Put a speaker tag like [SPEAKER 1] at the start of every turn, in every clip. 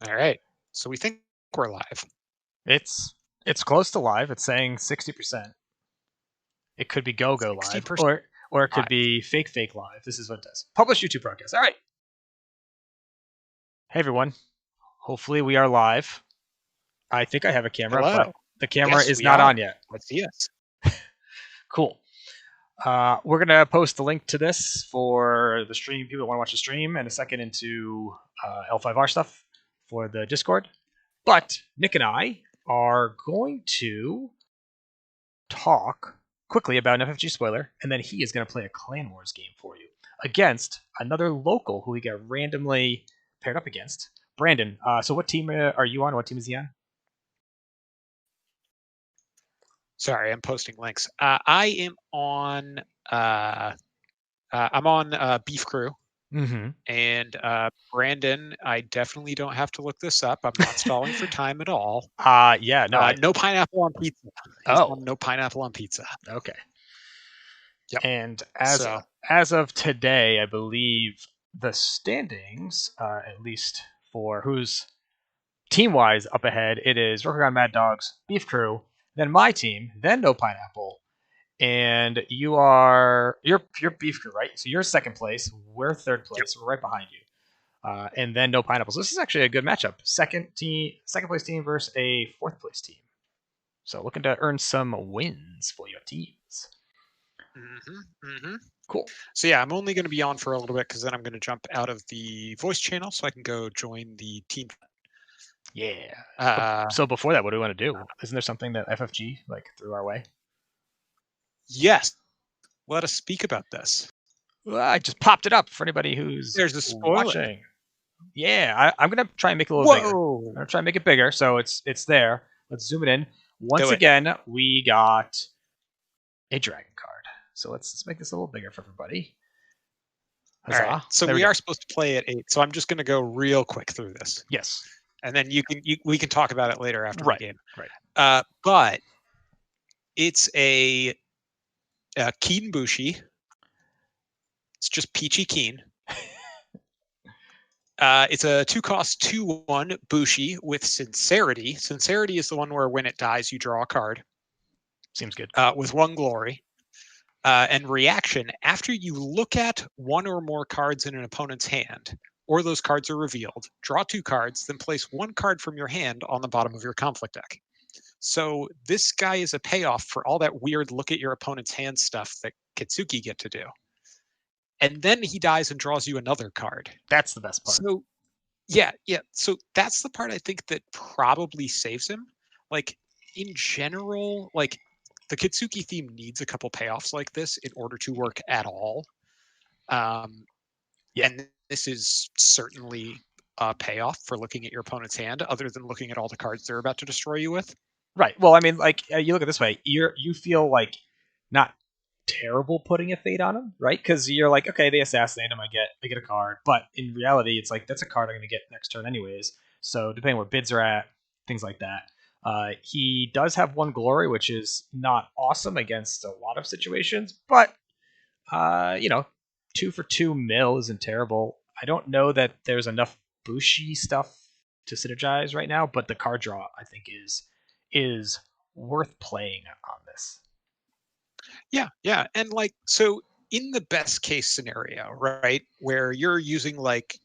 [SPEAKER 1] All right. So we think we're live.
[SPEAKER 2] It's it's close to live. It's saying 60%. It could be go
[SPEAKER 1] 60%
[SPEAKER 2] live, or it could
[SPEAKER 1] live.
[SPEAKER 2] be fake live. This is what it does. Publish YouTube broadcast. All right. Hey everyone. Hopefully we are live. I think I have a camera, but
[SPEAKER 1] Hello.
[SPEAKER 2] the camera
[SPEAKER 1] Yes,
[SPEAKER 2] is
[SPEAKER 1] we
[SPEAKER 2] not
[SPEAKER 1] are.
[SPEAKER 2] on yet.
[SPEAKER 1] Let's see us.
[SPEAKER 2] Cool. We're gonna post the link to this for the stream. People that want to watch the stream, and a second into L5R stuff for the Discord. But Nick and I are going to talk quickly about an FFG spoiler, and then he is going to play a Clan Wars game for you against another local who we get randomly paired up against. Brandon, so what team are you on? What team is he on?
[SPEAKER 1] Sorry, I'm posting links. I am on. I'm on Beef Crew,
[SPEAKER 2] Mm-hmm.
[SPEAKER 1] and Brandon. I definitely don't have to look this up. I'm not stalling for time at all.
[SPEAKER 2] Yeah, no,
[SPEAKER 1] No pineapple on pizza. He's
[SPEAKER 2] oh,
[SPEAKER 1] on no pineapple on pizza.
[SPEAKER 2] okay.
[SPEAKER 1] Yep.
[SPEAKER 2] And
[SPEAKER 1] So
[SPEAKER 2] as of today, I believe the standings, at least for who's team wise up ahead, it is Rokugan Mad Dogs, Beef Crew, then my team, then No Pineapple, and you're Beef Crew, right? So you're second place, we're third
[SPEAKER 1] yep.
[SPEAKER 2] place, we're right behind you, and then No Pineapple. So this is actually a good matchup. Second place team versus a fourth place team. So looking to earn some wins for your teams. Cool.
[SPEAKER 1] So yeah, I'm only going to be on for a little bit because then I'm going to jump out of the voice channel so I can go join the team.
[SPEAKER 2] Yeah. So before that, what do we want to do? Isn't there something that FFG threw our way?
[SPEAKER 1] Yes. Let us speak about this.
[SPEAKER 2] Well, I just popped it up for anybody who's
[SPEAKER 1] There's a spoiler.
[SPEAKER 2] watching. Yeah, I'm gonna try and make it a little bigger. I'm gonna try and make it bigger, so it's there. Let's zoom it in. Once again, we got a dragon card. So let's make this a little bigger for everybody.
[SPEAKER 1] Huzzah. All right. So we are supposed to play at 8. So I'm just going to go real quick through this.
[SPEAKER 2] Yes.
[SPEAKER 1] And then we can talk about it later after the game.
[SPEAKER 2] Right.
[SPEAKER 1] But it's a Keen Bushi. It's just Peachy Keen. It's a 2-cost 2/1 Bushi with Sincerity. Sincerity is the one where when it dies, you draw a card.
[SPEAKER 2] Seems good.
[SPEAKER 1] With 1 glory. And Reaction, after you look at 1 or more cards in an opponent's hand, or those cards are revealed, draw 2 cards, then place 1 card from your hand on the bottom of your conflict deck. So this guy is a payoff for all that weird look at your opponent's hand stuff that Kitsuki get to do. And then he dies and draws you another card.
[SPEAKER 2] That's the best part.
[SPEAKER 1] So yeah. So that's the part I think that probably saves him. Like in general, like the Kitsuki theme needs a couple payoffs like this in order to work at all. And this is certainly a payoff for looking at your opponent's hand, other than looking at all the cards they're about to destroy you with.
[SPEAKER 2] Right. Well, I mean, you look at it this way, you feel like not terrible putting a fate on them, right? Because you're like, okay, they assassinate him, I get a card, but in reality, it's like that's a card I'm going to get next turn anyways. So depending where bids are at, things like that. He does have 1 glory, which is not awesome against a lot of situations, but 2 for 2 mill isn't terrible. I don't know that there's enough Bushi stuff to synergize right now, but the card draw I think is worth playing on this.
[SPEAKER 1] Yeah. And like, so in the best case scenario, right, where you're using like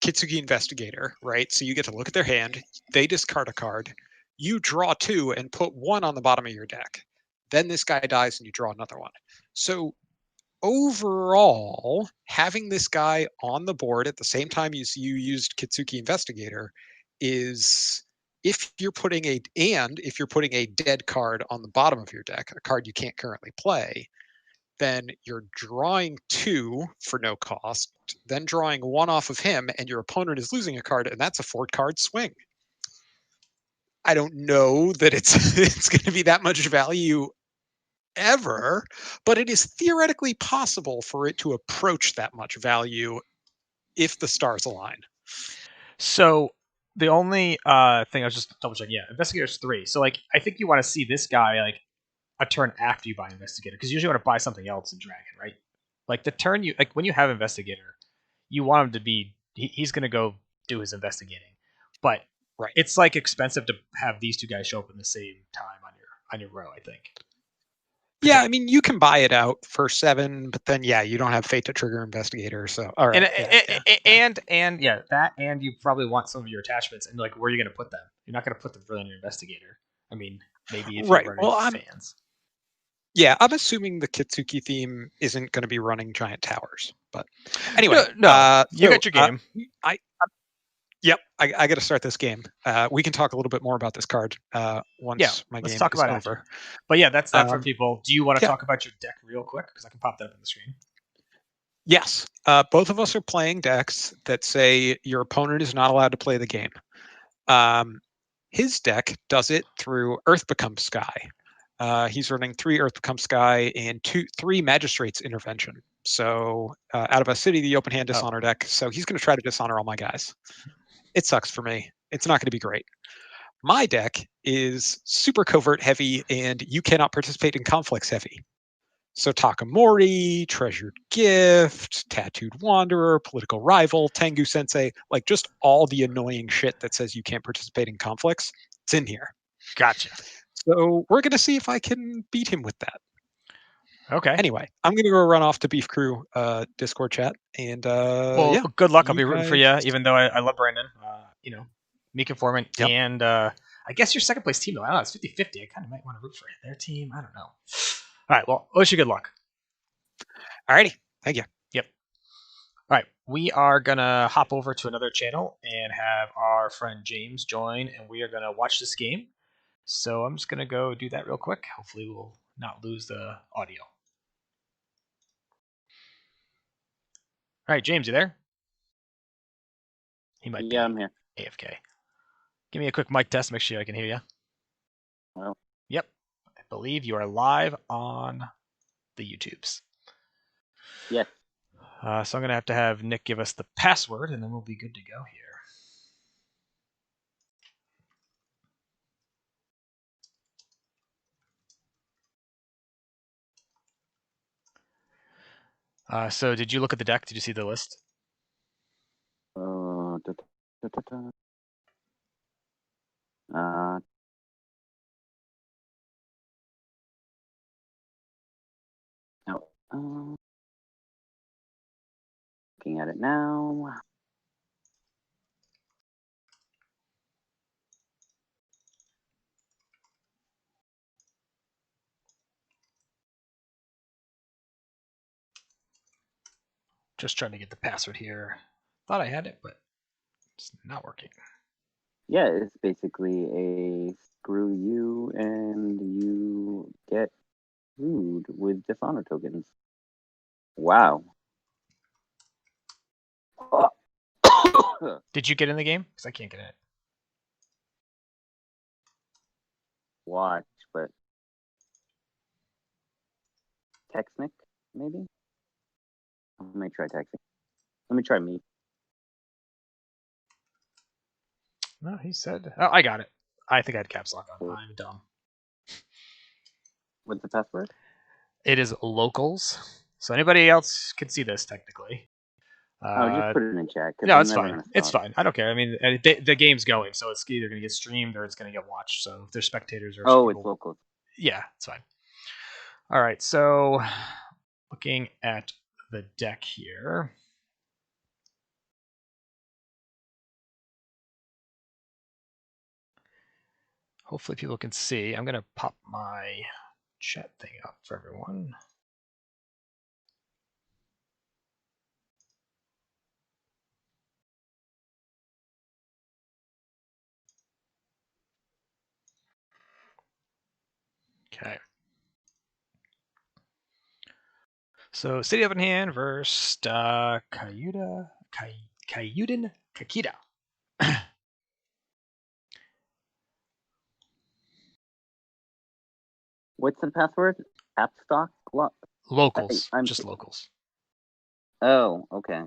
[SPEAKER 1] Kitsugi Investigator, right? So you get to look at their hand, they discard a card, you draw 2 and put 1 on the bottom of your deck. Then this guy dies and you draw another one. So overall, having this guy on the board at the same time as you used Kitsuki Investigator is if you're putting a dead card on the bottom of your deck, a card you can't currently play, then you're drawing 2 for no cost, then drawing 1 off of him, and your opponent is losing a card, and that's a 4-card swing. I don't know that it's going to be that much value ever, but it is theoretically possible for it to approach that much value if the stars align.
[SPEAKER 2] So the only thing I was just double checking, Investigator's 3. So I think you want to see this guy a turn after you buy Investigator, because you usually want to buy something else in Dragon, right? Like the turn when you have Investigator, you want him to be he's going to go do his investigating. but
[SPEAKER 1] Right.
[SPEAKER 2] it's like expensive to have these two guys show up in the same time on your row, I think.
[SPEAKER 1] Yeah, I mean, you can buy it out for 7, but then you don't have Fate to trigger Investigator. So all right,
[SPEAKER 2] and that, and you probably want some of your attachments, and like, where are you going to put them? You're not going to put them really on your Investigator. I mean, maybe if you're
[SPEAKER 1] right.
[SPEAKER 2] running
[SPEAKER 1] Well,
[SPEAKER 2] fans.
[SPEAKER 1] I'm assuming the Kitsuki theme isn't going to be running giant towers, but anyway,
[SPEAKER 2] no, you got your game.
[SPEAKER 1] I got to start this game. We can talk a little bit more about this card once my
[SPEAKER 2] let's
[SPEAKER 1] game
[SPEAKER 2] talk
[SPEAKER 1] is
[SPEAKER 2] about
[SPEAKER 1] over.
[SPEAKER 2] It but yeah, that's that for people. Do you want to talk about your deck real quick? Because I can pop that up on the screen.
[SPEAKER 1] Yes. Both of us are playing decks that say your opponent is not allowed to play the game. His deck does it through Earth Becomes Sky. He's running 3 Earth Becomes Sky and 3 Magistrate's Intervention. So out of a City of the Open Hand Dishonor deck. So he's going to try to dishonor all my guys. It sucks for me. It's not going to be great. My deck is super covert heavy, and you cannot participate in conflicts heavy. So Takamori, Treasured Gift, Tattooed Wanderer, Political Rival, Tengu Sensei, like just all the annoying shit that says you can't participate in conflicts, it's in here.
[SPEAKER 2] Gotcha.
[SPEAKER 1] So we're going to see if I can beat him with that.
[SPEAKER 2] Okay.
[SPEAKER 1] Anyway, I'm going to go run off to Beef Crew Discord chat. And
[SPEAKER 2] good luck. I'll be rooting for you, even though I love Brandon. Meek Informant. Yep. And I guess your second place team, though, I don't know, it's 50-50. I kind of might want to root for their team. I don't know. All right, well, wish you good luck.
[SPEAKER 1] All righty. Thank you.
[SPEAKER 2] Yep. All right, we are going to hop over to another channel and have our friend James join, and we are going to watch this game. So I'm just going to go do that real quick. Hopefully we'll not lose the audio. All right, James, you there? He might be.
[SPEAKER 3] I'm here.
[SPEAKER 2] AFK. Give me a quick mic test. Make sure I can hear you.
[SPEAKER 3] Well.
[SPEAKER 2] Yep. I believe you are live on the YouTubes.
[SPEAKER 3] Yes.
[SPEAKER 2] So I'm going to have Nick give us the password, and then we'll be good to go here. So did you look at the deck? Did you see the list?
[SPEAKER 3] No. Looking at it now.
[SPEAKER 2] Just trying to get the password here. Thought I had it, but it's not working.
[SPEAKER 3] Yeah, it's basically a screw you and you get food with dishonor tokens. Wow.
[SPEAKER 2] Did you get in the game? Because I can't get in it.
[SPEAKER 3] Watch, but text Nick, maybe? Let me try texting. Let me try me.
[SPEAKER 2] No, he said... Oh, I got it. I think I had caps lock on. Cool. I'm dumb.
[SPEAKER 3] What's the password?
[SPEAKER 2] It is locals. So anybody else can see this, technically.
[SPEAKER 3] Just put it in the chat.
[SPEAKER 2] No, it's fine. It's fine. I don't care. I mean, the game's going, so it's either going to get streamed or it's going to get watched. So if there's spectators or
[SPEAKER 3] people, it's local.
[SPEAKER 2] Yeah, it's fine. All right, so looking at the deck here. Hopefully people can see. I'm going to pop my chat thing up for everyone. Okay. So City Open Hand versus Kyuden Kakita.
[SPEAKER 3] What's the password? Appstock?
[SPEAKER 2] Locals. Just locals.
[SPEAKER 3] Oh, okay.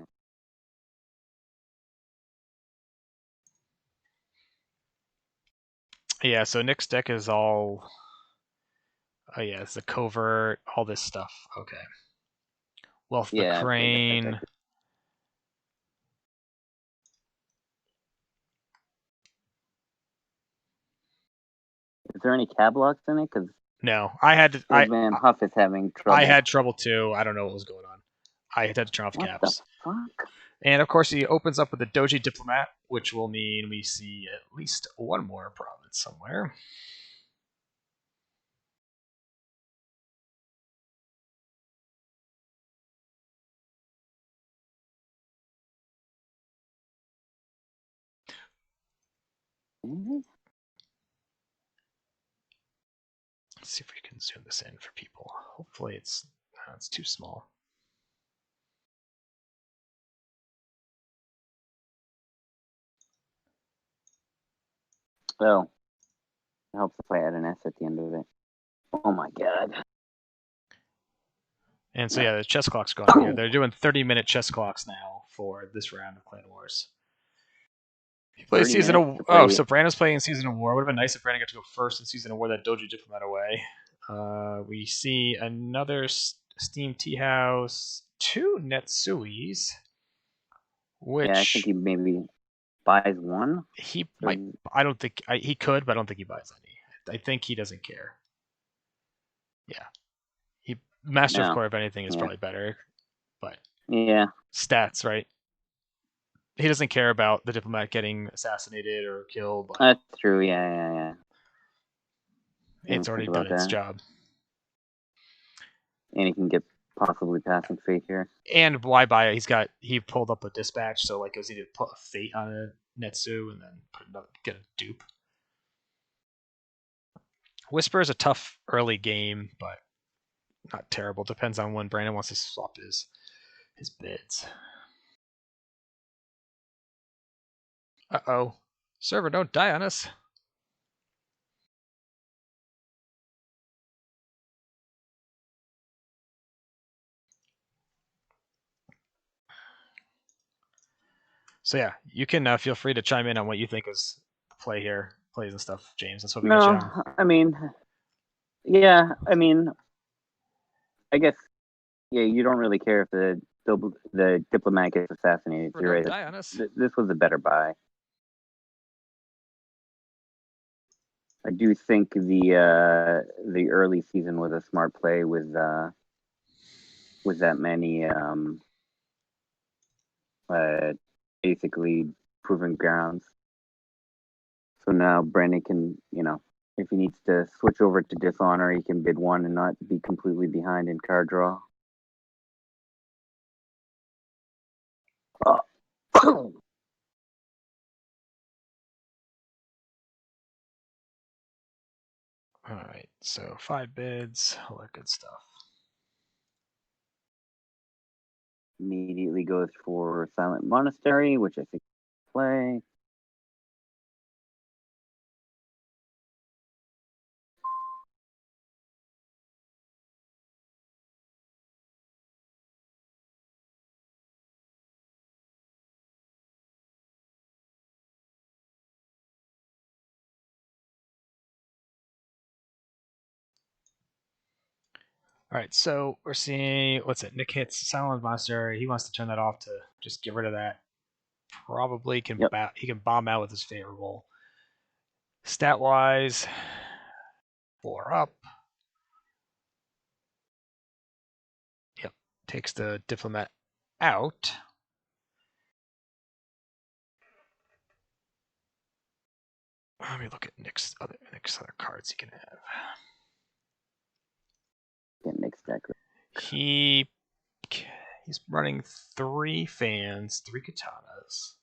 [SPEAKER 2] Yeah, so Nick's deck is all... Oh yeah, it's the covert, all this stuff. Okay. Wealth the Crane.
[SPEAKER 3] there any cab locks in it? Because
[SPEAKER 2] No, I had to.
[SPEAKER 3] Van Huff is having trouble.
[SPEAKER 2] I had trouble too. I don't know what was going on. I had to turn off
[SPEAKER 3] What
[SPEAKER 2] caps.
[SPEAKER 3] the fuck?
[SPEAKER 2] And of course, he opens up with the Doji Diplomat, which will mean we see at least one more province somewhere. Let's see if we can zoom this in for people. Hopefully, it's too small.
[SPEAKER 3] Oh, it helps if I add an S at the end of it. Oh my god.
[SPEAKER 2] And so yeah, the chess clock's going here. They're doing 30-minute chess clocks now for this round of Clan Wars. He plays Season of so Brandon's playing Season of War. Would have been nice if Brandon got to go first in Season of War. That Doji Diplomat away. We see another Steam Tea House, 2 Netsuis, which
[SPEAKER 3] I think he maybe buys one.
[SPEAKER 2] He might. I don't think he could, but I don't think he buys any. I think he doesn't care. Yeah, he Master of Core, if anything, is probably better, but stats, right? He doesn't care about the diplomat getting assassinated or killed.
[SPEAKER 3] That's true. Yeah.
[SPEAKER 2] It's already done its job.
[SPEAKER 3] And he can get possibly passing fate here.
[SPEAKER 2] And why buy it? He pulled up a dispatch, so like, was he to put a fate on a Netsu and then get a dupe? Whisper is a tough early game, but not terrible. Depends on when Brandon wants to swap his bids. Uh-oh. Server, don't die on us. So yeah, you can feel free to chime in on what you think is the play here, plays and stuff, James. That's what we got you on.
[SPEAKER 3] I mean, yeah, I guess, you don't really care if the diplomat gets assassinated. You're right.
[SPEAKER 2] Die on us.
[SPEAKER 3] This was a better buy. I do think the early season was a smart play with that many basically proven grounds. So now Brandon can, if he needs to switch over to Dishonor, he can bid one and not be completely behind in card draw.
[SPEAKER 2] All right, so 5 bids, all that good stuff.
[SPEAKER 3] Immediately goes for Silent Monastery, which I think play.
[SPEAKER 2] All right, so we're seeing, Nick hits Silent Monastery. He wants to turn that off to just get rid of that. Probably can he can bomb out with his favorable. Stat wise, 4 up. Yep, takes the diplomat out. Let me look at Nick's other cards he can have.
[SPEAKER 3] Nick's deck.
[SPEAKER 2] He's running 3 fans, 3 katanas.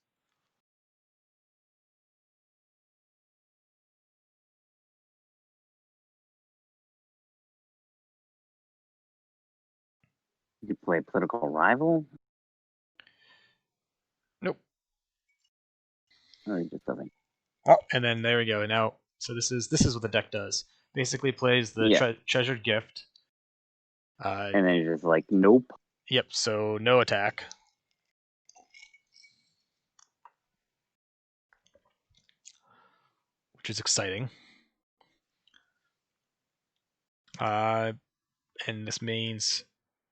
[SPEAKER 3] You play Political Rival?
[SPEAKER 2] Nope.
[SPEAKER 3] No, he just doesn't.
[SPEAKER 2] Oh, and then there we go. Now, so this is what the deck does. Basically plays the Treasured Gift.
[SPEAKER 3] And then you're just like, nope.
[SPEAKER 2] Yep, so no attack. Which is exciting. And this means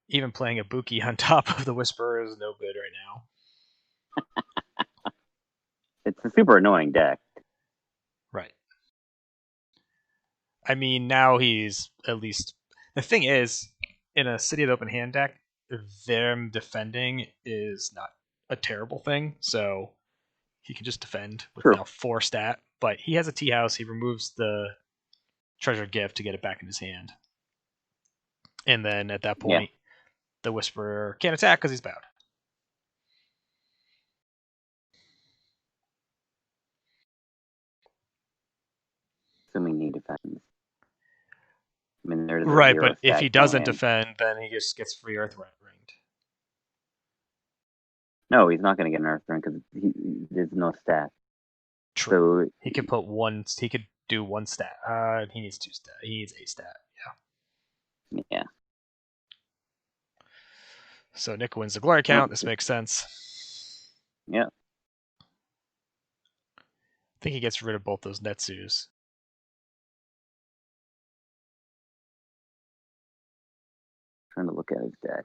[SPEAKER 2] even playing a Buki on top of the Whisperer is no good right
[SPEAKER 3] now. It's a super annoying deck.
[SPEAKER 2] Right. I mean, now he's at least. The thing is, in a City of the Open Hand deck, them defending is not a terrible thing. So he can just defend with
[SPEAKER 3] True.
[SPEAKER 2] now 4 stat. But he has a Tea House. He removes the Treasured Gift to get it back in his hand. And then at that point, the Whisperer can't attack because he's bowed.
[SPEAKER 3] Assuming he defends. I mean, there's a
[SPEAKER 2] Right,
[SPEAKER 3] 0
[SPEAKER 2] but if
[SPEAKER 3] stat
[SPEAKER 2] he doesn't
[SPEAKER 3] going in.
[SPEAKER 2] defend, then he just gets free Earth Ringed.
[SPEAKER 3] No, he's not going to get an Earth Ring because there's no stat.
[SPEAKER 2] True.
[SPEAKER 3] So
[SPEAKER 2] He could put one. He could do 1 stat. He needs 2 stat. He needs 8 stat. Yeah.
[SPEAKER 3] yeah,
[SPEAKER 2] So Nick wins the glory count. This makes sense.
[SPEAKER 3] yeah.
[SPEAKER 2] I think he gets rid of both those Netsus.
[SPEAKER 3] Trying to look at his deck.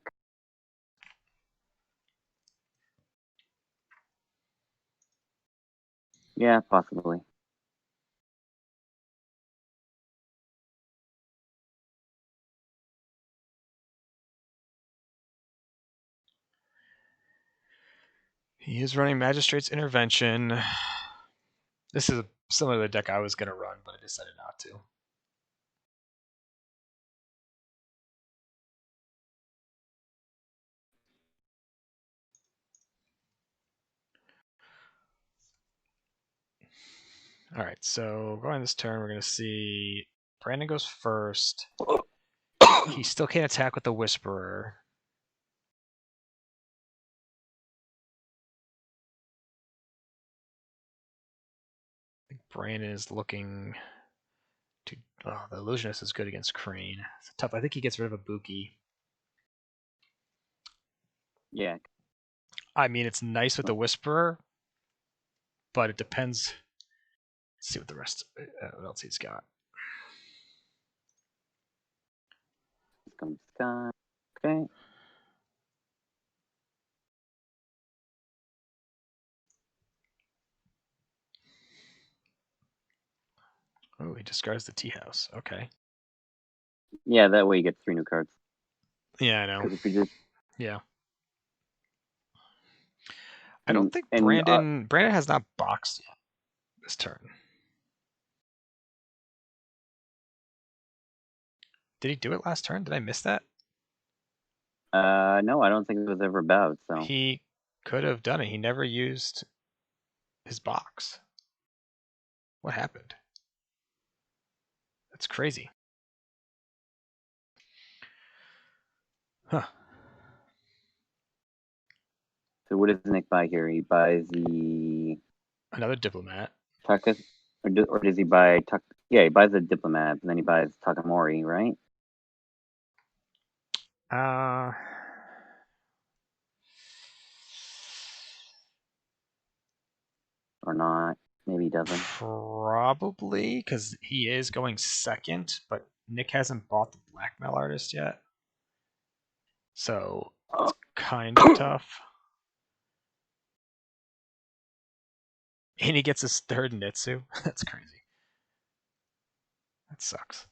[SPEAKER 3] Yeah, possibly.
[SPEAKER 2] He is running Magistrate's Intervention. This is similar to the deck I was going to run, but I decided not to. All right, so going this turn, we're going to see Brandon goes first. He still can't attack with the Whisperer. I think Brandon is looking to. Oh, the Illusionist is good against Crane. It's tough. I think he gets rid of a Buki.
[SPEAKER 3] Yeah.
[SPEAKER 2] I mean, it's nice with the Whisperer, but it depends. Let's see what the rest. What else he's got?
[SPEAKER 3] Okay.
[SPEAKER 2] Oh, he discards the Tea House. Okay.
[SPEAKER 3] Yeah, that way you get 3 new cards.
[SPEAKER 2] Yeah, I know.
[SPEAKER 3] Because if you just
[SPEAKER 2] Yeah. I don't think Brandon has not boxed yet this turn. Did he do it last turn? Did I miss that?
[SPEAKER 3] no, I don't think it was ever bowed. So
[SPEAKER 2] He could have done it. He never used his box. What happened? That's crazy. Huh.
[SPEAKER 3] So what does Nick buy here? He buys the
[SPEAKER 2] Another Diplomat.
[SPEAKER 3] Tuckus, or does he buy Tuck? Yeah, he buys the Diplomat, and then he buys Takamori, right? Or not? Maybe he doesn't.
[SPEAKER 2] Probably, because he is going second, but Nick hasn't bought the Blackmail Artist yet. So it's kind of tough. And he gets his 3rd Nitsu. That's crazy. That sucks.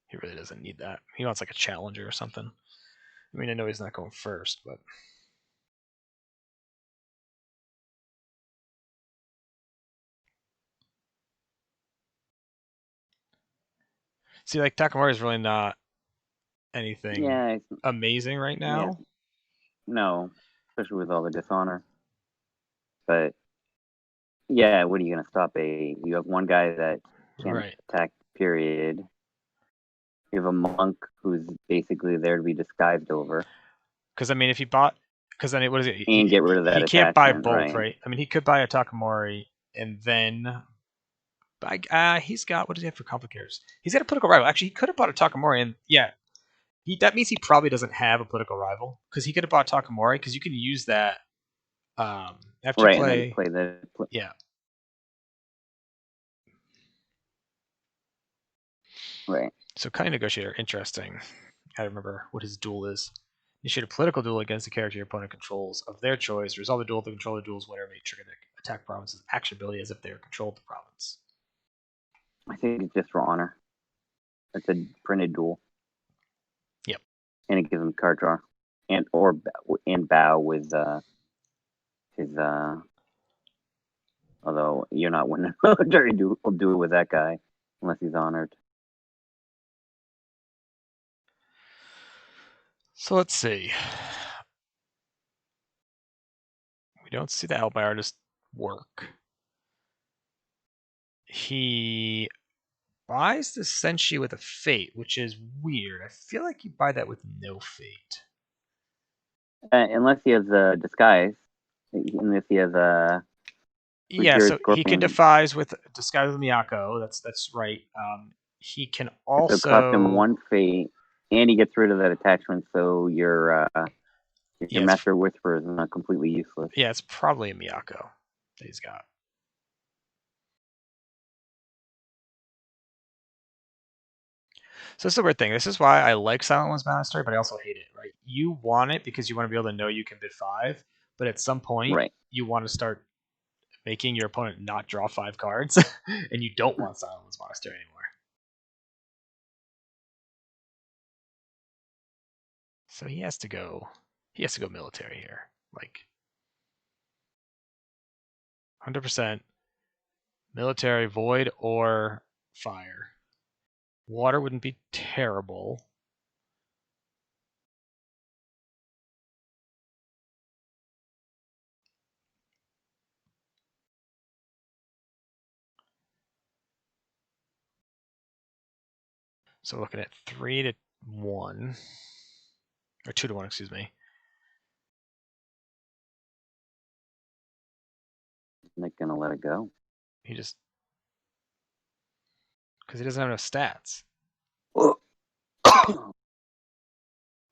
[SPEAKER 2] He really doesn't need that. He wants like a challenger or something. I mean, I know he's not going first, but see, like Takamori is really not anything amazing right now.
[SPEAKER 3] Yeah. No, especially with all the dishonor. But yeah, what are you going to stop? You have one guy that can't attack. Period. You have a monk who's basically there to be disguised over.
[SPEAKER 2] Because I mean, if he bought, because then what is it?
[SPEAKER 3] And get rid of that.
[SPEAKER 2] He can't buy both, right? I mean, he could buy a Takamori and then. He's got, what does he have for complicators? He's got a political rival. Actually, he could have bought a Takamori, and yeah, that means he probably doesn't have a political rival because he could have bought Takamori because you can use that after you play. Yeah.
[SPEAKER 3] Right.
[SPEAKER 2] So Cunning Negotiator, interesting. I remember what his duel is. Initiate a political duel against the character your opponent controls of their choice. Resolve the duel if the controller duels whatever may trigger the attack province's action ability as if they are controlled the province.
[SPEAKER 3] I think it's just for honor. It's a printed duel.
[SPEAKER 2] Yep.
[SPEAKER 3] And it gives him card draw, and bow with his. Although you're not winning military duel with that guy unless he's honored.
[SPEAKER 2] So let's see. We don't see the Ally Artist work. He buys the Senshi with a Fate, which is weird. I feel like you buy that with no Fate.
[SPEAKER 3] Unless he has a disguise. Unless he has a.
[SPEAKER 2] Yeah, so he can disguise with Miyako. That's right. He can also
[SPEAKER 3] so cost him one Fate, and he gets rid of that attachment, so your Master Whisperer is not completely useless.
[SPEAKER 2] Yeah, it's probably a Miyako that he's got. So this is a weird thing. This is why I like Silent One's Monastery, but I also hate it, right? You want it because you want to be able to know you can bid 5, but at some point, you want to start making your opponent not draw 5 cards, and you don't want Silent One's Monastery anymore. So he has to go military here. Like 100% military, void, or fire. Water wouldn't be terrible. So we're looking at 3-1. Or 2-1, excuse me.
[SPEAKER 3] I'm not gonna let it go.
[SPEAKER 2] He just because he doesn't have enough stats.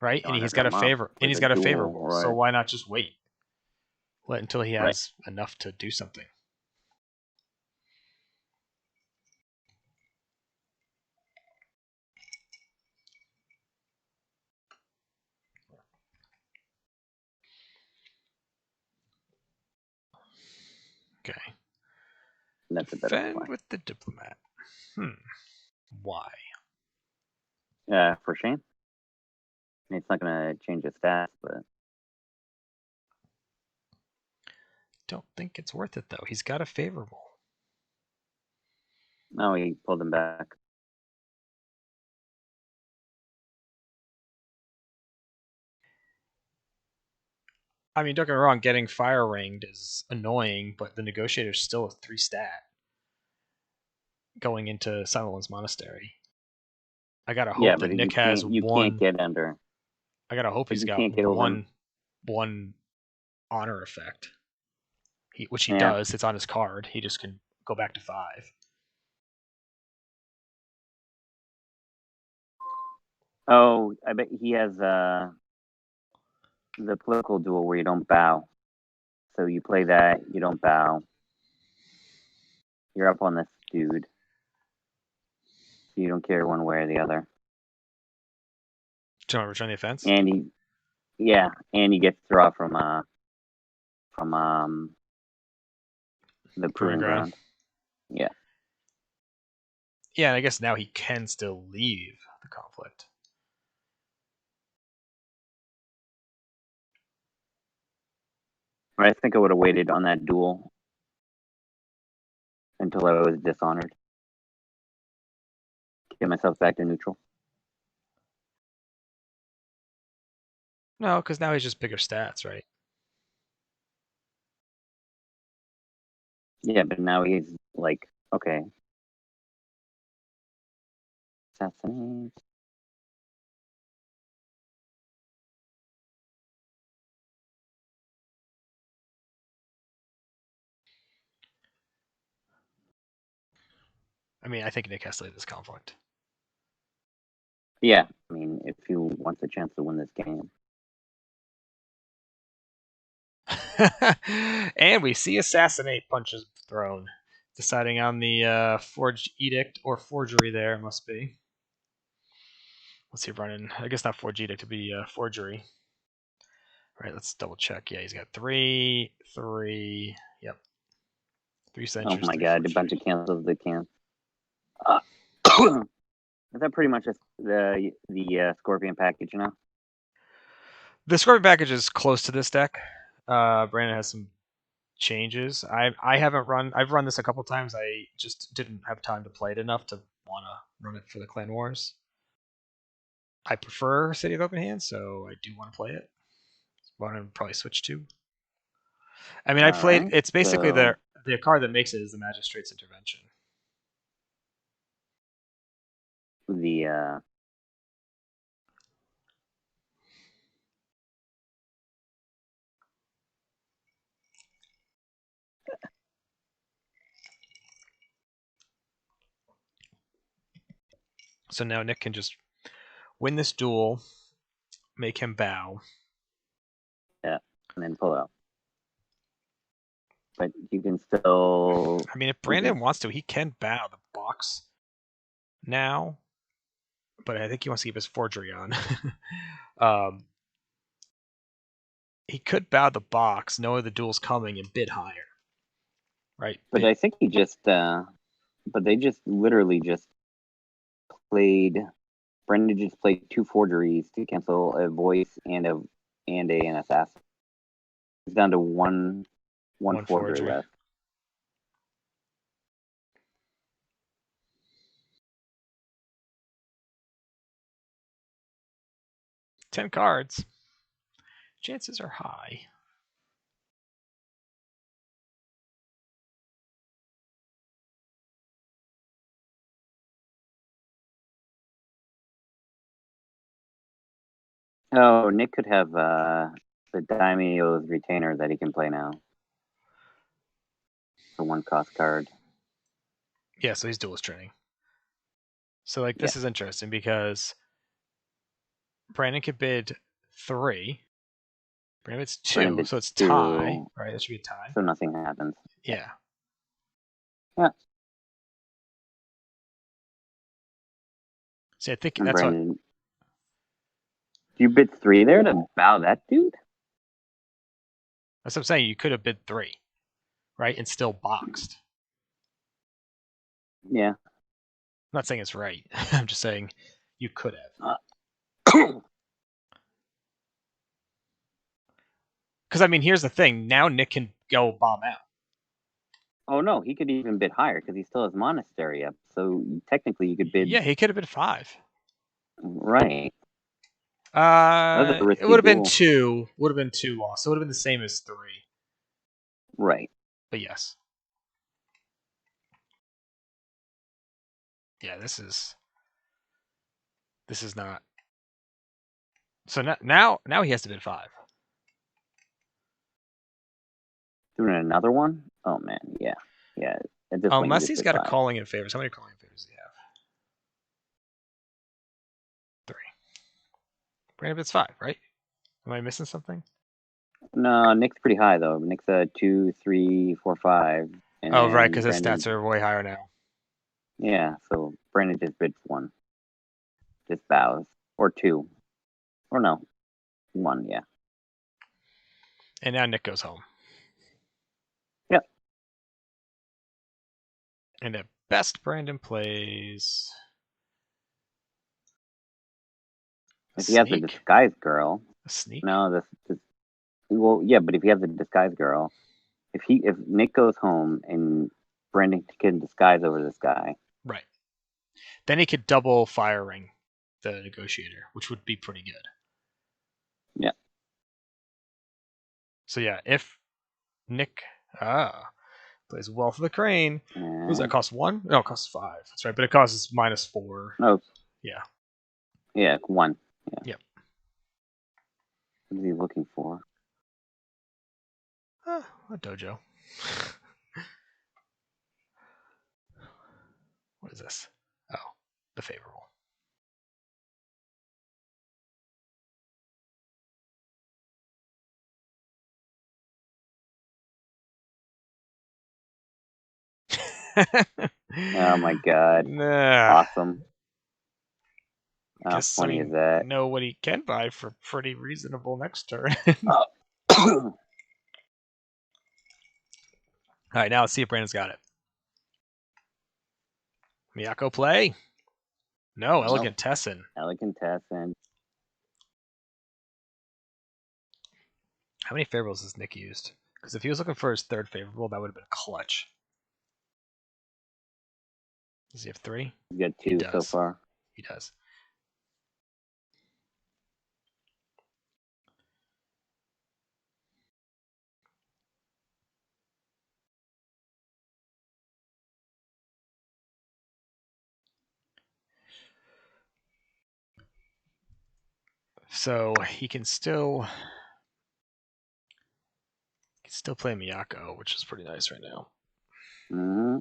[SPEAKER 2] Right? And he's got a favor. And he's got a favorable. Right. So why not just wait? Let until he has enough to do something. Okay.
[SPEAKER 3] That's a better
[SPEAKER 2] Defend
[SPEAKER 3] play.
[SPEAKER 2] with the diplomat. Why?
[SPEAKER 3] For shame. I mean, it's not going to change his stats, but
[SPEAKER 2] don't think it's worth it though. He's got a favorable.
[SPEAKER 3] No, he pulled him back.
[SPEAKER 2] I mean, don't get me wrong, getting fire ringed is annoying, but the negotiator's still a 3 stat going into Silent One's Monastery. I gotta hope that Nick has one.
[SPEAKER 3] You can't get under.
[SPEAKER 2] I gotta hope he's got one honor effect. Which he does. It's on his card. He just can go back to 5.
[SPEAKER 3] Oh, I bet he has the political duel where you don't bow. So you play that, you don't bow. You're up on this dude. You don't care one way or the other.
[SPEAKER 2] Do you want to return the offense?
[SPEAKER 3] And he gets to draw from the proving ground. Yeah.
[SPEAKER 2] Yeah, and I guess now he can still leave the conflict.
[SPEAKER 3] I think I would have waited on that duel until I was dishonored. Get myself back to neutral.
[SPEAKER 2] No, because now he's just bigger stats, right?
[SPEAKER 3] Yeah, but now he's like, okay. Assassinate.
[SPEAKER 2] I mean, I think Nick has to leave this conflict.
[SPEAKER 3] Yeah, I mean, if he wants a chance to win this game.
[SPEAKER 2] And we see assassinate punches thrown. Deciding on the forged edict or forgery there, it must be. What's he running? I guess not forged edict, to be forgery. All right, let's double check. Yeah, he's got 3. Yep. 3 centuries.
[SPEAKER 3] Oh my god, a bunch of cancels that can't. Is that pretty much the Scorpion package now?
[SPEAKER 2] The Scorpion package is close to this deck. Brandon has some changes. I haven't run. I've run this a couple times. I just didn't have time to play it enough to want to run it for the Clan Wars. I prefer City of Open Hands, so I do want to play it. What I'd probably switch to. I mean, I played.
[SPEAKER 3] Alright,
[SPEAKER 2] It's basically
[SPEAKER 3] so-
[SPEAKER 2] the card that makes it is the Magistrate's Intervention.
[SPEAKER 3] The
[SPEAKER 2] So now Nick can just win this duel, make him bow.
[SPEAKER 3] and then pull out. But you can still.
[SPEAKER 2] I mean, if Brandon wants to, he can bow the box now, but I think he wants to keep his forgery on. He could bow the box, knowing the duel's coming, and bid higher. Right?
[SPEAKER 3] But I think he just. But they just literally just played. Brendan just played 2 forgeries to cancel a voice and an assassin. It's down to one forgery left.
[SPEAKER 2] $10 cards. Chances are high.
[SPEAKER 3] Oh, Nick could have the Daimyo's Retainer that he can play now. The 1-cost card.
[SPEAKER 2] Yeah, so he's duelist training. So like this is interesting because Brandon could bid 3. Brandon bids 2, so it's
[SPEAKER 3] 2.
[SPEAKER 2] tie. Right, that should be a tie.
[SPEAKER 3] So nothing happens.
[SPEAKER 2] Yeah.
[SPEAKER 3] Yeah.
[SPEAKER 2] See, I think
[SPEAKER 3] And
[SPEAKER 2] that's
[SPEAKER 3] Brandon, you bid 3 there to bow that dude?
[SPEAKER 2] what I'm saying. You could have bid 3, right, and still boxed.
[SPEAKER 3] Yeah.
[SPEAKER 2] I'm not saying it's right. I'm just saying you could have. Because I mean, here's the thing. Now Nick can go bomb out.
[SPEAKER 3] Oh no, he could even bid higher because he still has Monastery up. So technically, you could bid.
[SPEAKER 2] Yeah, he could have bid 5.
[SPEAKER 3] Right.
[SPEAKER 2] It would have been 2. Would have been 2 loss. So it would have been the same as 3.
[SPEAKER 3] Right.
[SPEAKER 2] But yes. Yeah, this is not. So now he has to bid 5.
[SPEAKER 3] Doing another one? Oh man, yeah. At this point,
[SPEAKER 2] Unless he's got
[SPEAKER 3] 5.
[SPEAKER 2] a calling in favors. How many calling in favors does he have? 3. Brandon bids 5, right? Am I missing something?
[SPEAKER 3] No, Nick's pretty high though. Nick's 2, 3, 4, 5. And
[SPEAKER 2] oh, right, because his stats are way higher now.
[SPEAKER 3] Yeah, so Brandon just bids 1. Just bows. Or 2. Or no. 1, yeah.
[SPEAKER 2] And now Nick goes home.
[SPEAKER 3] Yep.
[SPEAKER 2] And at best, Brandon plays.
[SPEAKER 3] If he has the Disguise Girl.
[SPEAKER 2] A sneak?
[SPEAKER 3] No, well, yeah, but if he has the Disguise Girl, if Nick goes home and Brandon can disguise over this guy.
[SPEAKER 2] Right. Then he could double fire ring the negotiator, which would be pretty good.
[SPEAKER 3] Yeah.
[SPEAKER 2] So yeah, if Nick plays Wealth of the Crane, does that cost 1? No, it costs 5. That's right, but it costs -4.
[SPEAKER 3] Oh.
[SPEAKER 2] Yeah.
[SPEAKER 3] Yeah, 1. Yeah.
[SPEAKER 2] Yep.
[SPEAKER 3] What is he looking for?
[SPEAKER 2] A dojo. What is this? Oh, the favorable.
[SPEAKER 3] Oh my god.
[SPEAKER 2] Nah.
[SPEAKER 3] Awesome. How
[SPEAKER 2] Guess
[SPEAKER 3] funny
[SPEAKER 2] we
[SPEAKER 3] is that?
[SPEAKER 2] know what he can buy for pretty reasonable next turn.
[SPEAKER 3] Oh.
[SPEAKER 2] All right, now let's see if Brandon's got it. Miyako play. No, Elegant Tessin.
[SPEAKER 3] Elegant Tessin.
[SPEAKER 2] How many favorables has Nick used? Because if he was looking for his third favorable, that would have been clutch. Does he have 3?
[SPEAKER 3] He's got 2 so far.
[SPEAKER 2] He does. So he can still play Miyako, which is pretty nice right now.
[SPEAKER 3] Mm-hmm.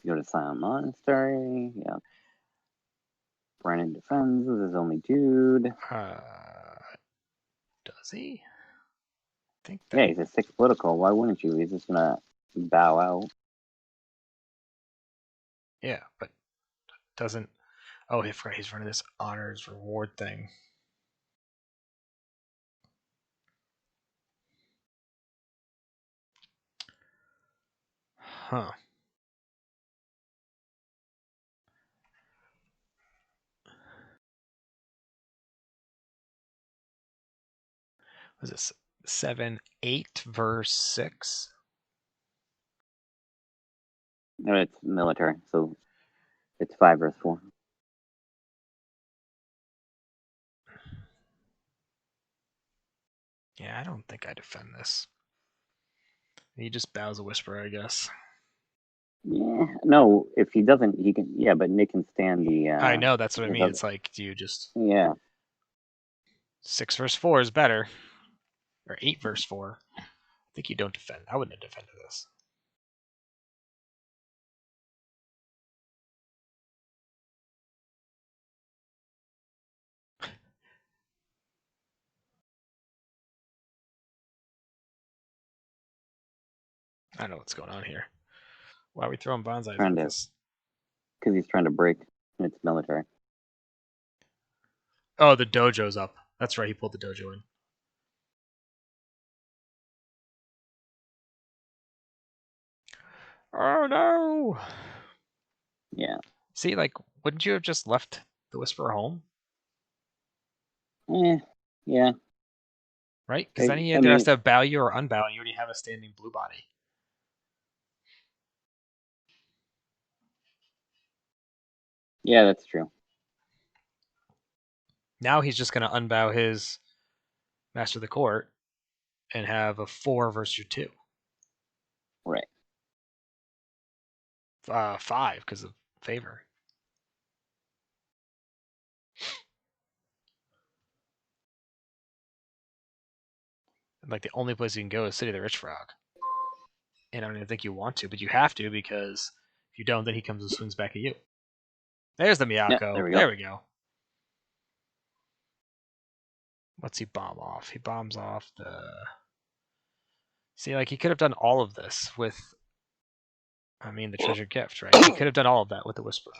[SPEAKER 3] Go to Silent Monastery. Yeah. Brennan defends with his only dude.
[SPEAKER 2] Does he? I think
[SPEAKER 3] Yeah, he's a 6 political. Why wouldn't you? He's just gonna bow out.
[SPEAKER 2] Yeah, but doesn't. Oh, I forgot he's running this honors reward thing. Huh. Was this 7, 8 verse 6?
[SPEAKER 3] No, it's military, so it's 5 versus 4.
[SPEAKER 2] Yeah, I don't think I defend this. He just bows a whisper, I guess.
[SPEAKER 3] Yeah, no. If he doesn't, he can. Yeah, but Nick can stand the.
[SPEAKER 2] I know, that's what I mean.
[SPEAKER 3] other-
[SPEAKER 2] It's like, do you just.
[SPEAKER 3] Yeah.
[SPEAKER 2] 6 verse 4 is better. Or 8 verse 4. I think you don't defend. I wouldn't have defended this. I don't know what's going on here. Why are we throwing bonsais
[SPEAKER 3] Trying
[SPEAKER 2] like
[SPEAKER 3] to-
[SPEAKER 2] this?
[SPEAKER 3] Because he's trying to break, and it's military.
[SPEAKER 2] Oh, the dojo's up. That's right, he pulled the dojo in. Oh no!
[SPEAKER 3] Yeah.
[SPEAKER 2] See, like, wouldn't you have just left the Whisperer home?
[SPEAKER 3] Yeah.
[SPEAKER 2] Right? Because then he
[SPEAKER 3] I
[SPEAKER 2] either has
[SPEAKER 3] mean-
[SPEAKER 2] to bow you or unbow, and you already have a standing blue body.
[SPEAKER 3] Yeah, that's true.
[SPEAKER 2] Now he's just going to unbow his Master of the Court and have a 4 versus your 2.
[SPEAKER 3] Right.
[SPEAKER 2] 5 because of favor. And like the only place you can go is City of the Rich Frog. And I don't even think you want to, but you have to because if you don't, then he comes and swings back at you. There's the Miyako.
[SPEAKER 3] Yeah,
[SPEAKER 2] there we go. What's he bomb off? He bombs off the... See, like, he could have done all of this with... I mean, the treasured gift, right? He could have done all of that with the Whisperer.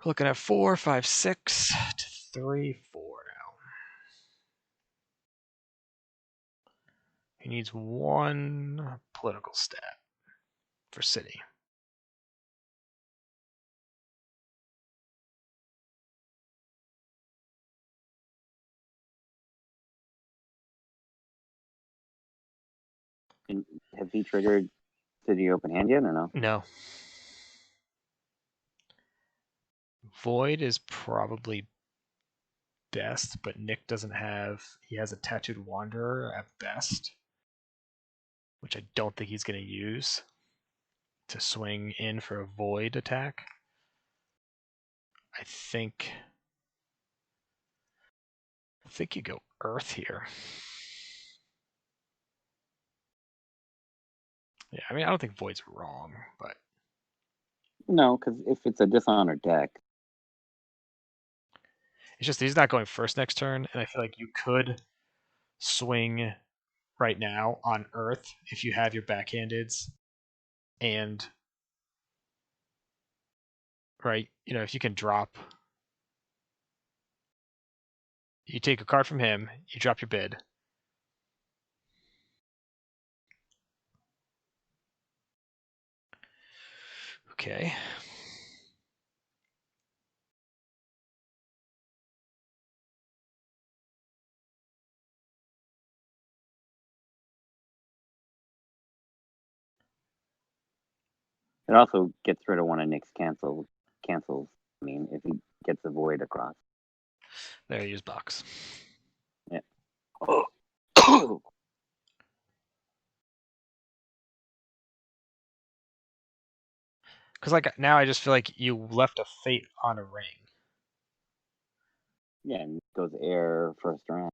[SPEAKER 2] We're looking at 4, 5, 6 to 3, 4 now. He needs 1 political stat for city.
[SPEAKER 3] And have he triggered City Open Hand yet or no?
[SPEAKER 2] No. Void is probably best, but Nick doesn't have... He has a Tattooed Wanderer at best, which I don't think he's going to use to swing in for a Void attack. I think you go Earth here. Yeah, I mean, I don't think Void's wrong, but...
[SPEAKER 3] No, because if it's a Dishonored deck...
[SPEAKER 2] It's just he's not going first next turn, and I feel like you could swing right now on Earth if you have your backhandeds and right, if you can drop, you take a card from him, you drop your bid. Okay.
[SPEAKER 3] It also gets rid of one of Nick's cancels. I mean, if he gets a void across.
[SPEAKER 2] There, use box.
[SPEAKER 3] Yeah.
[SPEAKER 2] Because like now I just feel like you left a fate on a ring.
[SPEAKER 3] Yeah, and it goes air first round.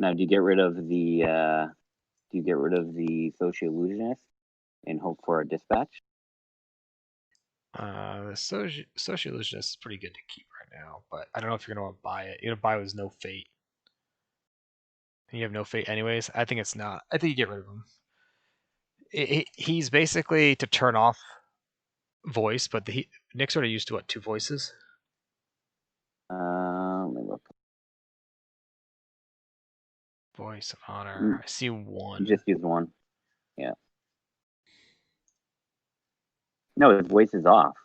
[SPEAKER 3] Now, do you get rid of the Sociologist and hope for a dispatch?
[SPEAKER 2] The Sociologist is pretty good to keep right now, but I don't know if you're gonna want to buy it. You're gonna buy with no fate. And you have no fate anyways. I think it's not. I think you get rid of him. He's basically to turn off voice, but Nick's already used to what, 2 voices?
[SPEAKER 3] Let me look.
[SPEAKER 2] Voice of honor. I see 1.
[SPEAKER 3] Just use 1. Yeah. No, his voice is off.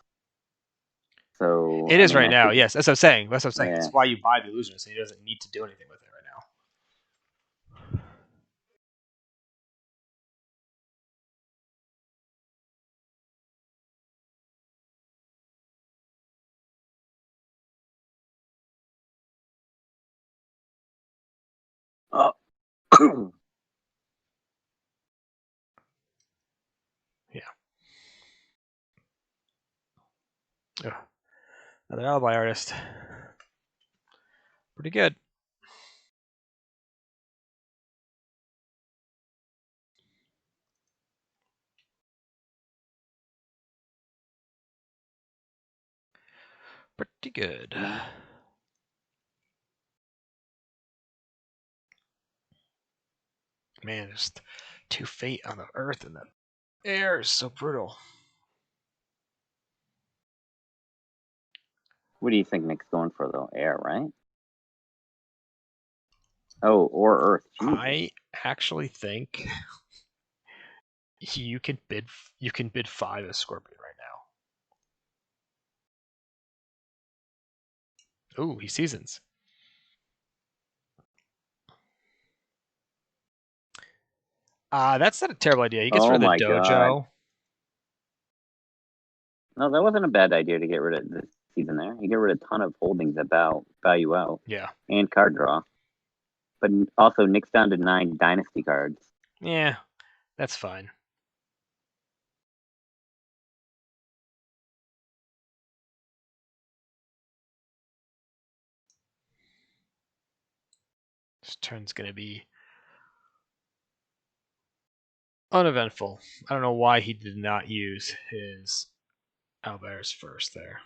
[SPEAKER 3] So
[SPEAKER 2] it is right now. Yes, that's what I'm saying. That's what I'm saying.
[SPEAKER 3] Yeah.
[SPEAKER 2] That's why you buy the illusionist. He doesn't need to do anything with it right now.
[SPEAKER 3] Oh.
[SPEAKER 2] Yeah. Ugh. Another alibi artist. Pretty good. Pretty good. Man, just 2 fate on the earth and the air is so brutal.
[SPEAKER 3] What do you think Nick's going for though? Air, right? Oh, or Earth. Jesus.
[SPEAKER 2] I actually think you can bid 5 as Scorpion right now. Ooh, he seasons. That's not a terrible idea. He gets rid of the dojo.
[SPEAKER 3] God. No, that wasn't a bad idea to get rid of this season there. You get rid of a ton of holdings that value out.
[SPEAKER 2] Yeah.
[SPEAKER 3] And card draw. But also Nick's down to 9 dynasty cards.
[SPEAKER 2] Yeah, that's fine. This turn's going to be uneventful. I don't know why he did not use his Alvarez first there.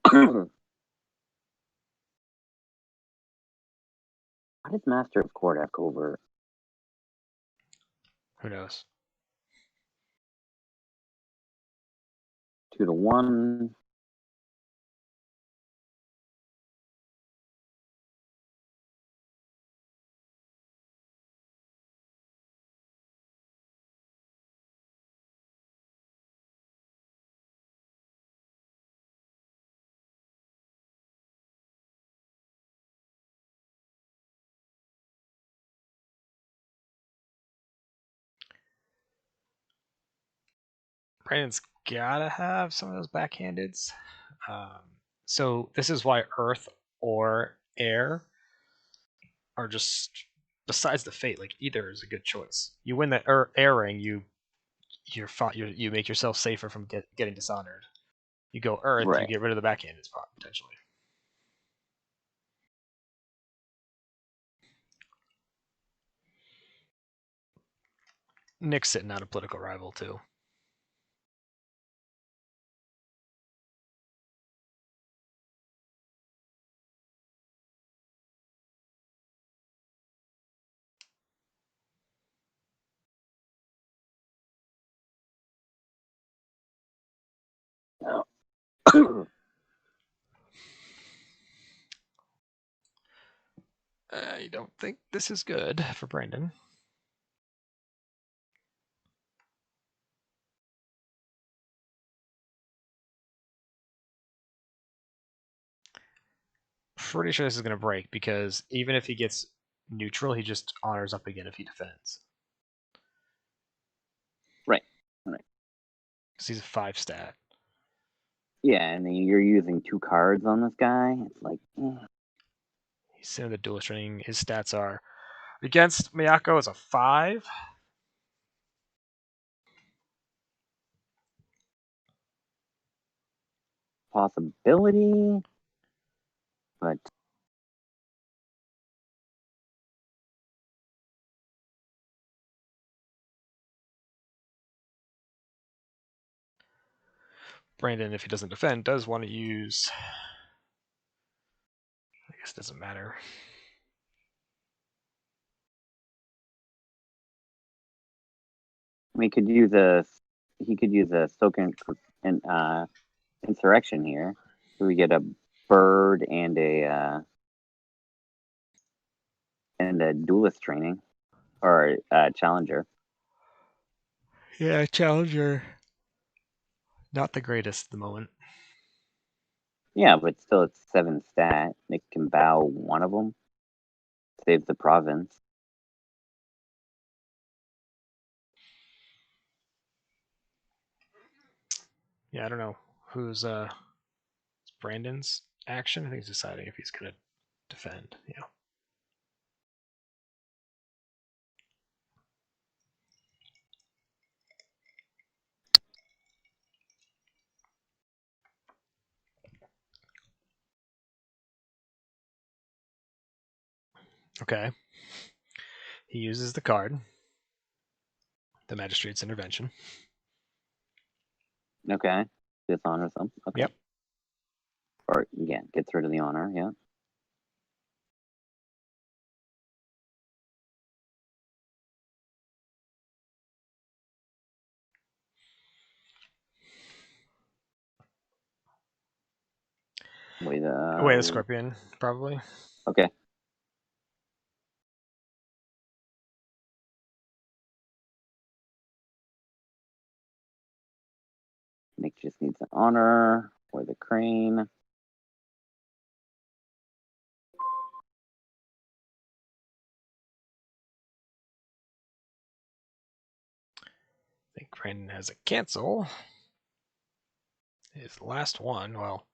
[SPEAKER 3] How does Master of Kordak over?
[SPEAKER 2] Who knows?
[SPEAKER 3] 2 to 1.
[SPEAKER 2] Brandon's gotta have some of those backhandeds. So this is why Earth or Air are just, besides the fate, like either is a good choice. You win the air ring, you make yourself safer from getting dishonored. You go Earth, you
[SPEAKER 3] Right.
[SPEAKER 2] get rid of the backhanded spot potentially. Nick's sitting out a political rival too.
[SPEAKER 3] Oh.
[SPEAKER 2] I don't think this is good for Brandon. Pretty sure this is going to break because even if he gets neutral, he just honors up again if he defends.
[SPEAKER 3] Right.
[SPEAKER 2] Because he's a 5 stat.
[SPEAKER 3] Yeah, and then you're using 2 cards on this guy. It's like,
[SPEAKER 2] He's sitting in the duelist ring. His stats are against Miyako is a 5.
[SPEAKER 3] possibility, but
[SPEAKER 2] Brandon, if he doesn't defend, does want to use. I guess it doesn't matter.
[SPEAKER 3] we could use a token and insurrection here. So we get a bird and a duelist training or challenger.
[SPEAKER 2] Yeah, challenger. Not the greatest at the moment.
[SPEAKER 3] Yeah, but still, it's 7 stat. Nick can bow one of them. Save the province.
[SPEAKER 2] Yeah, I don't know who's Brandon's action. I think he's deciding if he's gonna defend. Yeah. Okay. He uses the card, the Magistrate's Intervention.
[SPEAKER 3] Okay. Dishonor them. Okay.
[SPEAKER 2] Yep.
[SPEAKER 3] Or, yeah, gets rid of the honor. Yeah.
[SPEAKER 2] Away the Scorpion, probably.
[SPEAKER 3] Okay. Nick just needs an honor or the crane.
[SPEAKER 2] I think Brandon has a cancel. His last one, well,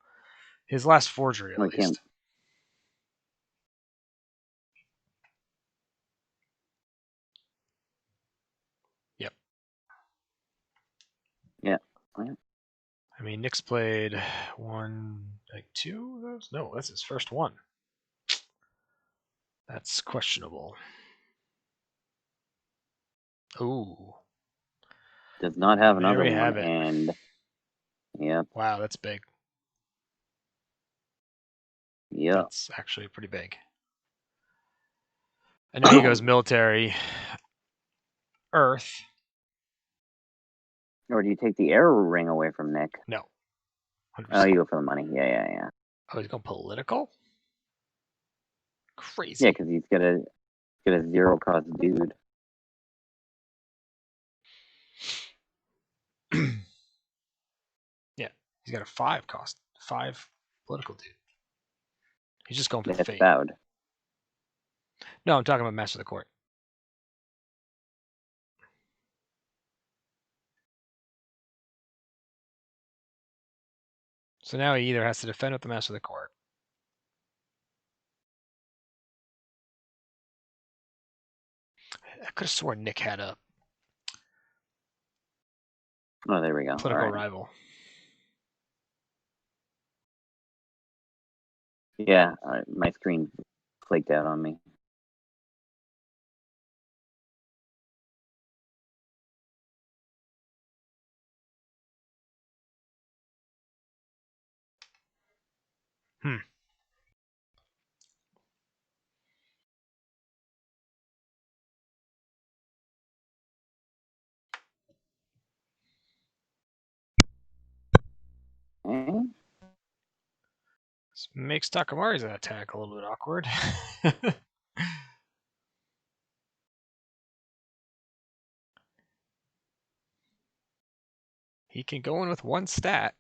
[SPEAKER 2] his last forgery at least. Yep.
[SPEAKER 3] Yeah.
[SPEAKER 2] I mean, Nick's played 2 of those? No, that's his first one. That's questionable. Ooh.
[SPEAKER 3] Does not have
[SPEAKER 2] There
[SPEAKER 3] another
[SPEAKER 2] we
[SPEAKER 3] one.
[SPEAKER 2] have it.
[SPEAKER 3] And, yeah.
[SPEAKER 2] Wow, that's big.
[SPEAKER 3] Yeah.
[SPEAKER 2] That's actually pretty big. And now he goes military Earth.
[SPEAKER 3] Or do you take the arrow ring away from Nick?
[SPEAKER 2] No. 100%.
[SPEAKER 3] Oh, you go for the money. Yeah.
[SPEAKER 2] Oh, he's going political? Crazy.
[SPEAKER 3] Yeah, because he's got a 0 cost dude.
[SPEAKER 2] Yeah, he's got a 5 cost. 5 political dude. He's just going for the
[SPEAKER 3] That's
[SPEAKER 2] fate.
[SPEAKER 3] bowed.
[SPEAKER 2] No, I'm talking about Master of the Court. So now he either has to defend with the Master of the Court. I could have sworn Nick had a
[SPEAKER 3] Oh, there we go.
[SPEAKER 2] political
[SPEAKER 3] All right.
[SPEAKER 2] rival.
[SPEAKER 3] Yeah, my screen flaked out on me. Eh?
[SPEAKER 2] This makes Takamori's attack a little bit awkward. He can go in with one stat.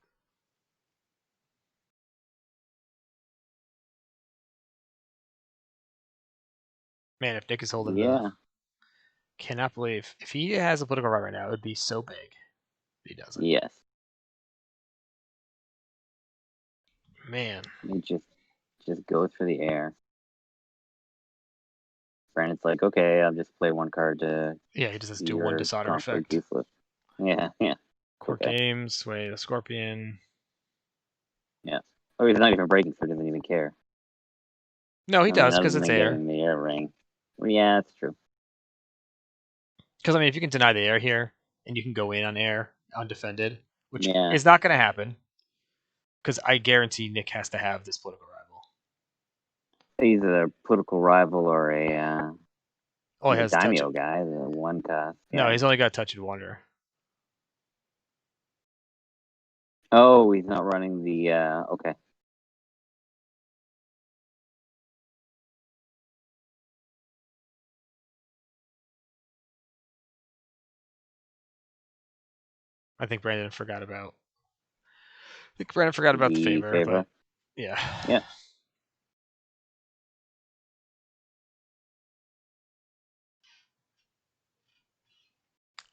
[SPEAKER 2] Man, if Nick is holding
[SPEAKER 3] Yeah.
[SPEAKER 2] Cannot believe. If he has a political right now, it would be so big. He doesn't.
[SPEAKER 3] Yes.
[SPEAKER 2] Man.
[SPEAKER 3] It just goes for the air. Brandon's like, okay, I'll just play one card to
[SPEAKER 2] Yeah, he just has to do
[SPEAKER 3] your
[SPEAKER 2] one dishonor
[SPEAKER 3] conflict
[SPEAKER 2] effect.
[SPEAKER 3] useless. Yeah.
[SPEAKER 2] Court
[SPEAKER 3] Okay.
[SPEAKER 2] games, sway the Scorpion.
[SPEAKER 3] Yeah. Oh, he's not even breaking, so he doesn't even care.
[SPEAKER 2] No, he does,
[SPEAKER 3] Other
[SPEAKER 2] because
[SPEAKER 3] than
[SPEAKER 2] it's air.
[SPEAKER 3] getting the air ring. Well, yeah, that's true.
[SPEAKER 2] Because, I mean, if you can deny the air here, and you can go in on air, undefended, which
[SPEAKER 3] Yeah.
[SPEAKER 2] is not going to happen, because I guarantee Nick has to have this political rival.
[SPEAKER 3] He's a political rival or a
[SPEAKER 2] Oh, he has
[SPEAKER 3] daimyo
[SPEAKER 2] touch.
[SPEAKER 3] guy, the one cost.
[SPEAKER 2] No,
[SPEAKER 3] Yeah.
[SPEAKER 2] he's only got touch and wonder.
[SPEAKER 3] Oh, he's not running the okay.
[SPEAKER 2] I think Brandon forgot about. the favor. But yeah.
[SPEAKER 3] Yeah.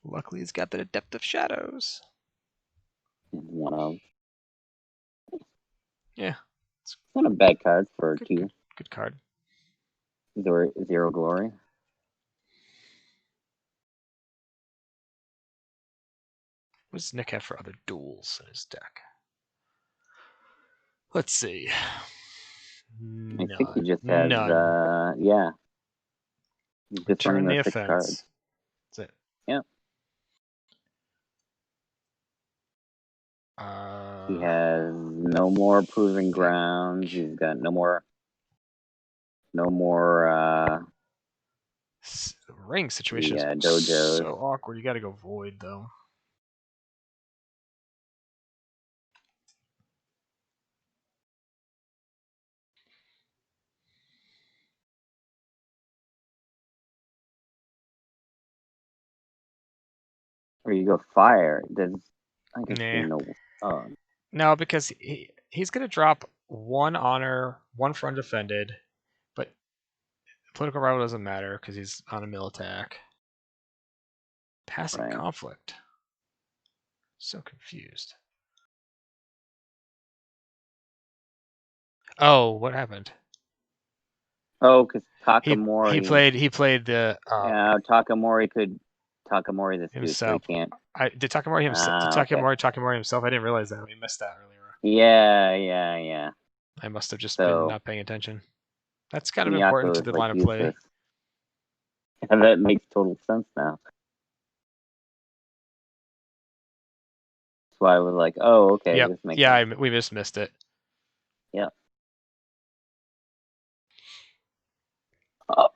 [SPEAKER 2] Luckily, he's got the Depth of Shadows.
[SPEAKER 3] One of.
[SPEAKER 2] Yeah.
[SPEAKER 3] It's not a bad card for two.
[SPEAKER 2] Good card.
[SPEAKER 3] Zero glory.
[SPEAKER 2] What does Nick have for other duels in his deck? Let's see.
[SPEAKER 3] I think he just has
[SPEAKER 2] None.
[SPEAKER 3] yeah. He's just
[SPEAKER 2] Return
[SPEAKER 3] running
[SPEAKER 2] the
[SPEAKER 3] those 6
[SPEAKER 2] offense.
[SPEAKER 3] cards.
[SPEAKER 2] That's it.
[SPEAKER 3] Yeah. He has no more proving grounds. He's got no more
[SPEAKER 2] ring situation is
[SPEAKER 3] dojos.
[SPEAKER 2] so awkward. You got to go void though.
[SPEAKER 3] Or you go fire. I guess
[SPEAKER 2] Nah.
[SPEAKER 3] no.
[SPEAKER 2] No, because he's gonna drop one honor, one for undefended, but political rival doesn't matter because he's on a mill attack. Passing
[SPEAKER 3] Right.
[SPEAKER 2] conflict. So confused. Oh, what happened?
[SPEAKER 3] Oh, because Takamori.
[SPEAKER 2] He played the.
[SPEAKER 3] Yeah, Takamori this
[SPEAKER 2] himself.
[SPEAKER 3] dude, so he can't.
[SPEAKER 2] Did Takamori himself? Takamori himself? I didn't realize that. We missed that earlier.
[SPEAKER 3] Yeah.
[SPEAKER 2] I must have just been not paying attention. That's kind of
[SPEAKER 3] Miyako
[SPEAKER 2] important to the line of play.
[SPEAKER 3] And that makes total sense now. That's why I was like, oh, okay.
[SPEAKER 2] Yep.
[SPEAKER 3] This makes sense.
[SPEAKER 2] We just missed it.
[SPEAKER 3] Yeah. Oh.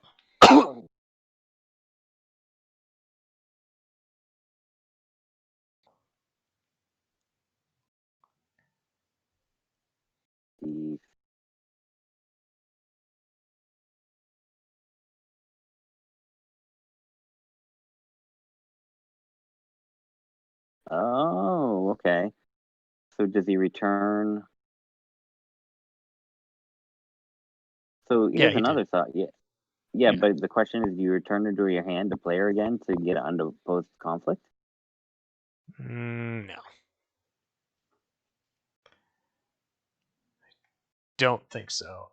[SPEAKER 3] Oh, okay. So does he return? So here's another thought. Yeah, but the question is, do you return it to your hand to play her again to get it unopposed conflict?
[SPEAKER 2] No. Don't think so.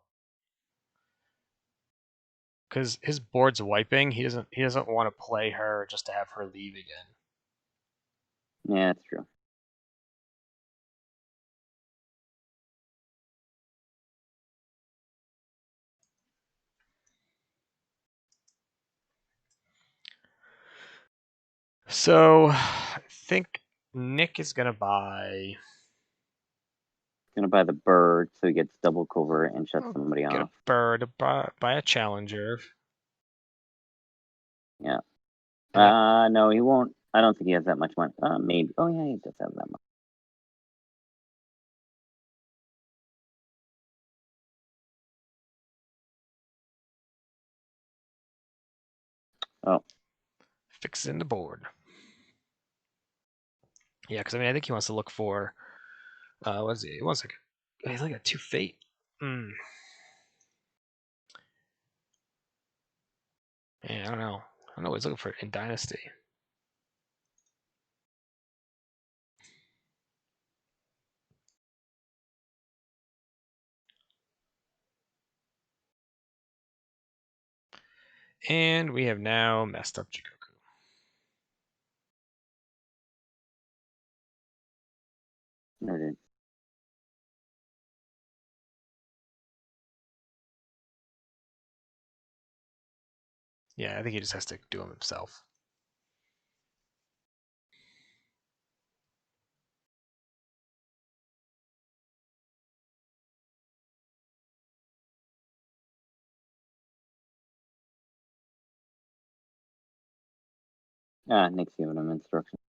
[SPEAKER 2] Because his board's wiping, he doesn't want to play her just to have her leave again.
[SPEAKER 3] Yeah, that's true.
[SPEAKER 2] So I think Nick is gonna buy.
[SPEAKER 3] Gonna buy the bird so he gets double covert and shut somebody
[SPEAKER 2] Get a
[SPEAKER 3] off.
[SPEAKER 2] bird, buy a challenger.
[SPEAKER 3] Yeah.
[SPEAKER 2] And
[SPEAKER 3] No, he won't. I don't think he has that much money. Maybe. Oh yeah, he does have that much. Oh,
[SPEAKER 2] fixing the board. Yeah, because I mean, I think he wants to look for. What is he? He wants like. He's like a 2 fate. Yeah, I don't know. I don't know what he's looking for in Dynasty. And we have now messed up Jikoku.
[SPEAKER 3] no, it didn't.
[SPEAKER 2] Yeah, I think he just has to do them himself.
[SPEAKER 3] Nick's giving him instructions.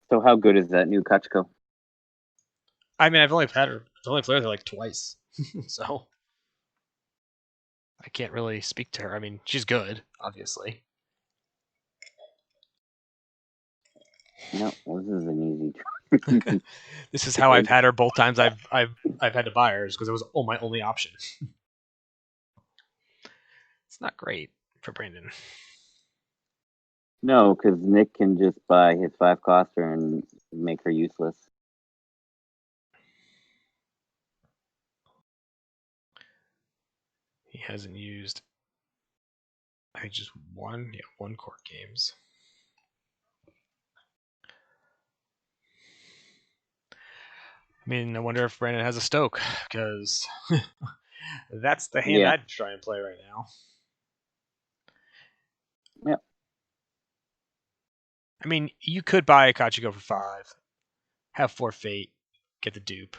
[SPEAKER 3] So how good is that new Kachko?
[SPEAKER 2] I mean, I've only played her like twice, so I can't really speak to her. I mean, she's good, obviously.
[SPEAKER 3] No, this is an easy.
[SPEAKER 2] This is how I've had her both times I've had to buy her because it was my only option. It's not great for Brandon.
[SPEAKER 3] No, because Nick can just buy his 5 coster and make her useless.
[SPEAKER 2] He hasn't used, I think, just one court games. I mean, I wonder if Brandon has a Stoke because that's the hand
[SPEAKER 3] Yeah.
[SPEAKER 2] I'd try and play right now.
[SPEAKER 3] Yep.
[SPEAKER 2] I mean, you could buy a Kachiko for 5, have 4 fate, get the dupe.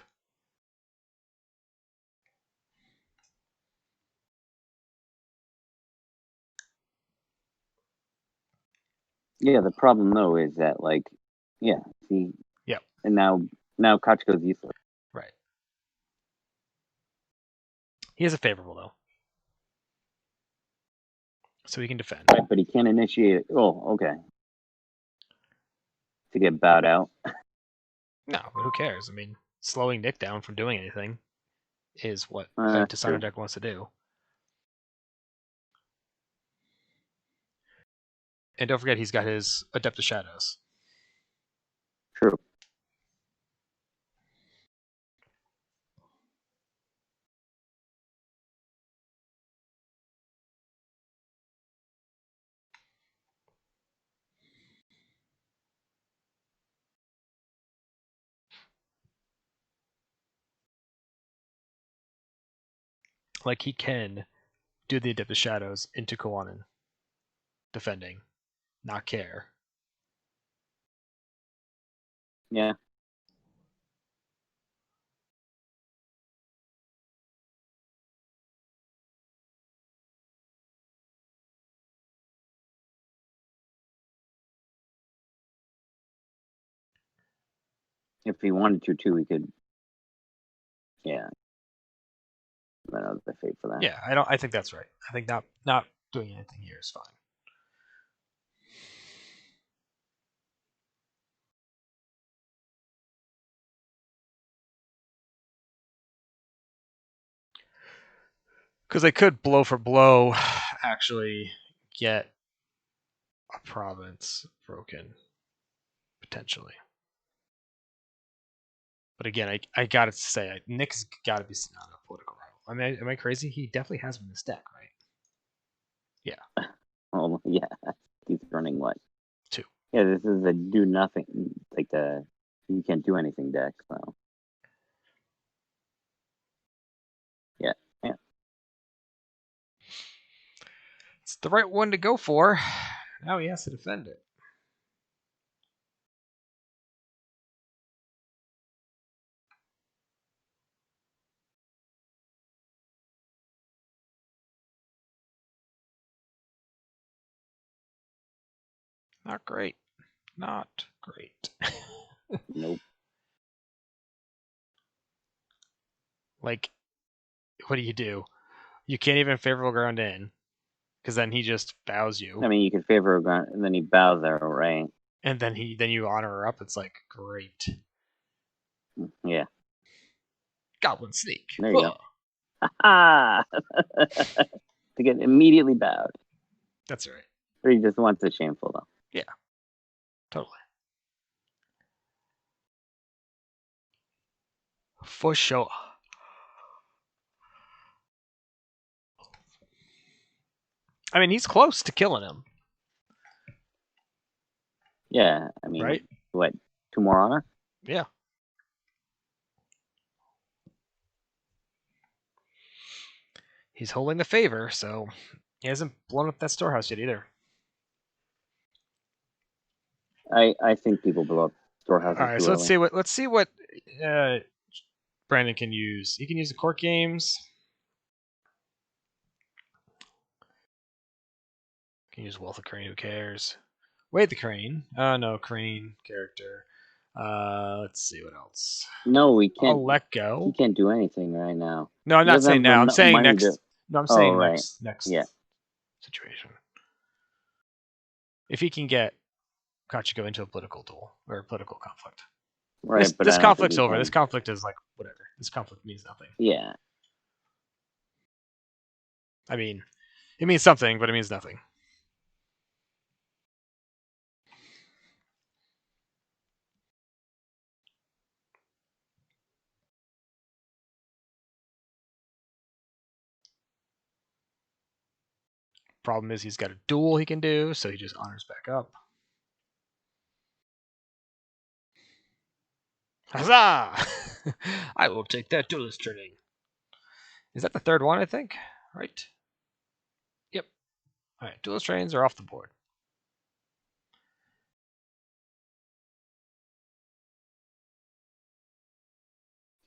[SPEAKER 3] Yeah, the problem though is that see.
[SPEAKER 2] Yep.
[SPEAKER 3] And now Kachiko's useless.
[SPEAKER 2] Right. He is a favorable though, so he can defend.
[SPEAKER 3] Right, but he can't initiate. Oh, okay. To get bowed out.
[SPEAKER 2] No, but who cares? I mean, slowing Nick down from doing anything is what a Dishonor deck wants to do. And don't forget, he's got his Adept of Shadows.
[SPEAKER 3] True.
[SPEAKER 2] Like, he can do the Adept of Shadows into Kawanin, defending, not care.
[SPEAKER 3] Yeah. If he wanted to, too, he could. Yeah. I don't know the fate for that.
[SPEAKER 2] Yeah, I think that's right. I think not doing anything here is fine. Because they could blow for blow actually get a province broken, potentially. But again, I gotta say, Nick's gotta be sitting on a political rival. I mean, am I crazy? He definitely has him in this deck, right? Yeah.
[SPEAKER 3] Oh, yeah. He's running what?
[SPEAKER 2] 2.
[SPEAKER 3] Yeah, this is a do nothing, like the you can't do anything deck. So. Yeah.
[SPEAKER 2] It's the right one to go for. Now he has to defend it. Not great. Not great.
[SPEAKER 3] Nope.
[SPEAKER 2] Like, what do? You can't even favorable ground in, because then he just bows you.
[SPEAKER 3] I mean, you could favor a ground, and then he bows there, right?
[SPEAKER 2] And then you honor her up. It's like, great.
[SPEAKER 3] Yeah.
[SPEAKER 2] Goblin sneak.
[SPEAKER 3] There you go. Ah! To get immediately bowed.
[SPEAKER 2] That's right.
[SPEAKER 3] Or he just wants a shameful, though.
[SPEAKER 2] Yeah. Totally. For sure. I mean, he's close to killing him.
[SPEAKER 3] Yeah, I mean,
[SPEAKER 2] right?
[SPEAKER 3] What? 2 more honor?
[SPEAKER 2] Yeah. He's holding the favor, so he hasn't blown up that storehouse yet either.
[SPEAKER 3] I think people blow up storehouses.
[SPEAKER 2] All right, so let's see what Brandon can use. He can use the court games. Can use Wealth of Crane. Who cares? Wait, the Crane. No, Crane character. Let's see what else.
[SPEAKER 3] No, we can't.
[SPEAKER 2] I'll let go.
[SPEAKER 3] He can't do anything right now.
[SPEAKER 2] No, I'm not saying now. I'm saying next. No, I'm saying
[SPEAKER 3] right.
[SPEAKER 2] next
[SPEAKER 3] Yeah.
[SPEAKER 2] situation. If he can get Kachiko into a political duel or a political conflict.
[SPEAKER 3] Right,
[SPEAKER 2] this conflict's over. This conflict is like whatever. This conflict means nothing.
[SPEAKER 3] Yeah.
[SPEAKER 2] I mean, it means something, but it means nothing. Problem is he's got a duel he can do, so he just honors back up. Huzzah! I will take that duelist training. Is that the third one, I think? Right? Yep. Alright, duelist trains are off the board.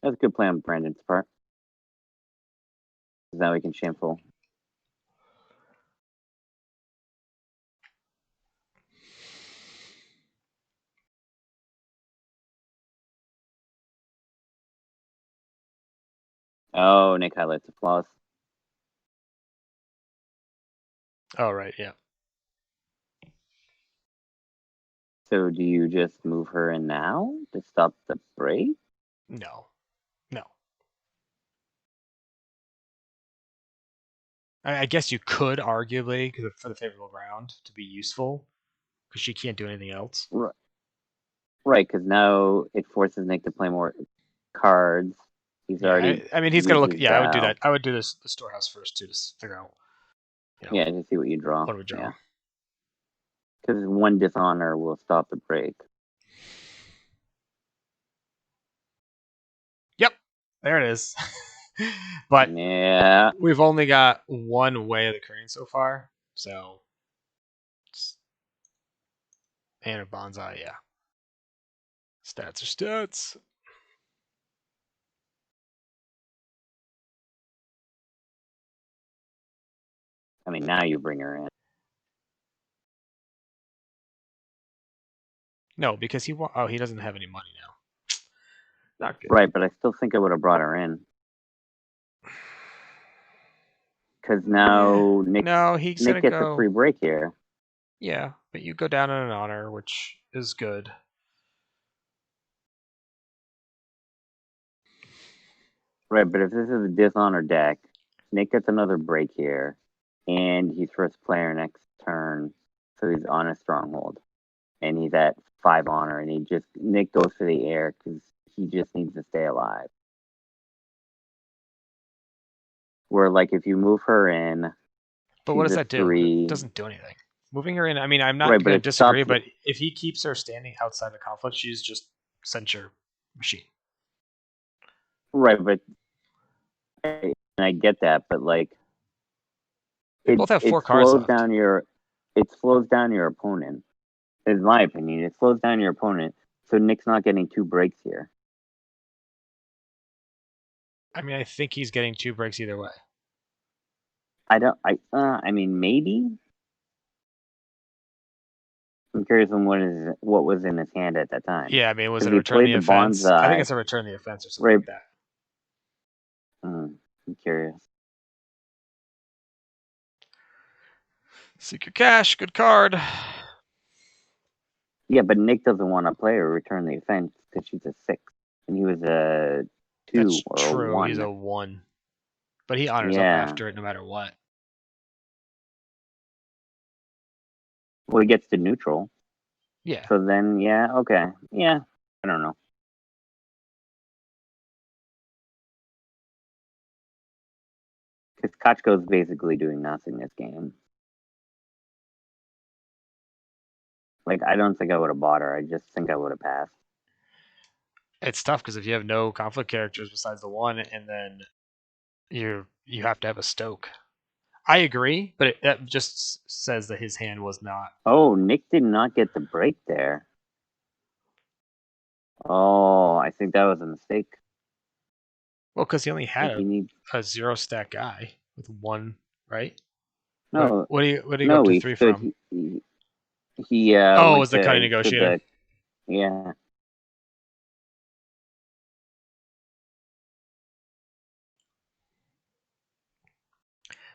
[SPEAKER 3] That's a good plan on Brandon's part. Now we can shameful. Oh, Nick highlights the flaws.
[SPEAKER 2] Oh, right, yeah.
[SPEAKER 3] So do you just move her in now to stop the break?
[SPEAKER 2] No. I guess you could arguably, for the favorable ground, to be useful, because she can't do anything else.
[SPEAKER 3] Right, because now it forces Nick to play more cards. He's already.
[SPEAKER 2] I mean, he's gonna look. Yeah, I would do that. I would do the storehouse first too, to figure out.
[SPEAKER 3] Yeah, to see what you draw.
[SPEAKER 2] What do we draw?
[SPEAKER 3] Because one dishonor will stop the break.
[SPEAKER 2] Yep, there it is. But
[SPEAKER 3] yeah,
[SPEAKER 2] we've only got one way of the crane so far, so and a bonsai, yeah. Stats are stats.
[SPEAKER 3] I mean, now you bring her in.
[SPEAKER 2] No, because he doesn't have any money now. Not good.
[SPEAKER 3] Right, but I still think I would have brought her in. Because now Nick gets a free break here.
[SPEAKER 2] Yeah, but you go down in an honor, which is good.
[SPEAKER 3] Right, but if this is a dishonor deck, Nick gets another break here, and he's first player next turn, so he's on a stronghold, and he's at 5 honor, and Nick goes for the air because he just needs to stay alive. Where like if you move her in,
[SPEAKER 2] but what does that do? It doesn't do anything. Moving her in, I mean, I'm not going to disagree, but if he keeps her standing outside the conflict, she's just censure machine.
[SPEAKER 3] Right, but I get that, but like
[SPEAKER 2] They both have 4
[SPEAKER 3] it
[SPEAKER 2] cards
[SPEAKER 3] slows
[SPEAKER 2] left.
[SPEAKER 3] down it slows down your opponent. In my opinion, it slows down your opponent. So Nick's not getting 2 breaks here.
[SPEAKER 2] I mean, I think he's getting 2 breaks either way.
[SPEAKER 3] I mean, maybe. I'm curious on what was in his hand at that time.
[SPEAKER 2] Yeah, I mean, was it a
[SPEAKER 3] He
[SPEAKER 2] return
[SPEAKER 3] played
[SPEAKER 2] the
[SPEAKER 3] the
[SPEAKER 2] offense? I think
[SPEAKER 3] bonsai.
[SPEAKER 2] it's a return the offense or something
[SPEAKER 3] Right.
[SPEAKER 2] like that.
[SPEAKER 3] I'm curious.
[SPEAKER 2] Seek your cash, good card.
[SPEAKER 3] Yeah, but Nick doesn't want to play or return the offense because she's a 6, and he was a 2
[SPEAKER 2] That's
[SPEAKER 3] or
[SPEAKER 2] true.
[SPEAKER 3] a 1.
[SPEAKER 2] He's a 1. But he honors up
[SPEAKER 3] Yeah.
[SPEAKER 2] after it no matter what.
[SPEAKER 3] Well, he gets to neutral.
[SPEAKER 2] Yeah.
[SPEAKER 3] So then, yeah, okay. Yeah, I don't know. Because Kochko's basically doing nothing this game. Like, I don't think I would have bought her. I just think I would have passed.
[SPEAKER 2] It's tough because if you have no conflict characters besides the 1, and then you have to have a Stoke. I agree, but that just says that his hand was not.
[SPEAKER 3] Oh, Nick did not get the break there. Oh, I think that was a mistake.
[SPEAKER 2] Well, because he only had
[SPEAKER 3] He needs
[SPEAKER 2] a 0 stack guy with 1, right?
[SPEAKER 3] no.
[SPEAKER 2] What do you go
[SPEAKER 3] No,
[SPEAKER 2] up to
[SPEAKER 3] he
[SPEAKER 2] 3
[SPEAKER 3] stood.
[SPEAKER 2] from?
[SPEAKER 3] He
[SPEAKER 2] Oh,
[SPEAKER 3] went
[SPEAKER 2] was the
[SPEAKER 3] to
[SPEAKER 2] cunning negotiator?
[SPEAKER 3] Yeah.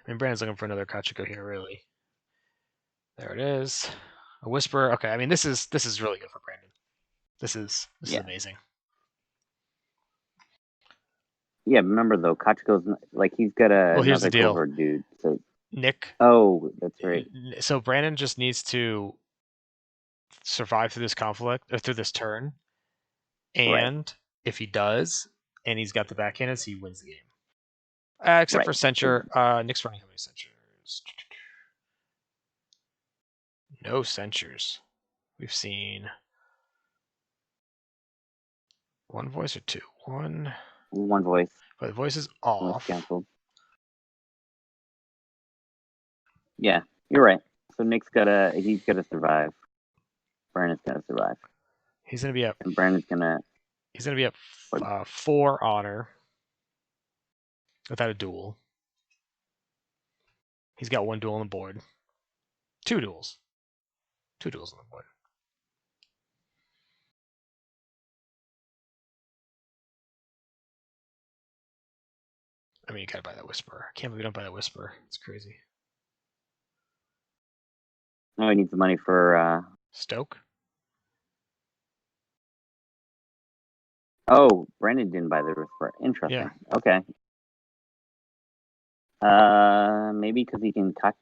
[SPEAKER 2] I mean, Brandon's looking for another Kachiko here, really. There it is. A Whisper. Okay, I mean, this is really good for Brandon. This is amazing.
[SPEAKER 3] Yeah, remember though, Kachiko's like he's got
[SPEAKER 2] Well, here's the
[SPEAKER 3] another
[SPEAKER 2] deal.
[SPEAKER 3] covert dude. So
[SPEAKER 2] Nick.
[SPEAKER 3] oh, that's right.
[SPEAKER 2] So Brandon just needs to survive through this conflict or through this turn, and if he does, and he's got the backhandeds, he wins the game. Except for Censure. Nick's running how many Censures? No Censures. We've seen 1 voice or 2. 1.
[SPEAKER 3] 1 voice.
[SPEAKER 2] But the voice is off.
[SPEAKER 3] Canceled. Yeah, you're right. So Nick's he's gotta survive. Brandon's gonna survive.
[SPEAKER 2] He's gonna be up.
[SPEAKER 3] And Brandon's gonna.
[SPEAKER 2] He's gonna be up 4 honor without a duel. He's got 1 duel on the board. 2 duels. 2 duels on the board. I mean, you gotta buy that Whisper. I can't believe you don't buy that Whisper. It's crazy.
[SPEAKER 3] No, he needs the money for
[SPEAKER 2] Stoke.
[SPEAKER 3] Oh, Brandon didn't buy the Whisper. Interesting.
[SPEAKER 2] Yeah.
[SPEAKER 3] Okay. Maybe because he can cut.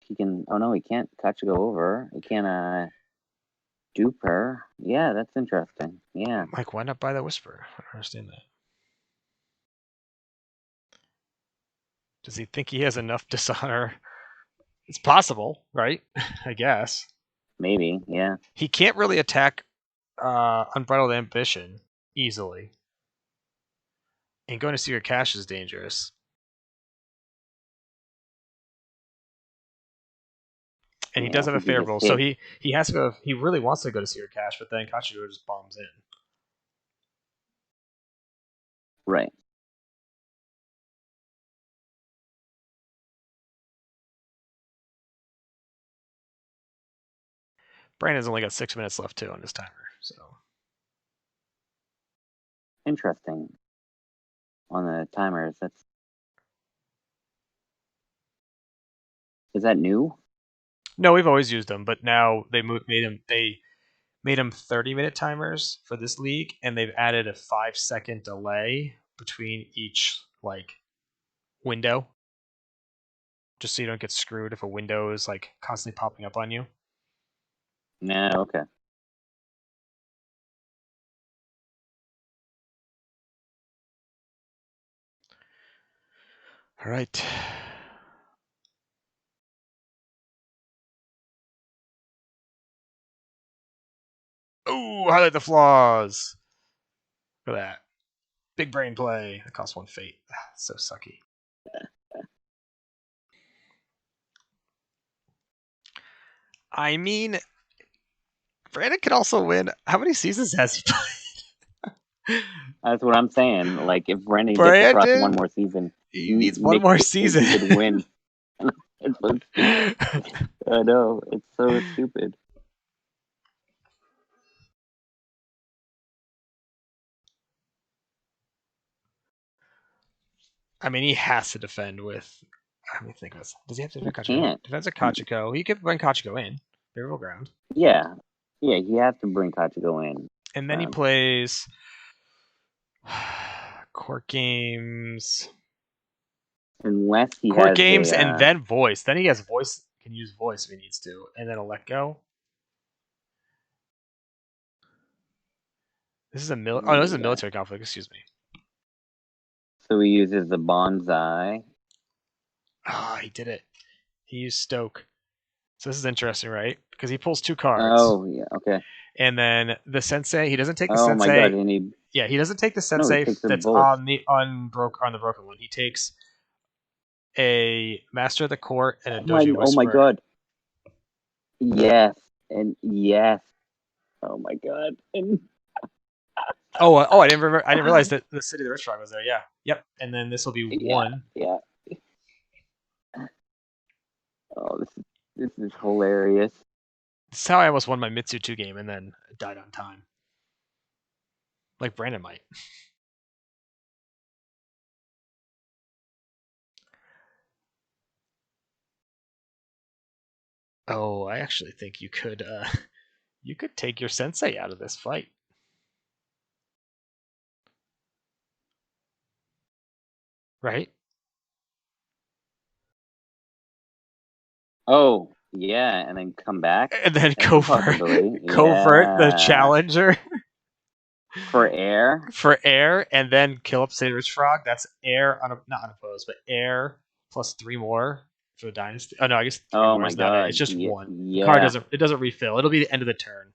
[SPEAKER 3] He can. Oh no, he can't go over. He can't dupe her. Yeah, that's interesting. Yeah.
[SPEAKER 2] Mike, why not buy that Whisper? I don't understand that. Does he think he has enough dishonor? It's possible, right? I guess.
[SPEAKER 3] Maybe. Yeah.
[SPEAKER 2] He can't really attack Unbridled Ambition easily. And going to Secret Cache is dangerous. And he does have a favorable, so he has to go. He really wants to go to Secret Cache, but then Kachiko just bombs in.
[SPEAKER 3] Right.
[SPEAKER 2] Brandon's only got 6 minutes left too on his timer, so
[SPEAKER 3] interesting. On the timers, is that new?
[SPEAKER 2] No, we've always used them, but now they made them 30-minute timers for this league, and they've added a 5-second delay between each window, just so you don't get screwed if a window is constantly popping up on you.
[SPEAKER 3] No, okay.
[SPEAKER 2] All right. Oh, highlight the flaws. Look at that. Big brain play. That costs 1 fate. So sucky. I mean, Brandon could also win. How many seasons has he played?
[SPEAKER 3] That's what I'm saying. Like, if Brendan gets across
[SPEAKER 2] Brandon,
[SPEAKER 3] one more season,
[SPEAKER 2] he needs one
[SPEAKER 3] Nick
[SPEAKER 2] more
[SPEAKER 3] could,
[SPEAKER 2] season.
[SPEAKER 3] he could win. It's so stupid. I know. It's so stupid.
[SPEAKER 2] I mean, he has to defend with. Let me think of this. Does he have to defend Kachiko?
[SPEAKER 3] Can't.
[SPEAKER 2] Defends a Kachiko. He could bring Kachiko in. Favorable ground.
[SPEAKER 3] Yeah. Yeah, he has to bring Kachiko in.
[SPEAKER 2] And then he plays court games.
[SPEAKER 3] Unless he
[SPEAKER 2] Court
[SPEAKER 3] has
[SPEAKER 2] games
[SPEAKER 3] a,
[SPEAKER 2] and then voice. Then he has voice. Can use voice if he needs to. And then a let go. This is a no, this is a military conflict. Excuse me.
[SPEAKER 3] So he uses the bonsai.
[SPEAKER 2] Ah, he did it. He used Stoke. So this is interesting, right? Because he pulls 2 cards.
[SPEAKER 3] Oh, yeah, okay.
[SPEAKER 2] And then the sensei, he doesn't take the
[SPEAKER 3] Oh
[SPEAKER 2] sensei.
[SPEAKER 3] my god, and he
[SPEAKER 2] Yeah, he doesn't take the
[SPEAKER 3] no, he
[SPEAKER 2] sensei
[SPEAKER 3] takes them
[SPEAKER 2] that's
[SPEAKER 3] both.
[SPEAKER 2] on the broken one. He takes a Master of the Court and a Dojo Whisperer.
[SPEAKER 3] Oh my god. Yes, and yes. Oh my god. And
[SPEAKER 2] I didn't remember. I didn't realize that the City of the Rich Frog was there. Yeah. Yep. And then this will be
[SPEAKER 3] yeah,
[SPEAKER 2] 1.
[SPEAKER 3] yeah. Oh, this is hilarious.
[SPEAKER 2] This is how I almost won my Mitsu 2 game and then died on time. Like Brandon might. Oh, I actually think you could take your sensei out of this fight. Right?
[SPEAKER 3] Oh, yeah, and then come back.
[SPEAKER 2] And then
[SPEAKER 3] That's a
[SPEAKER 2] covert
[SPEAKER 3] possibility.
[SPEAKER 2] the
[SPEAKER 3] Yeah.
[SPEAKER 2] challenger
[SPEAKER 3] For air.
[SPEAKER 2] for air, and then kill up City of the Rich Frog. That's air not unopposed, but air plus 3 more for the dynasty. Oh no, I guess 3
[SPEAKER 3] Oh
[SPEAKER 2] more
[SPEAKER 3] my
[SPEAKER 2] is not it.
[SPEAKER 3] god.
[SPEAKER 2] It's just
[SPEAKER 3] Yeah,
[SPEAKER 2] 1. The card doesn't refill. It'll be the end of the turn.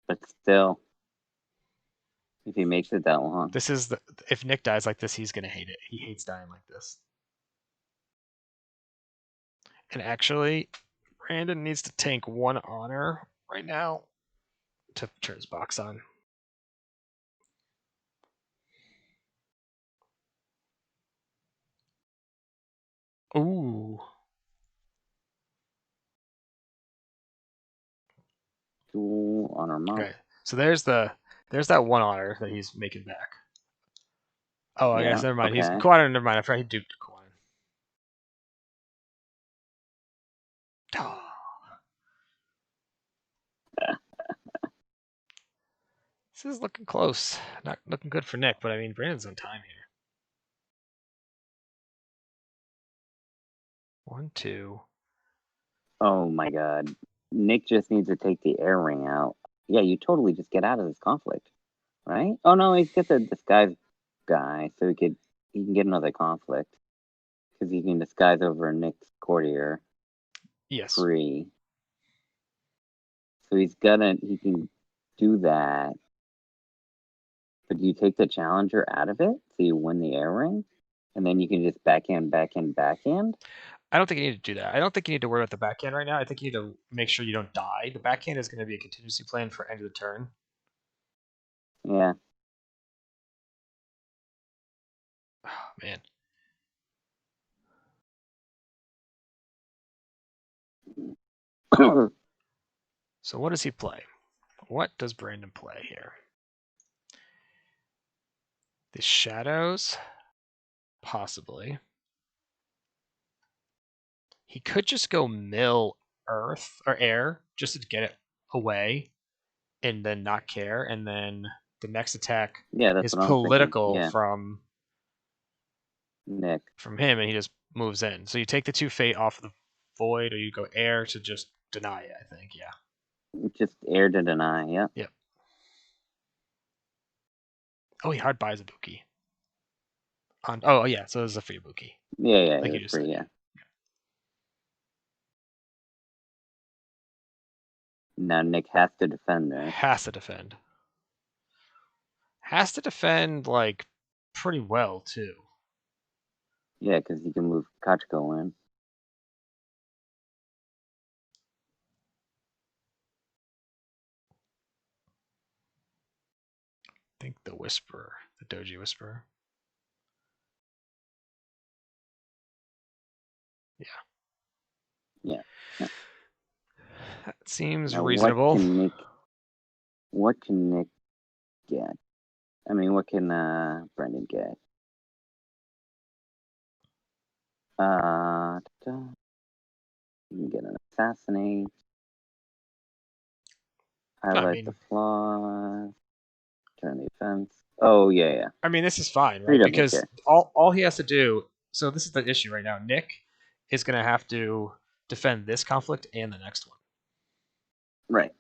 [SPEAKER 3] but still, if he makes it that long.
[SPEAKER 2] This is if Nick dies like this, he's gonna hate it. He hates dying like this. And actually, Brandon needs to tank 1 honor right now to turn his box on. Ooh.
[SPEAKER 3] 2 honor mount.
[SPEAKER 2] Okay. So there's that 1 honor that he's making back. Oh, I guess never mind.
[SPEAKER 3] Okay.
[SPEAKER 2] He's Kawhi. Never mind. I forgot he duped Kawhi. Oh. This is looking close. Not looking good for Nick, but I mean Brandon's on time here. 1, 2.
[SPEAKER 3] Oh my god. Nick just needs to take the air ring out. Yeah, you totally just get out of this conflict, right? Oh no, he's got the disguise guy, so he can get another conflict because he can disguise over Nick's courtier.
[SPEAKER 2] Yes.
[SPEAKER 3] Free. So he can do that. But you take the challenger out of it, so you win the air ring, and then you can just backhand.
[SPEAKER 2] I don't think you need to do that. I don't think you need to worry about the backhand right now. I think you need to make sure you don't die. The backhand is going to be a contingency plan for end of the turn.
[SPEAKER 3] Yeah.
[SPEAKER 2] Oh, man. So what does he play? What does Brandon play here? The shadows? Possibly. He could just go mill earth or air just to get it away and then not care. And then the next attack is political from
[SPEAKER 3] Nick.
[SPEAKER 2] From him, and he just moves in. So you take the 2 fate off of the void, or you go air to just deny it, I think, yeah.
[SPEAKER 3] Just air to deny, yeah.
[SPEAKER 2] Yep. Oh, he hard buys a Buki. Oh, yeah, so this is a free Buki.
[SPEAKER 3] Yeah,
[SPEAKER 2] like you just
[SPEAKER 3] free,
[SPEAKER 2] said.
[SPEAKER 3] yeah. Now Nick has to defend there.
[SPEAKER 2] Has to defend. Has to defend, like, pretty well, too.
[SPEAKER 3] Yeah, because he can move Kachiko in.
[SPEAKER 2] think the Whisperer, the Doji Whisperer.
[SPEAKER 3] Yeah.
[SPEAKER 2] That seems
[SPEAKER 3] Now,
[SPEAKER 2] reasonable.
[SPEAKER 3] What can Nick get? I mean, what can Brendan get? You can get an assassinate. Highlight the flaws. Turn the offense. Oh yeah.
[SPEAKER 2] I mean, this is fine,
[SPEAKER 3] He
[SPEAKER 2] right?
[SPEAKER 3] doesn't
[SPEAKER 2] Because
[SPEAKER 3] care.
[SPEAKER 2] all he has to do. So this is the issue right now. Nick is going to have to defend this conflict and the next one.
[SPEAKER 3] Right.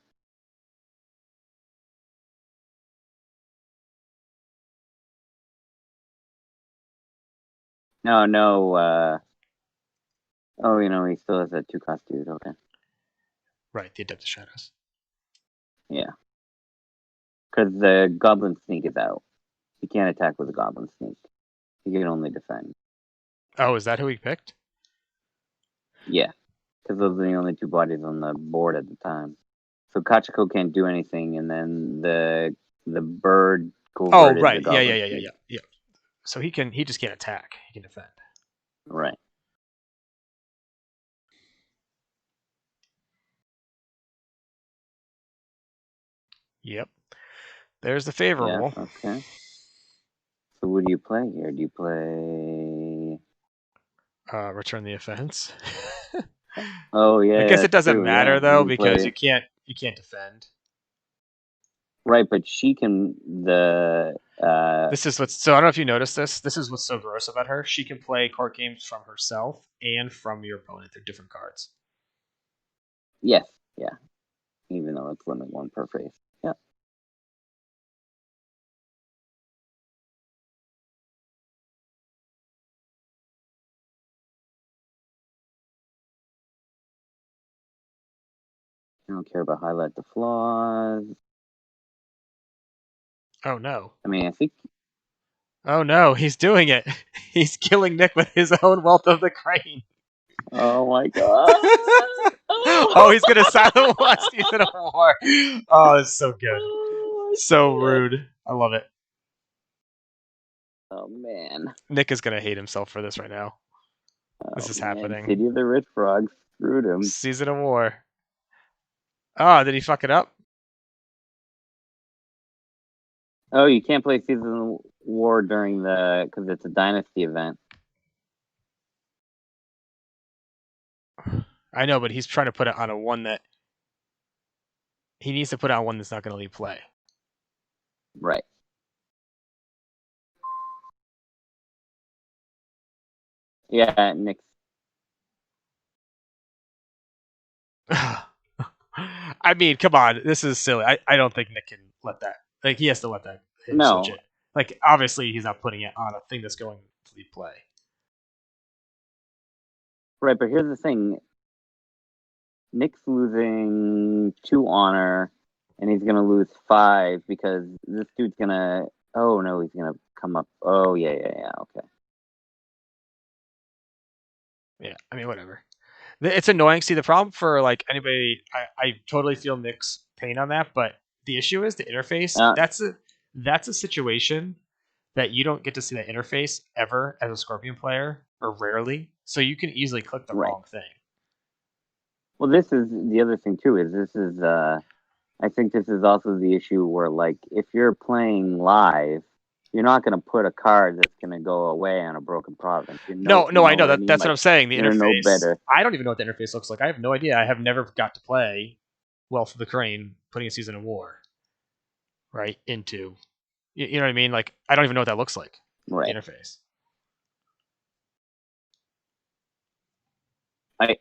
[SPEAKER 3] No. Oh, he still has that 2-cost dude. Okay.
[SPEAKER 2] Right, the Adept of Shadows.
[SPEAKER 3] Yeah. Because the Goblin Sneak is out. He can't attack with a Goblin Sneak. He can only defend.
[SPEAKER 2] Oh, is that who he picked?
[SPEAKER 3] Yeah. Because those are the only 2 bodies on the board at the time. So Kachiko can't do anything, and then the bird covert is the Goblin Sneak.
[SPEAKER 2] Yeah. So he just can't attack. He can defend.
[SPEAKER 3] Right.
[SPEAKER 2] Yep. There's the favorable.
[SPEAKER 3] Yeah, okay. So what do you play here? Do you play
[SPEAKER 2] Return the offense.
[SPEAKER 3] Oh yeah.
[SPEAKER 2] I guess it doesn't matter though, because
[SPEAKER 3] play...
[SPEAKER 2] you can't defend.
[SPEAKER 3] Right, but she can
[SPEAKER 2] This is what's so I don't know if you noticed this. This is what's so gross about her. She can play card games from herself and from your opponent. They're different cards.
[SPEAKER 3] Yes, yeah. Even though it's limit 1 per phase. Yeah. I don't care about highlight the flaws.
[SPEAKER 2] Oh no.
[SPEAKER 3] I mean, I think.
[SPEAKER 2] Oh no, he's doing it. He's killing Nick with his own Wealth of the Crane.
[SPEAKER 3] Oh my god.
[SPEAKER 2] Oh, he's gonna silent watch Season of War. Oh, it's so good. So rude. I love it.
[SPEAKER 3] Oh man.
[SPEAKER 2] Nick is gonna hate himself for this right now. This is happening.
[SPEAKER 3] City of the Rich Frogs screwed him.
[SPEAKER 2] Season of War. Oh, did he fuck it up?
[SPEAKER 3] Oh, you can't play Season of War during because it's a Dynasty event.
[SPEAKER 2] I know, but he's trying to put it on a one that he needs to put on one that's not going to leave play.
[SPEAKER 3] Right. Yeah, Nick's.
[SPEAKER 2] I mean, come on, this is silly. I don't think Nick can let that. Like, he has to let that switch it. Like, obviously, he's not putting it on a thing that's going to leave play.
[SPEAKER 3] Right, but here's the thing. Nick's losing 2 honor, and he's gonna lose 5 because this dude's gonna. Oh no, he's gonna come up. Oh yeah, okay.
[SPEAKER 2] Yeah, I mean, whatever. It's annoying. See, the problem for like anybody, I totally feel Nick's pain on that, but the issue is the interface. That's a situation that you don't get to see that interface ever as a Scorpion player, or rarely. So you can easily click the wrong thing.
[SPEAKER 3] Well, this is the other thing too. I think this is also the issue where, like, if you're playing live, you're not going to put a card that's going to go away on a broken province.
[SPEAKER 2] I know. That's what I'm saying. The interface.
[SPEAKER 3] No better.
[SPEAKER 2] I don't even know what the interface looks like. I have no idea. I have never got to play Wealth of the Crane, putting a Season of War right into. You know what I mean? Like, I don't even know what that looks like.
[SPEAKER 3] Right.
[SPEAKER 2] The interface.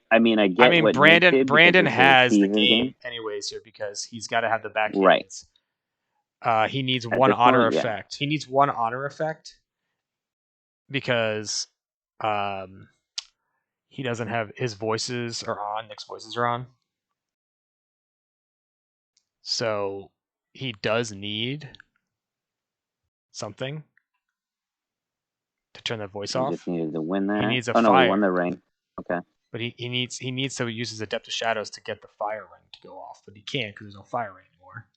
[SPEAKER 3] I mean, what
[SPEAKER 2] Brandon has the game anyways here because he's got to have the back hands. He needs one honor effect. He needs one honor effect because he doesn't have his voices are on. Nick's voices are on. So he does need something to turn that voice off.
[SPEAKER 3] He just needed to win that.
[SPEAKER 2] He needs a
[SPEAKER 3] fire.
[SPEAKER 2] No,
[SPEAKER 3] he won the ring. Okay.
[SPEAKER 2] But he needs to use his Adept of Shadows to get the fire ring to go off, but he can't because there's no fire ring anymore.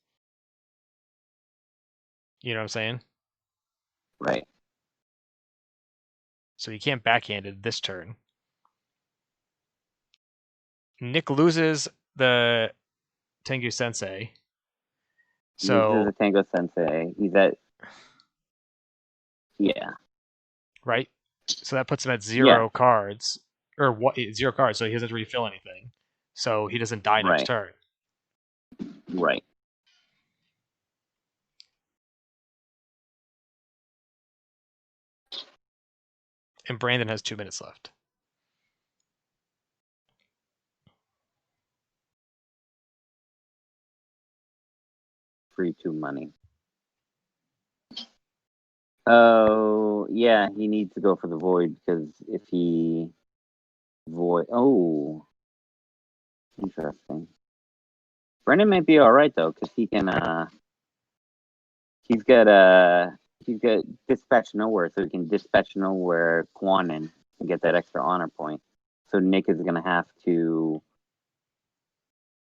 [SPEAKER 2] You know what I'm saying?
[SPEAKER 3] Right.
[SPEAKER 2] So he can't backhand it this turn. Nick loses the Tengu Sensei. So
[SPEAKER 3] Loses a Tango Sensei. He's at. Yeah.
[SPEAKER 2] right? So that puts him at 0 cards. Or what 0 cards, so he doesn't refill anything. So he doesn't die next
[SPEAKER 3] Right.
[SPEAKER 2] turn.
[SPEAKER 3] Right.
[SPEAKER 2] And Brandon has 2 minutes left.
[SPEAKER 3] Free 2 money. Oh, yeah, he needs to go for the void because if he void, oh, interesting. Brendan might be all right though because he can. He's got dispatch nowhere, so he can dispatch nowhere Quanin and get that extra honor point. So Nick is gonna have to.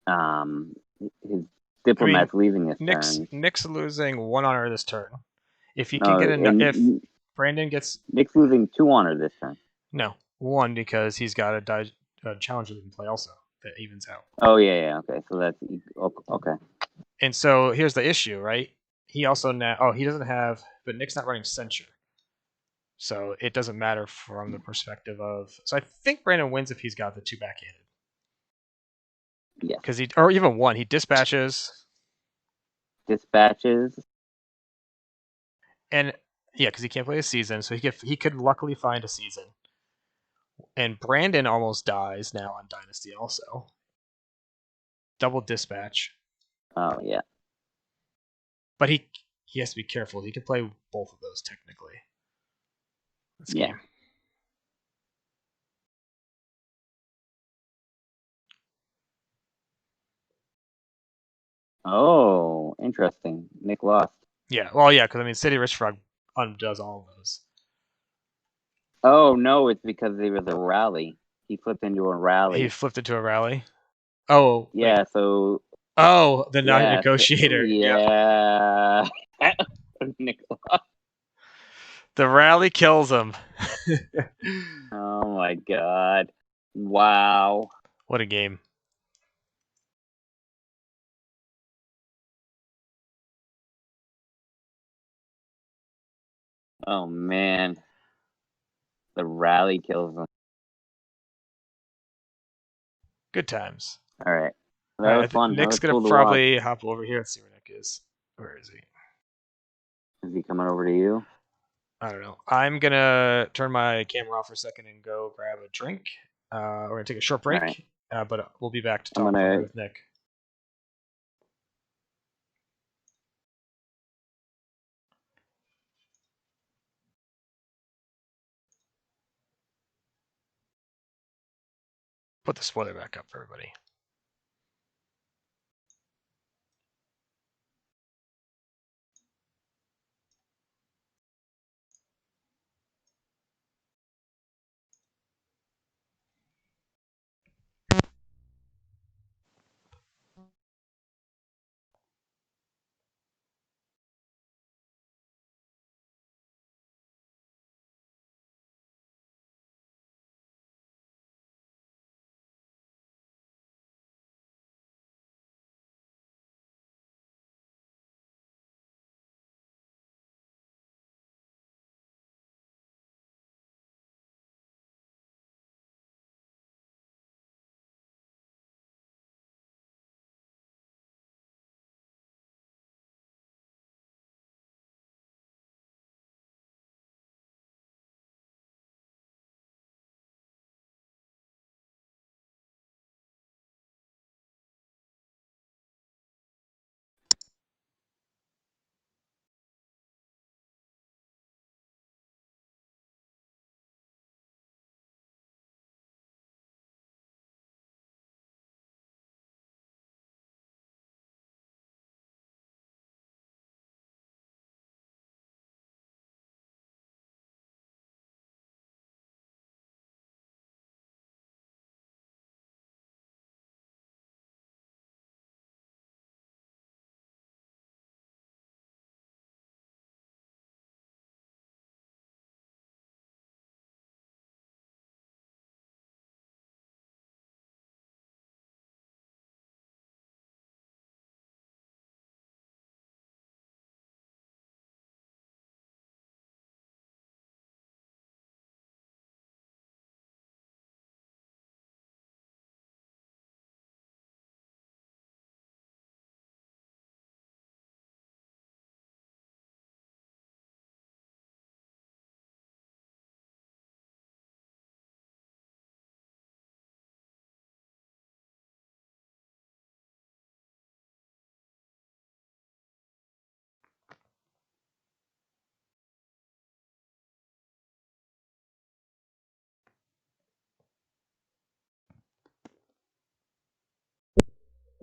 [SPEAKER 3] His diplomat's leaving this turn.
[SPEAKER 2] Nick's losing 1 honor this turn. If he can get if Brandon gets
[SPEAKER 3] Nick's losing 2 honor this turn.
[SPEAKER 2] No, 1 because he's got a challenger that can play also that evens out.
[SPEAKER 3] Oh yeah, okay. So that's okay.
[SPEAKER 2] And so here's the issue, right? He also now he doesn't have, but Nick's not running censure, so it doesn't matter from the perspective of. So I think Brandon wins if he's got the 2 backhanded.
[SPEAKER 3] Yeah.
[SPEAKER 2] Because or even 1, he dispatches. And yeah, because he can't play a season, so he could luckily find a season. And Brandon almost dies now on Dynasty also. Double dispatch.
[SPEAKER 3] Oh yeah.
[SPEAKER 2] But he has to be careful. He can play both of those technically. This game.
[SPEAKER 3] Oh, interesting. Nick lost.
[SPEAKER 2] Yeah, well, yeah, because I mean, City Rich Frog undoes all of those.
[SPEAKER 3] Oh no, it's because there was a rally. He flipped into a rally.
[SPEAKER 2] He flipped into a rally. Oh
[SPEAKER 3] yeah.
[SPEAKER 2] wait.
[SPEAKER 3] So.
[SPEAKER 2] Oh, the night negotiator.
[SPEAKER 3] Yeah. Nick lost.
[SPEAKER 2] The rally kills him.
[SPEAKER 3] Oh my god! Wow.
[SPEAKER 2] What a game.
[SPEAKER 3] Oh man. The rally kills him.
[SPEAKER 2] Good times.
[SPEAKER 3] All right. That was fun.
[SPEAKER 2] Nick's
[SPEAKER 3] going to
[SPEAKER 2] probably hop over here and see where Nick is. Where is he?
[SPEAKER 3] Is he coming over to you?
[SPEAKER 2] I don't know. I'm going to turn my camera off for a second and go grab a drink. We're going to take a short break, right. But we'll be back to talk with Nick. Put the spoiler back up for everybody.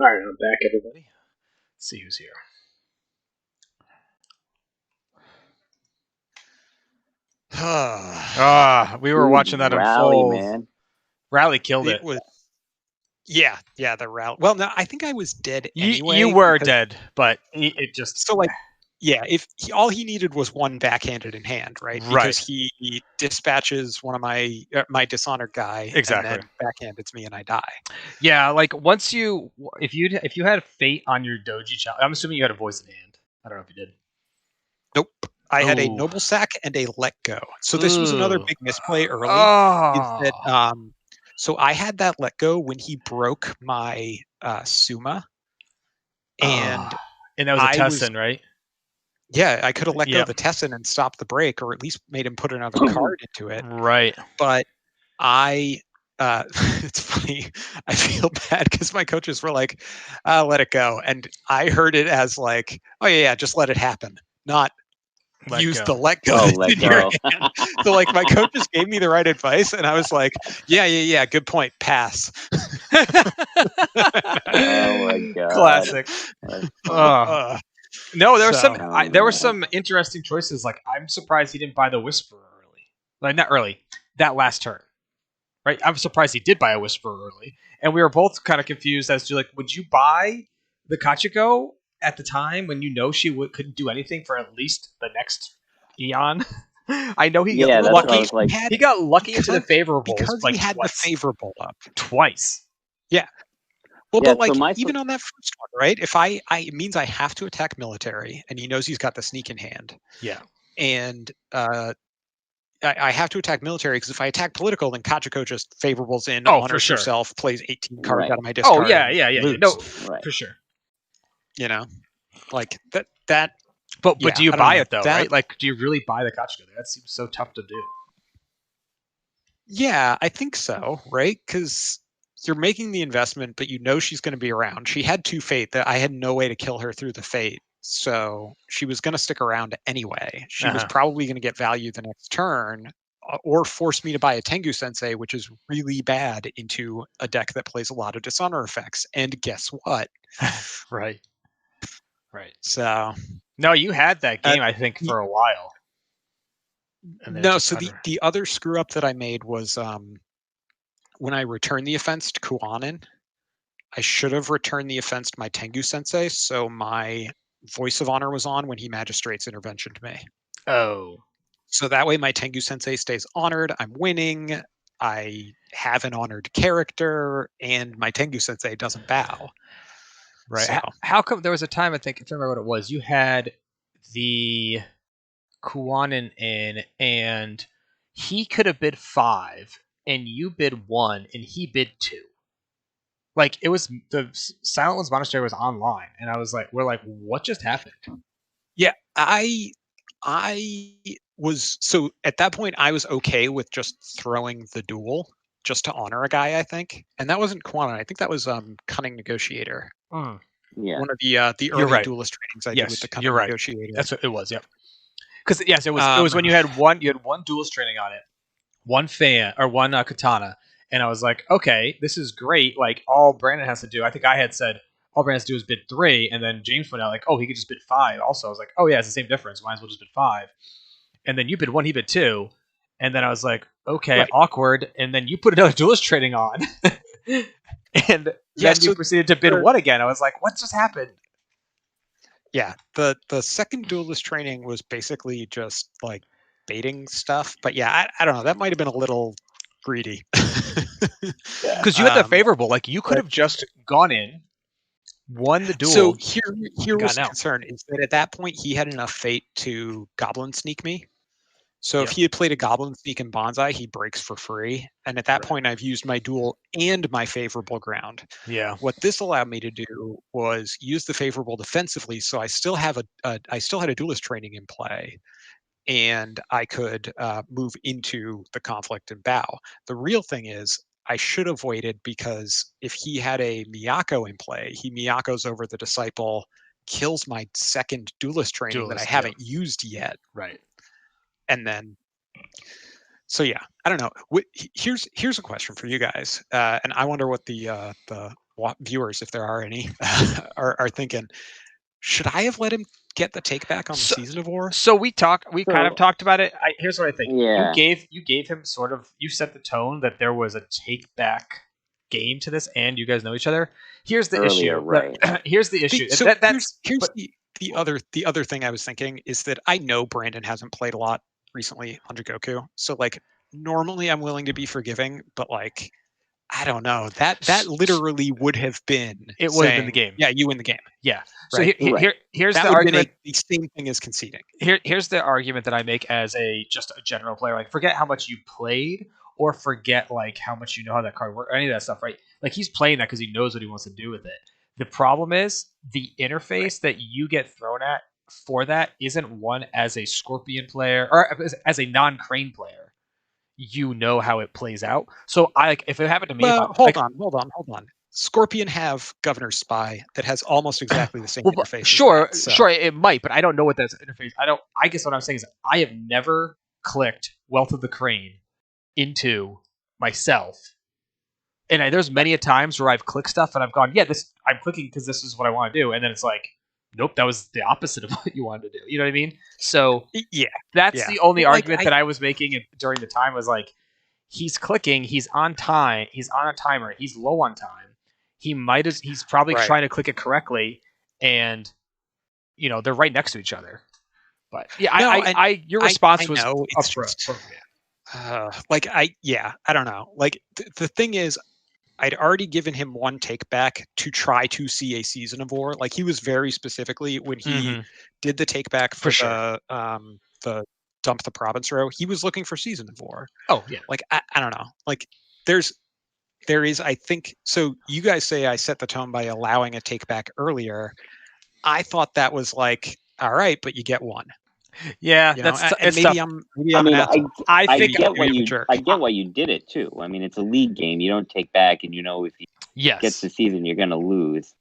[SPEAKER 2] All right, I'm back, everybody. Let's see who's here. We were watching that
[SPEAKER 3] rally,
[SPEAKER 2] unfold.
[SPEAKER 3] man.
[SPEAKER 2] Rally killed it.
[SPEAKER 1] It was. Yeah, the rally. Well, no, I think I was dead anyway.
[SPEAKER 2] You were
[SPEAKER 1] because-
[SPEAKER 2] dead, but it just
[SPEAKER 1] So like, yeah, if all he needed was one backhanded in hand, right? Because he dispatches one of my dishonored guy,
[SPEAKER 2] Exactly.
[SPEAKER 1] and then backhandeds me, and I die.
[SPEAKER 2] Yeah, like once if you had fate on your doji challenge, I'm assuming you had a voice in hand. I don't know if you did.
[SPEAKER 1] Nope. I had a
[SPEAKER 2] Ooh.
[SPEAKER 1] noble sack and a let go. So this was another
[SPEAKER 2] Ooh.
[SPEAKER 1] big misplay early.
[SPEAKER 2] Oh.
[SPEAKER 1] Is that so I had that let go when he broke my Suma, and
[SPEAKER 2] that was a
[SPEAKER 1] I
[SPEAKER 2] Tessin, right?
[SPEAKER 1] Yeah, I could have let go
[SPEAKER 2] Yep.
[SPEAKER 1] of the Tessin and stopped the break, or at least made him put another card into it.
[SPEAKER 2] Right.
[SPEAKER 1] But it's funny. I feel bad because my coaches were like, "Let it go," and I heard it as like, "Oh yeah, just let it happen," not use the let go
[SPEAKER 3] Oh, let
[SPEAKER 1] in your
[SPEAKER 3] go.
[SPEAKER 1] hand. So like my coaches gave me the right advice, and I was like, "Yeah, good point. Pass."
[SPEAKER 3] Oh my god!
[SPEAKER 2] Classic. No, there were
[SPEAKER 1] So-
[SPEAKER 2] some interesting choices. Like I'm surprised he didn't buy the Whisperer early. Like not early, that last turn. Right? I'm surprised he did buy a Whisperer early. And we were both kind of confused as to like, would you buy the Kachiko at the time when you know she couldn't do anything for at least the next eon? I know he
[SPEAKER 3] Yeah,
[SPEAKER 2] got
[SPEAKER 3] that's what I
[SPEAKER 2] lucky.
[SPEAKER 3] was like.
[SPEAKER 2] He got lucky into the favorables
[SPEAKER 1] because
[SPEAKER 2] like
[SPEAKER 1] he had
[SPEAKER 2] twice.
[SPEAKER 1] the favorable up.
[SPEAKER 2] Twice.
[SPEAKER 1] Yeah. Well,
[SPEAKER 3] Yeah,
[SPEAKER 1] but like
[SPEAKER 3] so
[SPEAKER 1] even on that first one, right? If it means I have to attack military, and he knows he's got the sneak in hand.
[SPEAKER 2] Yeah.
[SPEAKER 1] And I have to attack military because if I attack political, then Kachiko just favorables in, honors
[SPEAKER 2] sure.
[SPEAKER 1] herself, plays 18 cards
[SPEAKER 3] Right.
[SPEAKER 1] out of my discard.
[SPEAKER 2] Oh yeah.
[SPEAKER 1] lose.
[SPEAKER 2] No,
[SPEAKER 3] Right.
[SPEAKER 2] for sure.
[SPEAKER 1] You know, like that.
[SPEAKER 2] But
[SPEAKER 1] Yeah,
[SPEAKER 2] do you
[SPEAKER 1] I don't
[SPEAKER 2] buy
[SPEAKER 1] know.
[SPEAKER 2] it though?
[SPEAKER 1] That-
[SPEAKER 2] Right? Like, do you really buy the Kachiko? That seems so tough to do.
[SPEAKER 1] Yeah, I think so, right? Because you're making the investment, but you know she's going to be around. She had 2 fate that I had no way to kill her through the fate. So she was going to stick around anyway. She was probably going to get value the next turn, or force me to buy a Tengu Sensei, which is really bad into a deck that plays a lot of dishonor effects. And guess what?
[SPEAKER 2] Right.
[SPEAKER 1] So
[SPEAKER 2] no, you had that game, I think, for a while.
[SPEAKER 1] No, so the other screw up that I made was when I returned the offense to Kuanin, I should have returned the offense to my Tengu Sensei, so my Voice of Honor was on when he Magistrate's intervention to me.
[SPEAKER 2] Oh.
[SPEAKER 1] So that way my Tengu Sensei stays honored, I'm winning, I have an honored character, and my Tengu Sensei doesn't bow.
[SPEAKER 2] Right.
[SPEAKER 1] So.
[SPEAKER 2] How come there was a time, I think, I don't remember what it was, you had the Kuanin in, and he could have bid 5, and you bid 1, and he bid 2. Like, it was, the Silent Ones Monastery was online, and we're like, what just happened?
[SPEAKER 1] Yeah, I was, so at that point I was okay with just throwing the duel just to honor a guy, I think. And that wasn't Quantum, I think that was Cunning Negotiator.
[SPEAKER 3] Yeah.
[SPEAKER 1] One of the early duelist trainings I did with the Cunning Negotiator.
[SPEAKER 2] That's what it was, yep. Because yes, it was when you had one duelist training on it, one fan or one katana, and I was like, okay, this is great. Like all Brandon has to do, I think I had said all Brandon has to do is bid 3, and then James went out like, oh, he could just bid 5. Also, I was like, oh yeah, it's the same difference. Might as well just bid 5. And then you bid 1, he bid 2, and then I was like, okay, awkward. And then you put another duelist training on, and then you proceeded to bid 1 again. I was like, what just happened?
[SPEAKER 1] Yeah, the second duelist training was basically just like baiting stuff, but yeah, I don't know. That might have been a little greedy.
[SPEAKER 2] Because you had the favorable, like you could have just gone in, won the duel.
[SPEAKER 1] So here was the concern is that at that point he had enough fate to goblin sneak me. So if he had played a goblin sneak in Bonsai, he breaks for free. And at that point I've used my duel and my favorable ground.
[SPEAKER 2] Yeah.
[SPEAKER 1] What this allowed me to do was use the favorable defensively, so I still have I still had a duelist training in play, and I could move into the conflict and bow. The real thing is I should have waited, because if he had a Miyako in play, he Miyakos over the disciple, kills my second duelist training that I haven't used yet.
[SPEAKER 2] Right.
[SPEAKER 1] And then, so yeah, I don't know. Here's a question for you guys, and I wonder what the viewers, if there are any, are thinking, should I have let him get the take back on the Season of War?
[SPEAKER 2] So we kind of talked about it. Here's what I think.
[SPEAKER 3] Yeah.
[SPEAKER 2] You gave him sort of, you set the tone that there was a take back game to this, and you guys know each other. Here's the
[SPEAKER 3] Earlier,
[SPEAKER 2] issue.
[SPEAKER 3] right.
[SPEAKER 2] Here's the issue.
[SPEAKER 1] So here's
[SPEAKER 2] but-
[SPEAKER 1] the other thing I was thinking is that I know Brandon hasn't played a lot recently under Goku. So like normally I'm willing to be forgiving, but like I don't know. That literally would have been
[SPEAKER 2] It would have been the game.
[SPEAKER 1] Yeah, you win the game.
[SPEAKER 2] Yeah. So
[SPEAKER 1] Right.
[SPEAKER 2] here's
[SPEAKER 1] That
[SPEAKER 2] the
[SPEAKER 1] would
[SPEAKER 2] argument.
[SPEAKER 1] have been the same thing as conceding.
[SPEAKER 2] Here's the argument that I make as just a general player. Like, forget how much you played, or forget like how much you know how that card works, or any of that stuff, right? Like, he's playing that because he knows what he wants to do with it. The problem is the interface that you get thrown at for that isn't one as a Scorpion player or as a non-Crane player. You know how it plays out. So if it happened to me,
[SPEAKER 1] Hold on. Scorpion have Governor's Spy that has almost exactly the same interface.
[SPEAKER 2] Sure, it might, but I don't know what that interface. I guess what I'm saying is I have never clicked Wealth of the Crane into myself, and there's many a times where I've clicked stuff and I've gone, yeah, I'm clicking because this is what I want to do, and then it's like, nope, that was the opposite of what you wanted to do. You know what I mean? So
[SPEAKER 1] yeah,
[SPEAKER 2] that's the only argument that I was making during the time was like, he's clicking, he's on time, he's on a timer, he's low on time. He's probably trying to click it correctly, and they're right next to each other. But yeah, your response was appropriate.
[SPEAKER 1] I don't know. Like the thing is, I'd already given him one take back to try to see a Season of War. Like he was very specifically when he did the take back for the dump the province row, he was looking for Season of War.
[SPEAKER 2] Oh yeah.
[SPEAKER 1] Like I don't know. Like there is, I think, so you guys say I set the tone by allowing a take back earlier. I thought that was like, all right, but you get one.
[SPEAKER 2] Yeah,
[SPEAKER 1] it's maybe
[SPEAKER 2] tough.
[SPEAKER 3] I get why you did it too. I mean, it's a league game. You don't take back, and if you get the season, you're going to lose.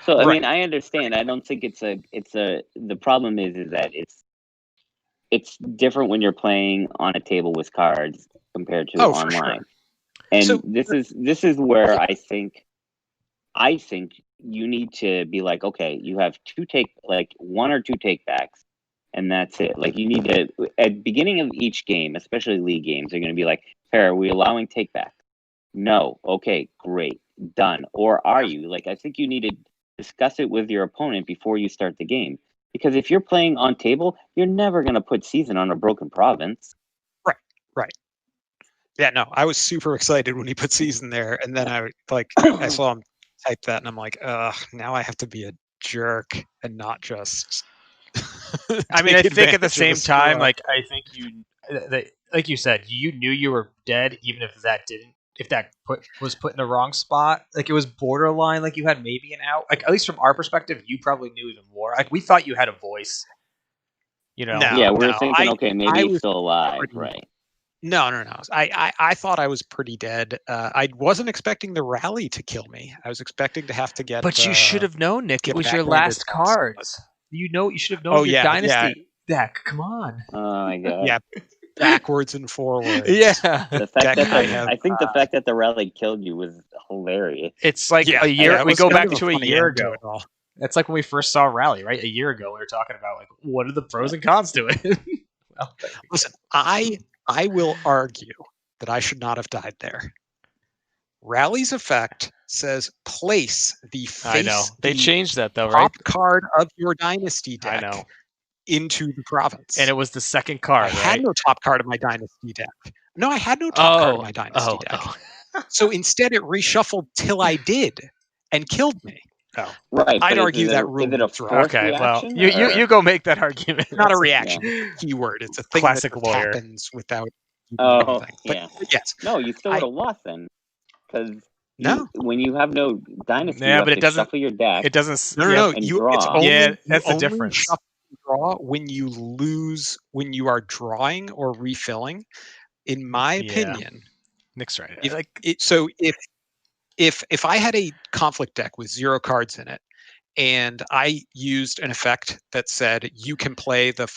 [SPEAKER 3] So I mean, I understand. I don't think the problem is that it's different when you're playing on a table with cards compared to online. Sure. And so, this is where I think you need to be like, okay, you have one or two take backs, and that's it. Like you need to, at the beginning of each game, especially league games, they're going to be like, hey, are we allowing take back? No. Okay, great, done. Or are you? Like, I think you need to discuss it with your opponent before you start the game, because if you're playing on table, you're never going to put Season on a broken province.
[SPEAKER 1] Right. Yeah, no, I was super excited when he put Season there, and then I saw him type that, and I'm like, now I have to be a jerk and not just.
[SPEAKER 2] I mean, I think at the same time, I think like you said, you knew you were dead, even if that was put in the wrong spot. Like it was borderline, like you had maybe an out. Like at least from our perspective, you probably knew even more. Like we thought you had a voice.
[SPEAKER 3] We were thinking, okay, maybe he's still alive, right?
[SPEAKER 1] No. I thought I was pretty dead. I wasn't expecting the rally to kill me. I was expecting to have to get.
[SPEAKER 2] But you should have known, Nick. It was your last cards. You should have known your dynasty deck. Come on.
[SPEAKER 3] Oh my god.
[SPEAKER 1] Yeah, backwards and forwards.
[SPEAKER 2] Yeah.
[SPEAKER 3] The fact the fact that the rally killed you was hilarious.
[SPEAKER 2] It's like a year. We go back to a year ago. That's like when we first saw Rally, right? A year ago, we were talking about like what are the pros and cons to it. Well,
[SPEAKER 1] listen, I will argue that I should not have died there. Rally's effect says place the face.
[SPEAKER 2] I know. They changed that though,
[SPEAKER 1] top
[SPEAKER 2] right?
[SPEAKER 1] card of your dynasty deck.
[SPEAKER 2] I know.
[SPEAKER 1] Into the province.
[SPEAKER 2] And it was the second card.
[SPEAKER 1] I had no top card of my dynasty deck. No, I had no top card of my dynasty deck. So instead it reshuffled till I did and killed me.
[SPEAKER 3] Oh. Right.
[SPEAKER 1] I'd argue that rule is wrong.
[SPEAKER 2] Okay, well, you go make that argument.
[SPEAKER 1] Not a reaction. Keyword. It's a thing
[SPEAKER 2] classic
[SPEAKER 1] that
[SPEAKER 2] lawyer.
[SPEAKER 1] Happens without
[SPEAKER 3] anything.
[SPEAKER 1] But yes.
[SPEAKER 3] No, you still would have lost then. Because when you have no dynasty,
[SPEAKER 2] but it doesn't
[SPEAKER 3] shuffle your deck.
[SPEAKER 2] It doesn't.
[SPEAKER 1] No.
[SPEAKER 3] It's
[SPEAKER 1] only,
[SPEAKER 2] that's the difference.
[SPEAKER 1] Draw when you lose, when you are drawing or refilling. In my opinion,
[SPEAKER 2] Nick's right.
[SPEAKER 1] If I had a conflict deck with 0 cards in it, and I used an effect that said you can play the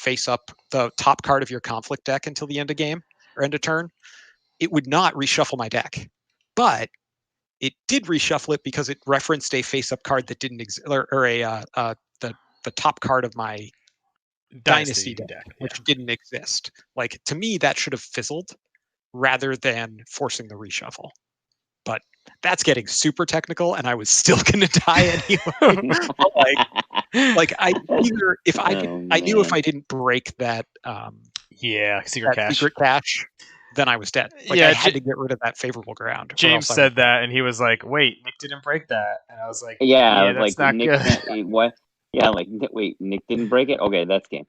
[SPEAKER 1] top card of your conflict deck until the end of game or end of turn, it would not reshuffle my deck. But it did reshuffle it because it referenced a face-up card that didn't exist, or the top card of my Dynasty deck, which didn't exist. Like, to me, that should have fizzled rather than forcing the reshuffle. But that's getting super technical, and I was still going to die anyway. like I either if I could, I knew if I didn't break that
[SPEAKER 2] secret
[SPEAKER 1] cache, then I was dead. Like, I had to get rid of that favorable ground.
[SPEAKER 2] James said that, and he was like, "Wait, Nick didn't break that," and I was like,
[SPEAKER 3] "Yeah,
[SPEAKER 2] that's not
[SPEAKER 3] Nick
[SPEAKER 2] good."
[SPEAKER 3] What? Yeah, like, wait, Nick didn't break it. Okay, that's game.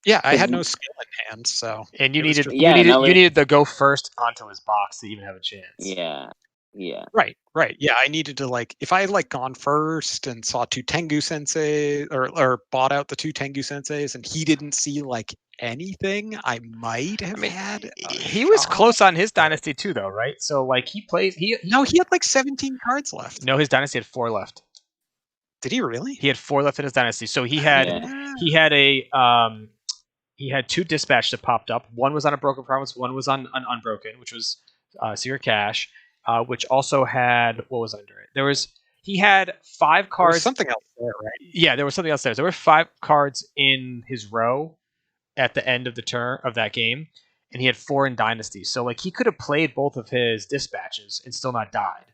[SPEAKER 1] Yeah, I had no skill in hand, so
[SPEAKER 2] and you needed to go first onto his box to even have a chance.
[SPEAKER 3] Yeah.
[SPEAKER 1] Right. Yeah, I needed to, like, if I had like gone first and saw two Tengu Sensei or bought out the two Tengu Senseis and he didn't see like anything, I might have had.
[SPEAKER 2] He was close on his dynasty too, though, right? So like he
[SPEAKER 1] had like 17 cards left.
[SPEAKER 2] No, his dynasty had 4 left.
[SPEAKER 1] Did he really?
[SPEAKER 2] He had 4 left in his dynasty. So he had he had 2 dispatch that popped up. One was on a broken promise. One was on an unbroken, which was Secret Cache, which also had, what was under it? He had 5 cards.
[SPEAKER 1] There was something else there, right?
[SPEAKER 2] Yeah, there was something else there. There were 5 cards in his row at the end of the turn of that game, and he had 4 in Dynasty. So like he could have played both of his dispatches and still not died.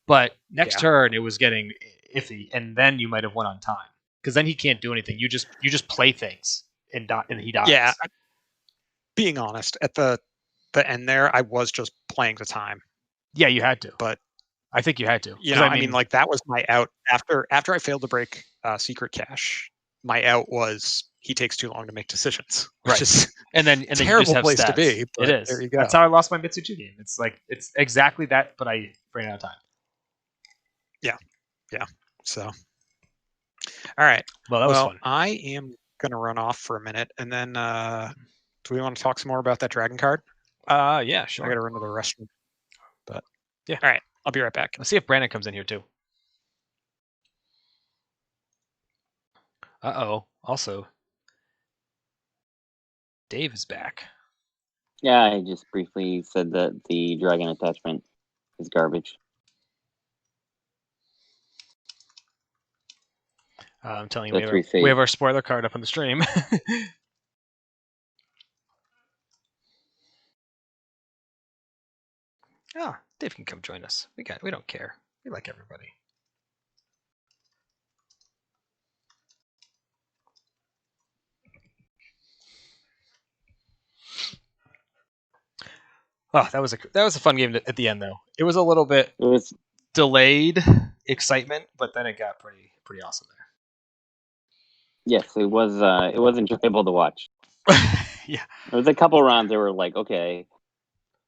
[SPEAKER 2] But next turn it was getting iffy, and then you might have won on time because then he can't do anything. You just play things and he dies.
[SPEAKER 1] Yeah, being honest, at the end there, I was just playing the time.
[SPEAKER 2] Yeah, you had to.
[SPEAKER 1] But
[SPEAKER 2] I think you had to.
[SPEAKER 1] You know, I mean, like, that was my out after I failed to break Secret Cache. My out was he takes too long to make decisions, which is
[SPEAKER 2] and then
[SPEAKER 1] terrible
[SPEAKER 2] you just have
[SPEAKER 1] place
[SPEAKER 2] stats.
[SPEAKER 1] to be.
[SPEAKER 2] It is.
[SPEAKER 1] There you go.
[SPEAKER 2] That's how I lost my Mitsu 2 game. It's exactly that, but I ran out of time.
[SPEAKER 1] Yeah. So, all right.
[SPEAKER 2] Well, that was fun.
[SPEAKER 1] I am gonna run off for a minute, and then do we want to talk some more about that dragon card?
[SPEAKER 2] Yeah, sure.
[SPEAKER 1] I gotta run to the restroom. But
[SPEAKER 2] yeah.
[SPEAKER 1] All right. I'll be right back.
[SPEAKER 2] Let's see if Brandon comes in here too. Also, Dave is back.
[SPEAKER 3] Yeah, I just briefly said that the dragon attachment is garbage.
[SPEAKER 2] I'm telling you, we have our spoiler card up on the stream. Dave can come join us. We don't care. We like everybody. Oh, that was a fun game at the end though. It was a little bit delayed excitement, but then it got pretty awesome there.
[SPEAKER 3] Yes, it was enjoyable to watch.
[SPEAKER 2] Yeah.
[SPEAKER 3] There was a couple rounds that were like, okay.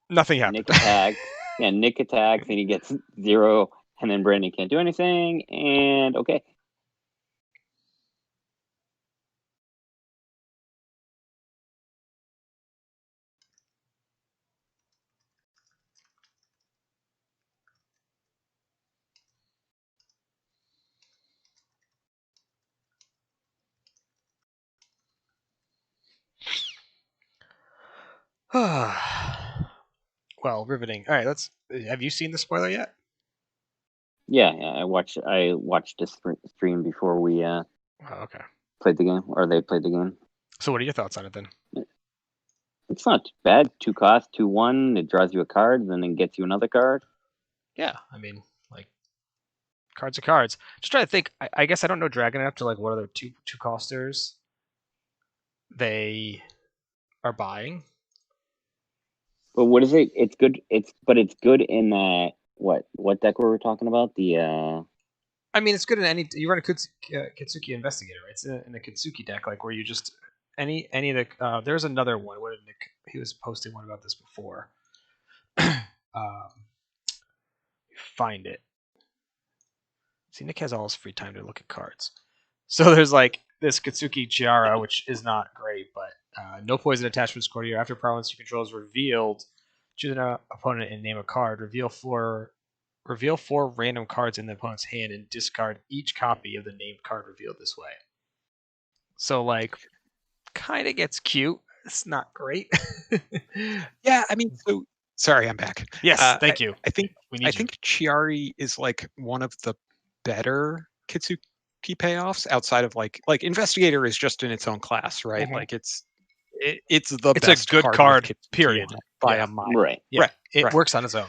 [SPEAKER 2] Nothing happened.
[SPEAKER 3] Nick attacks. Yeah, Nick attacks and he gets 0, and then Brandon can't do anything, and okay.
[SPEAKER 2] Well, riveting. All right, have you seen the spoiler yet?
[SPEAKER 3] Yeah, I watched the stream before we
[SPEAKER 2] okay.
[SPEAKER 3] Played the game, or they played the game.
[SPEAKER 2] So what are your thoughts on it then?
[SPEAKER 3] It's not bad. 2 cost, 2/1. It draws you a card, and then it gets you another card.
[SPEAKER 2] Yeah, I mean, like, cards are cards. Just trying to think. I guess I don't know Dragon enough to like what other two costers they are buying.
[SPEAKER 3] But what is it? It's good. It's good in that what deck were we talking about? The
[SPEAKER 2] I mean, it's good in any. You run a Kitsuki Investigator, right? It's in the Kitsuki deck, like where you just any of the. There's another one. What did Nick? He was posting one about this before. Find it. See, Nick has all his free time to look at cards. So there's like this Kitsuki Chiara, which is not great, but no poison attachments score to you. After province you control is revealed, choose an opponent and name a card. Reveal 4 random cards in the opponent's hand and discard each copy of the named card revealed this way. So, like, kind of gets cute. It's not great.
[SPEAKER 1] Yeah, I mean, so sorry, I'm back.
[SPEAKER 2] Yes, thank you.
[SPEAKER 1] I think
[SPEAKER 2] We need
[SPEAKER 1] I
[SPEAKER 2] you.
[SPEAKER 1] think Chiari is like one of the better Kitsuki payoffs outside of like Investigator is just in its own class, right?
[SPEAKER 2] Mhm.
[SPEAKER 1] Like it's the
[SPEAKER 2] It's
[SPEAKER 1] best
[SPEAKER 2] a good
[SPEAKER 1] card,
[SPEAKER 2] card,
[SPEAKER 1] with Kitsuki
[SPEAKER 2] period.
[SPEAKER 1] on it by
[SPEAKER 2] Yeah.
[SPEAKER 1] a mile.
[SPEAKER 3] Right.
[SPEAKER 2] Yeah,
[SPEAKER 1] Right,
[SPEAKER 2] it
[SPEAKER 1] right.
[SPEAKER 2] works on its own.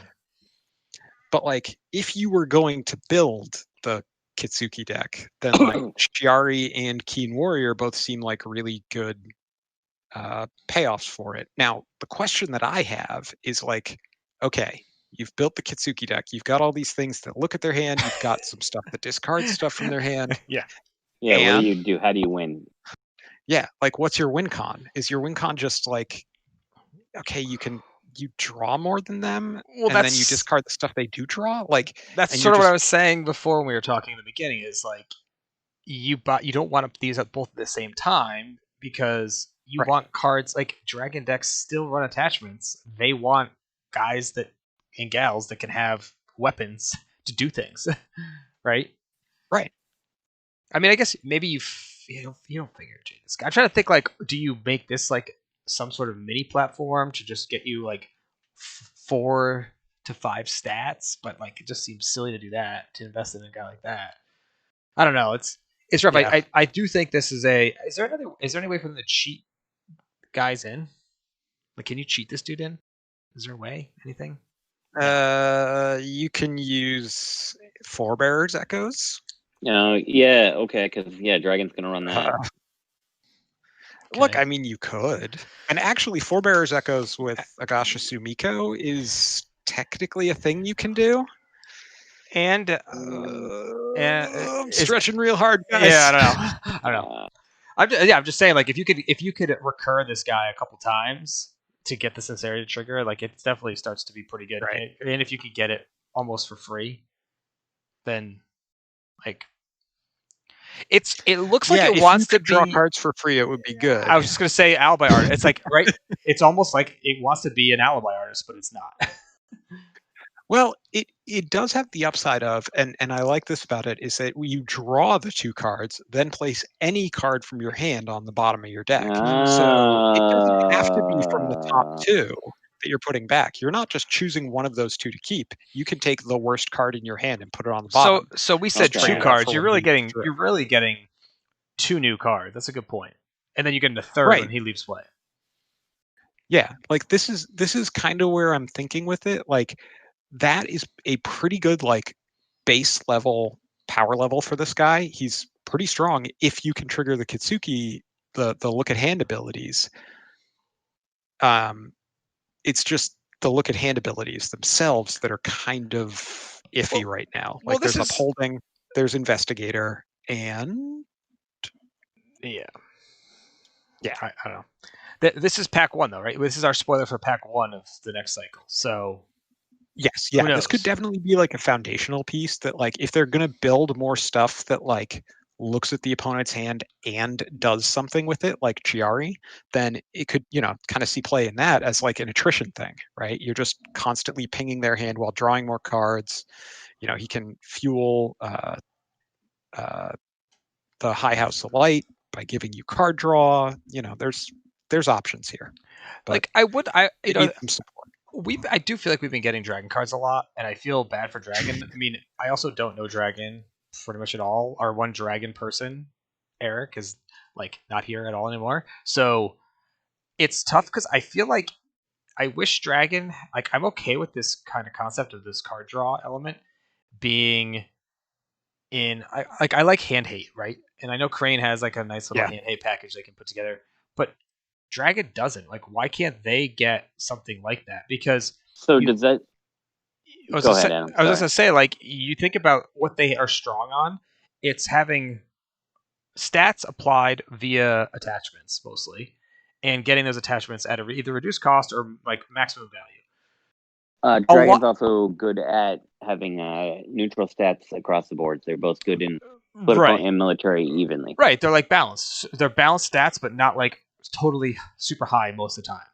[SPEAKER 1] But like if you were going to build the Kitsuki deck, then like Chiari and Keen Warrior both seem like really good payoffs for it. Now, the question that I have is like, okay, you've built the Kitsuki deck, you've got all these things that look at their hand, you've got some stuff that discards stuff from their hand.
[SPEAKER 2] Yeah.
[SPEAKER 3] Yeah, what do
[SPEAKER 1] And
[SPEAKER 3] you do? How do you win?
[SPEAKER 1] yeah, like what's your win con? Is your win con just like, okay, you draw more than them,
[SPEAKER 2] Well,
[SPEAKER 1] and then you discard the stuff they do draw? Like
[SPEAKER 2] that's
[SPEAKER 1] and
[SPEAKER 2] sort
[SPEAKER 1] you're
[SPEAKER 2] of what I
[SPEAKER 1] just
[SPEAKER 2] was saying before when we were talking in the beginning. Is like you don't want these at both at the same time because you
[SPEAKER 1] right.
[SPEAKER 2] want cards like Dragon decks still run attachments. They want guys that and gals that can have weapons to do things, right?
[SPEAKER 1] Right.
[SPEAKER 2] I mean, I guess maybe you don't figure this. I'm trying to think like, do you make this like some sort of mini platform to just get you like 4 to 5 stats? But like, it just seems silly to do that, to invest in a guy like that. I don't know. It's rough.
[SPEAKER 1] Yeah.
[SPEAKER 2] I do think this is a. Is there any way for them to cheat guys in? Like, can you cheat this dude in? Is there a way? Anything?
[SPEAKER 1] You can use Forebearers Echoes.
[SPEAKER 3] Yeah, okay, because Dragon's gonna run that.
[SPEAKER 1] Look,
[SPEAKER 2] Okay.
[SPEAKER 1] I mean, you could. And actually, Forebearers Echoes with Agasha Sumiko is technically a thing you can do.
[SPEAKER 2] And
[SPEAKER 1] I'm stretching real hard, guys.
[SPEAKER 2] yeah, I don't know. I'm just saying, like, if you could recur this guy a couple times to get the sincerity trigger, like, it definitely starts to be pretty good.
[SPEAKER 1] Right.
[SPEAKER 2] And if you could get it almost for free, then like it looks like it
[SPEAKER 1] if
[SPEAKER 2] wants
[SPEAKER 1] you
[SPEAKER 2] to
[SPEAKER 1] could draw
[SPEAKER 2] be.
[SPEAKER 1] cards for free, it would be good.
[SPEAKER 2] I was just gonna say alibi art. It's like right. It's almost like it wants to be an alibi artist, but it's not.
[SPEAKER 1] Well, it does have the upside of, and I like this about it, is that you draw the 2 cards, then place any card from your hand on the bottom of your deck. So it doesn't have to be from the top 2 that you're putting back. You're not just choosing one of those 2 to keep. You can take the worst card in your hand and put it on the bottom.
[SPEAKER 2] So we said
[SPEAKER 3] Okay.
[SPEAKER 2] 2 cards.
[SPEAKER 1] For
[SPEAKER 2] You're
[SPEAKER 1] when
[SPEAKER 2] really
[SPEAKER 1] he
[SPEAKER 2] getting
[SPEAKER 1] through.
[SPEAKER 2] 2 new cards. That's a good point. And then you get a third
[SPEAKER 1] Right.
[SPEAKER 2] when he leaves play.
[SPEAKER 1] Yeah, like this is kind of where I'm thinking with it. Like that is a pretty good like base level power level for this guy. He's pretty strong if you can trigger the Kitsuki, the look at hand abilities. It's just the look at hand abilities themselves that are kind of iffy right now. Like there's Upholding, there's Investigator, and
[SPEAKER 2] yeah,
[SPEAKER 1] I
[SPEAKER 2] don't know. This is pack 1 though, right? This is our spoiler for pack 1 of the next cycle. So
[SPEAKER 1] yes, yeah, this could definitely be like a foundational piece that like if they're gonna build more stuff that like looks at the opponent's hand and does something with it, like Chiari, then it could, kind of see play in that as like an attrition thing, right? You're just constantly pinging their hand while drawing more cards. He can fuel the High House of Light by giving you card draw. There's options here. But
[SPEAKER 2] like I
[SPEAKER 1] need some support.
[SPEAKER 2] I do feel like we've been getting Dragon cards a lot, and I feel bad for Dragon. I mean, I also don't know Dragon pretty much at all. Our one Dragon person, Eric, is like not here at all anymore. So it's tough because I feel like I wish Dragon, like I'm okay with this kind of concept of this card draw element being in. I like hand hate, right? And I know Crane has like a nice little hand hate package they can put together, but Dragon doesn't. Like, why can't they get something like that? Because
[SPEAKER 3] does that? Go ahead, Adam.
[SPEAKER 2] I was just gonna say, like, you think about what they are strong on. It's having stats applied via attachments mostly, and getting those attachments at either reduced cost or like maximum value.
[SPEAKER 3] Dragon's also good at having neutral stats across the board. They're both good in political and military evenly.
[SPEAKER 2] Right, they're like balanced. They're balanced stats, but not like totally super high most of the time.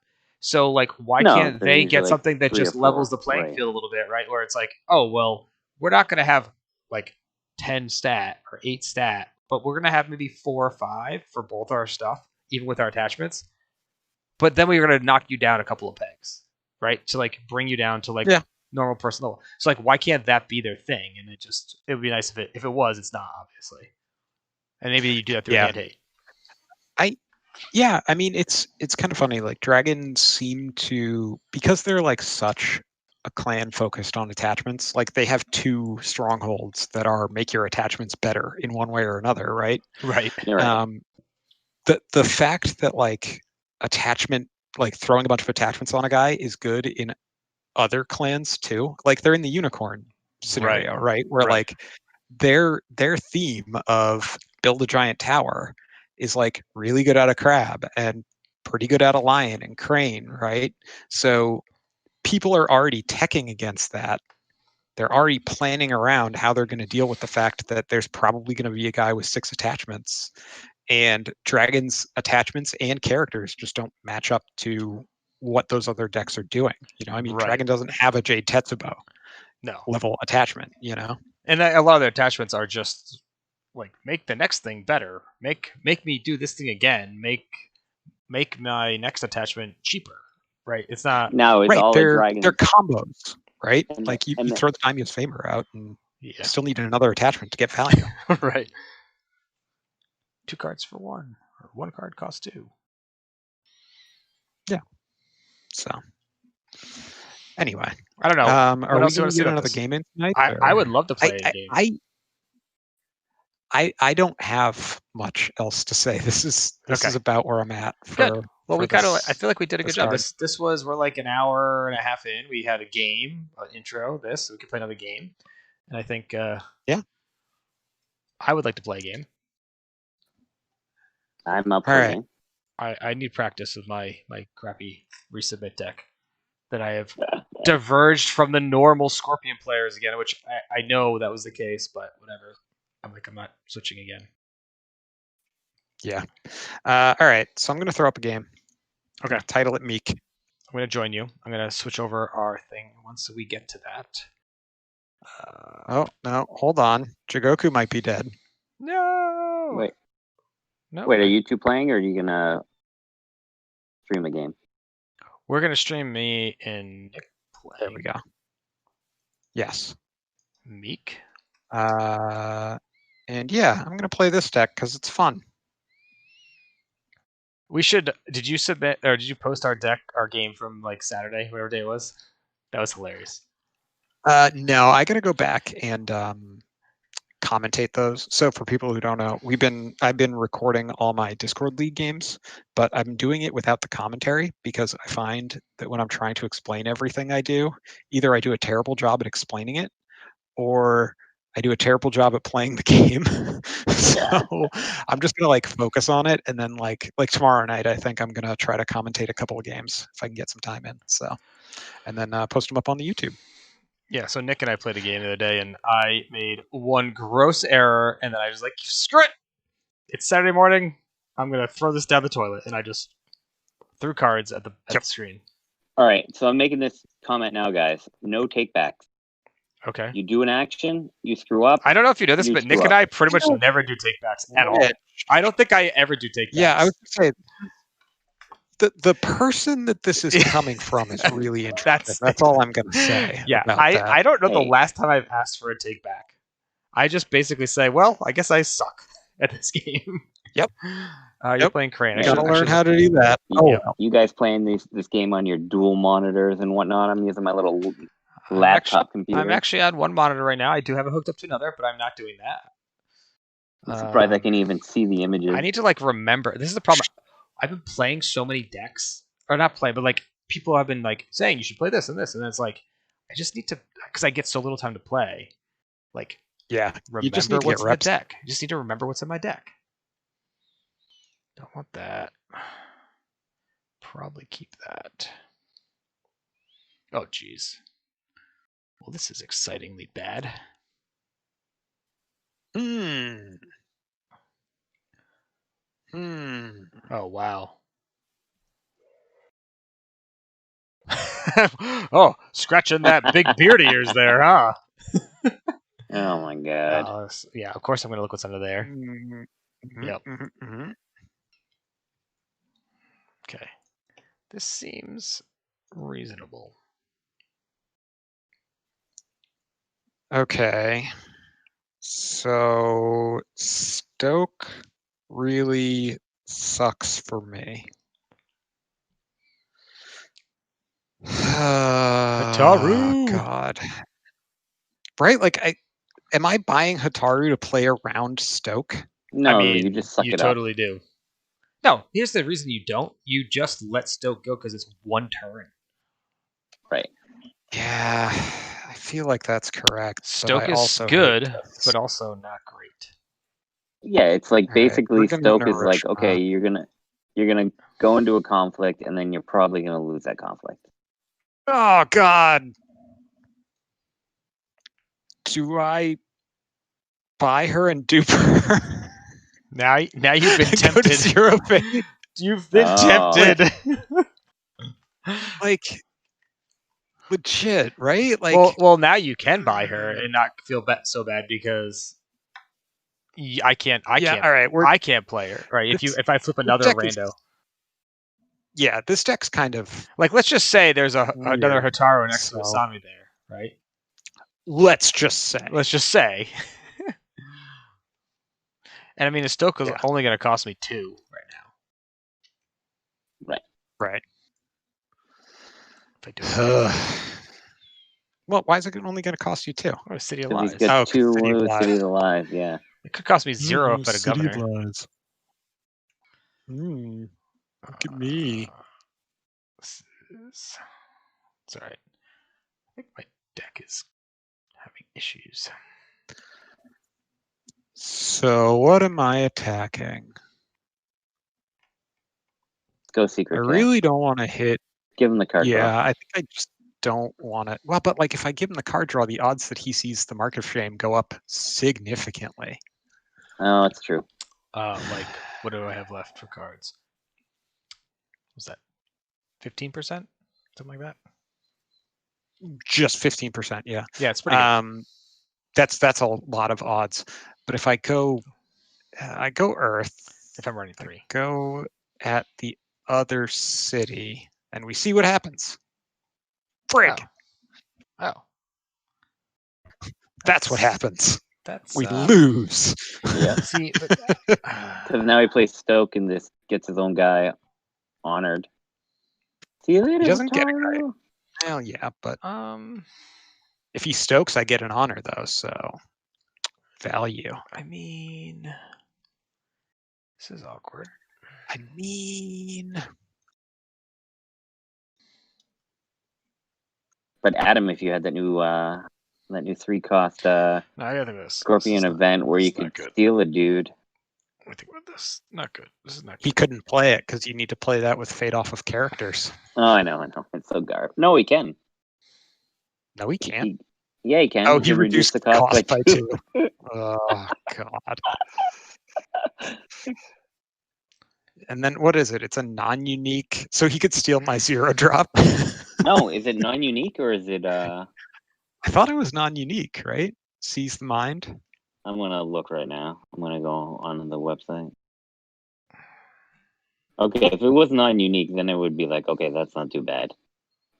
[SPEAKER 2] So like, why can't they get something that just levels the playing field a little bit, right? Where it's like, oh well, we're not gonna have like 10 stat or 8 stat, but we're gonna have maybe 4 or 5 for both our stuff, even with our attachments. But then we're gonna knock you down a couple of pegs, right? To like bring you down to like normal person level. So like, why can't that be their thing? And it would be nice if it was. It's not, obviously. And maybe you do that through
[SPEAKER 1] Yeah.
[SPEAKER 2] hand hate.
[SPEAKER 1] Yeah, I mean it's kind of funny. Like dragons seem to, because they're like such a clan focused on attachments. Like they have two strongholds that are make your attachments better in one way or another, right?
[SPEAKER 2] Right.
[SPEAKER 3] You're right.
[SPEAKER 1] The fact that like attachment, like throwing a bunch of attachments on a guy is good in other clans too. Like they're in the unicorn scenario, right? Where
[SPEAKER 2] Right.
[SPEAKER 1] like their theme of build a giant tower is like really good at a crab and pretty good at a lion and crane, right? So people are already teching against that. They're already planning around how they're going to deal with the fact that there's probably going to be a guy with 6 attachments, and dragons attachments and characters just don't match up to what those other decks are doing. I mean,
[SPEAKER 2] Right.
[SPEAKER 1] Dragon doesn't have a Jade Tetsubo
[SPEAKER 2] No.
[SPEAKER 1] level attachment,
[SPEAKER 2] And a lot of their attachments are just like, make the next thing better. Make me do this thing again. Make my next attachment cheaper. Right. It's not.
[SPEAKER 3] Now it's
[SPEAKER 1] right.
[SPEAKER 3] all the
[SPEAKER 1] They're
[SPEAKER 3] dragons.
[SPEAKER 1] combos, right?
[SPEAKER 3] And
[SPEAKER 1] like you
[SPEAKER 3] the-
[SPEAKER 1] throw the Daimyo's Famer out and
[SPEAKER 2] Yeah.
[SPEAKER 1] still need another attachment to get value.
[SPEAKER 2] Right. 2 cards for 1, or 1 card costs 2.
[SPEAKER 1] So anyway,
[SPEAKER 2] I don't know.
[SPEAKER 1] are
[SPEAKER 2] What
[SPEAKER 1] we
[SPEAKER 2] else you
[SPEAKER 1] going
[SPEAKER 2] want
[SPEAKER 1] to
[SPEAKER 2] to see
[SPEAKER 1] get
[SPEAKER 2] about
[SPEAKER 1] another
[SPEAKER 2] this?
[SPEAKER 1] game in tonight?
[SPEAKER 2] I would love to play a game.
[SPEAKER 1] I don't have much else to say. This is
[SPEAKER 2] Okay.
[SPEAKER 1] about where I'm at for.
[SPEAKER 2] Good. Well,
[SPEAKER 1] for
[SPEAKER 2] we kind of.
[SPEAKER 1] this-
[SPEAKER 2] I feel like we did a
[SPEAKER 1] the
[SPEAKER 2] good job.
[SPEAKER 1] start.
[SPEAKER 2] This was, we're like an hour and a half in. We had a game, an intro. So we could play another game, and I think.
[SPEAKER 1] Yeah.
[SPEAKER 2] I would like to play a game.
[SPEAKER 3] I'm up
[SPEAKER 1] All
[SPEAKER 3] for
[SPEAKER 1] right.
[SPEAKER 3] a game.
[SPEAKER 2] I need practice with my crappy resubmit deck that I have diverged from the normal Scorpion players again, which I know that was the case, but whatever. I'm not switching again.
[SPEAKER 1] Yeah. All right. So I'm going to throw up a game.
[SPEAKER 2] Okay.
[SPEAKER 1] Title it Meek.
[SPEAKER 2] I'm going to join you. I'm going to switch over our thing once we get to that.
[SPEAKER 1] Oh no! Hold on. Jigoku might be dead.
[SPEAKER 2] No.
[SPEAKER 3] Wait,
[SPEAKER 2] No.
[SPEAKER 3] wait, are you two playing, or are you gonna stream a game?
[SPEAKER 2] We're going to stream me and Nick playing.
[SPEAKER 1] There we go. Yes.
[SPEAKER 2] Meek.
[SPEAKER 1] And yeah, I'm going to play this deck because it's fun.
[SPEAKER 2] We should. Did you submit or did you post our game from like Saturday, whatever day it was? That was hilarious.
[SPEAKER 1] No, I got to go back and commentate those. So for people who don't know, I've been recording all my Discord League games, but I'm doing it without the commentary because I find that when I'm trying to explain everything I do, either I do a terrible job at explaining it, or I do a terrible job at playing the game. So I'm just gonna like focus on it, and then like tomorrow night, I think I'm gonna try to commentate a couple of games if I can get some time in. So, and then post them up on the YouTube.
[SPEAKER 2] Yeah, so Nick and I played a game the other day, and I made one gross error, and then I was like, screw it! It's Saturday morning. I'm going to throw this down the toilet, and I just threw cards at the screen.
[SPEAKER 3] All right, so I'm making this comment now, guys. No takebacks.
[SPEAKER 2] Okay.
[SPEAKER 3] You do an action, you screw up.
[SPEAKER 2] I don't know if you know this,
[SPEAKER 3] You
[SPEAKER 2] but Nick
[SPEAKER 3] screw
[SPEAKER 2] and
[SPEAKER 3] up.
[SPEAKER 2] I pretty much never do takebacks at all. I don't think I ever do takebacks.
[SPEAKER 1] Yeah, I would say the person that this is coming from is really interesting. That's all I'm gonna say.
[SPEAKER 2] Yeah,
[SPEAKER 1] about that.
[SPEAKER 2] I don't know the
[SPEAKER 3] Hey.
[SPEAKER 2] last time I've asked for a takeback. I just basically say, well, I guess I suck at this game.
[SPEAKER 1] Yep.
[SPEAKER 2] You're
[SPEAKER 1] Yep.
[SPEAKER 2] playing Crane.
[SPEAKER 1] You gotta learn how to do that.
[SPEAKER 3] You guys playing this game on your dual monitors and whatnot? I'm using my little laptop computer.
[SPEAKER 2] I'm actually on one monitor right now. I do have it hooked up to another, but I'm not doing that.
[SPEAKER 3] I'm surprised I can even see the images.
[SPEAKER 2] I need to like remember. This is the problem. I've been playing so many decks, or not playing, but like people have been like saying you should play this and this, and it's like I just need to, because I get so little time to play. Like,
[SPEAKER 1] yeah,
[SPEAKER 2] remember
[SPEAKER 1] you just need to
[SPEAKER 2] what's
[SPEAKER 1] get
[SPEAKER 2] in the
[SPEAKER 1] reps.
[SPEAKER 2] deck. You just need to remember what's in my deck. Don't want that. Probably keep that. Oh, jeez. Well, this is excitingly bad. Oh, wow. Oh, scratching that big beard of yours there, huh?
[SPEAKER 3] Oh my god.
[SPEAKER 2] Yeah, of course I'm going to look what's under there.
[SPEAKER 1] Mm-hmm.
[SPEAKER 2] Yep.
[SPEAKER 1] Mm-hmm.
[SPEAKER 2] Okay. This seems reasonable.
[SPEAKER 1] Okay. So Stoke really sucks for me.
[SPEAKER 2] Hataru!
[SPEAKER 1] God. Right? Like, am I buying Hataru to play around Stoke?
[SPEAKER 3] No,
[SPEAKER 2] I mean,
[SPEAKER 3] you just suck
[SPEAKER 2] you
[SPEAKER 3] it
[SPEAKER 2] totally do. No, here's the reason you don't. You just let Stoke go because it's one turn.
[SPEAKER 3] up. Right.
[SPEAKER 1] Yeah, I feel like that's correct.
[SPEAKER 2] Stoke
[SPEAKER 1] but I
[SPEAKER 2] is
[SPEAKER 1] also
[SPEAKER 2] good,
[SPEAKER 1] hate this.
[SPEAKER 2] but also not great.
[SPEAKER 3] Yeah, it's like
[SPEAKER 1] All right,
[SPEAKER 3] basically
[SPEAKER 1] we're gonna
[SPEAKER 3] Stoke is like,
[SPEAKER 1] Hiroshima.
[SPEAKER 3] okay, you're gonna go into a conflict and then you're probably gonna lose that conflict.
[SPEAKER 1] Oh God! Do I buy her and dupe her?
[SPEAKER 2] Now you've been
[SPEAKER 1] Go to
[SPEAKER 2] tempted.
[SPEAKER 1] zero fate.
[SPEAKER 2] You've been
[SPEAKER 3] Oh.
[SPEAKER 2] tempted.
[SPEAKER 1] Like legit, right? Like
[SPEAKER 2] well, now you can buy her and not feel so bad because I can't.
[SPEAKER 1] yeah. All right,
[SPEAKER 2] I can't play her. Right? If I flip another
[SPEAKER 1] deck
[SPEAKER 2] rando,
[SPEAKER 1] yeah, this deck's kind of
[SPEAKER 2] like let's just say there's another
[SPEAKER 1] weird,
[SPEAKER 2] Hataru next to
[SPEAKER 1] so-
[SPEAKER 2] Asami there, right?
[SPEAKER 1] let's just say.
[SPEAKER 2] Let's just say. And I mean, the Stoke is
[SPEAKER 1] Yeah.
[SPEAKER 2] only going to cost me 2 right now.
[SPEAKER 1] Right.
[SPEAKER 2] If I do it.
[SPEAKER 1] Well, why is it only going to cost you 2?
[SPEAKER 2] Or City of
[SPEAKER 3] Because
[SPEAKER 2] Lies.
[SPEAKER 3] he's got
[SPEAKER 1] Oh, 'cause
[SPEAKER 3] two
[SPEAKER 1] City of
[SPEAKER 3] City
[SPEAKER 1] Lies.
[SPEAKER 3] of the Lies, yeah.
[SPEAKER 2] It could cost me 0 if I had a
[SPEAKER 1] City of
[SPEAKER 2] governor.
[SPEAKER 1] Lies. Look at me.
[SPEAKER 2] It's alright. I think my deck is having issues.
[SPEAKER 1] So what am I attacking?
[SPEAKER 3] Go
[SPEAKER 1] I
[SPEAKER 3] Secret Cat.
[SPEAKER 1] really don't want to hit.
[SPEAKER 3] Give him the card
[SPEAKER 1] Yeah,
[SPEAKER 3] draw.
[SPEAKER 1] I think I just don't want to. Well, but like if I give him the card draw, the odds that he sees the mark of shame go up significantly.
[SPEAKER 3] Oh, it's true.
[SPEAKER 2] Like, what do I have left for cards? Was that 15%? Something like that?
[SPEAKER 1] Just 15%, yeah.
[SPEAKER 2] Yeah, it's pretty good.
[SPEAKER 1] That's a lot of odds. But if I go Earth.
[SPEAKER 2] If I'm running 3.
[SPEAKER 1] Go at the other city, and we see what happens. Frig!
[SPEAKER 2] Oh.
[SPEAKER 1] That's what happens.
[SPEAKER 2] That's
[SPEAKER 1] We lose.
[SPEAKER 3] Yeah.
[SPEAKER 2] See,
[SPEAKER 3] Because now he plays Stoke and this gets his own guy honored. See you later,
[SPEAKER 1] He doesn't get a
[SPEAKER 3] Hataru.
[SPEAKER 1] Well, yeah, but if he Stokes, I get an honor though. So value.
[SPEAKER 2] I mean, this is awkward.
[SPEAKER 1] I mean,
[SPEAKER 3] But Adam, if you had that new 3-cost
[SPEAKER 2] No, I gotta think of this.
[SPEAKER 3] Scorpion event where you could steal a dude.
[SPEAKER 2] Let me think about this. Not good. This is not good.
[SPEAKER 1] he couldn't play it because you need to play that with fade off of characters.
[SPEAKER 3] Oh, I know. It's so garb. No, he can.
[SPEAKER 1] No, he can't.
[SPEAKER 3] Yeah, he can.
[SPEAKER 1] Oh,
[SPEAKER 3] He
[SPEAKER 1] he
[SPEAKER 3] can
[SPEAKER 1] reduced the cost by 2. Oh God. And then what is it? It's a non-unique. So he could steal my 0 drop.
[SPEAKER 3] No, is it non-unique or is it?
[SPEAKER 1] I thought it was non-unique, right? Seize the mind.
[SPEAKER 3] I'm gonna look right now. I'm gonna go on the website. Okay, if it was non-unique, then it would be like, okay, that's not too bad.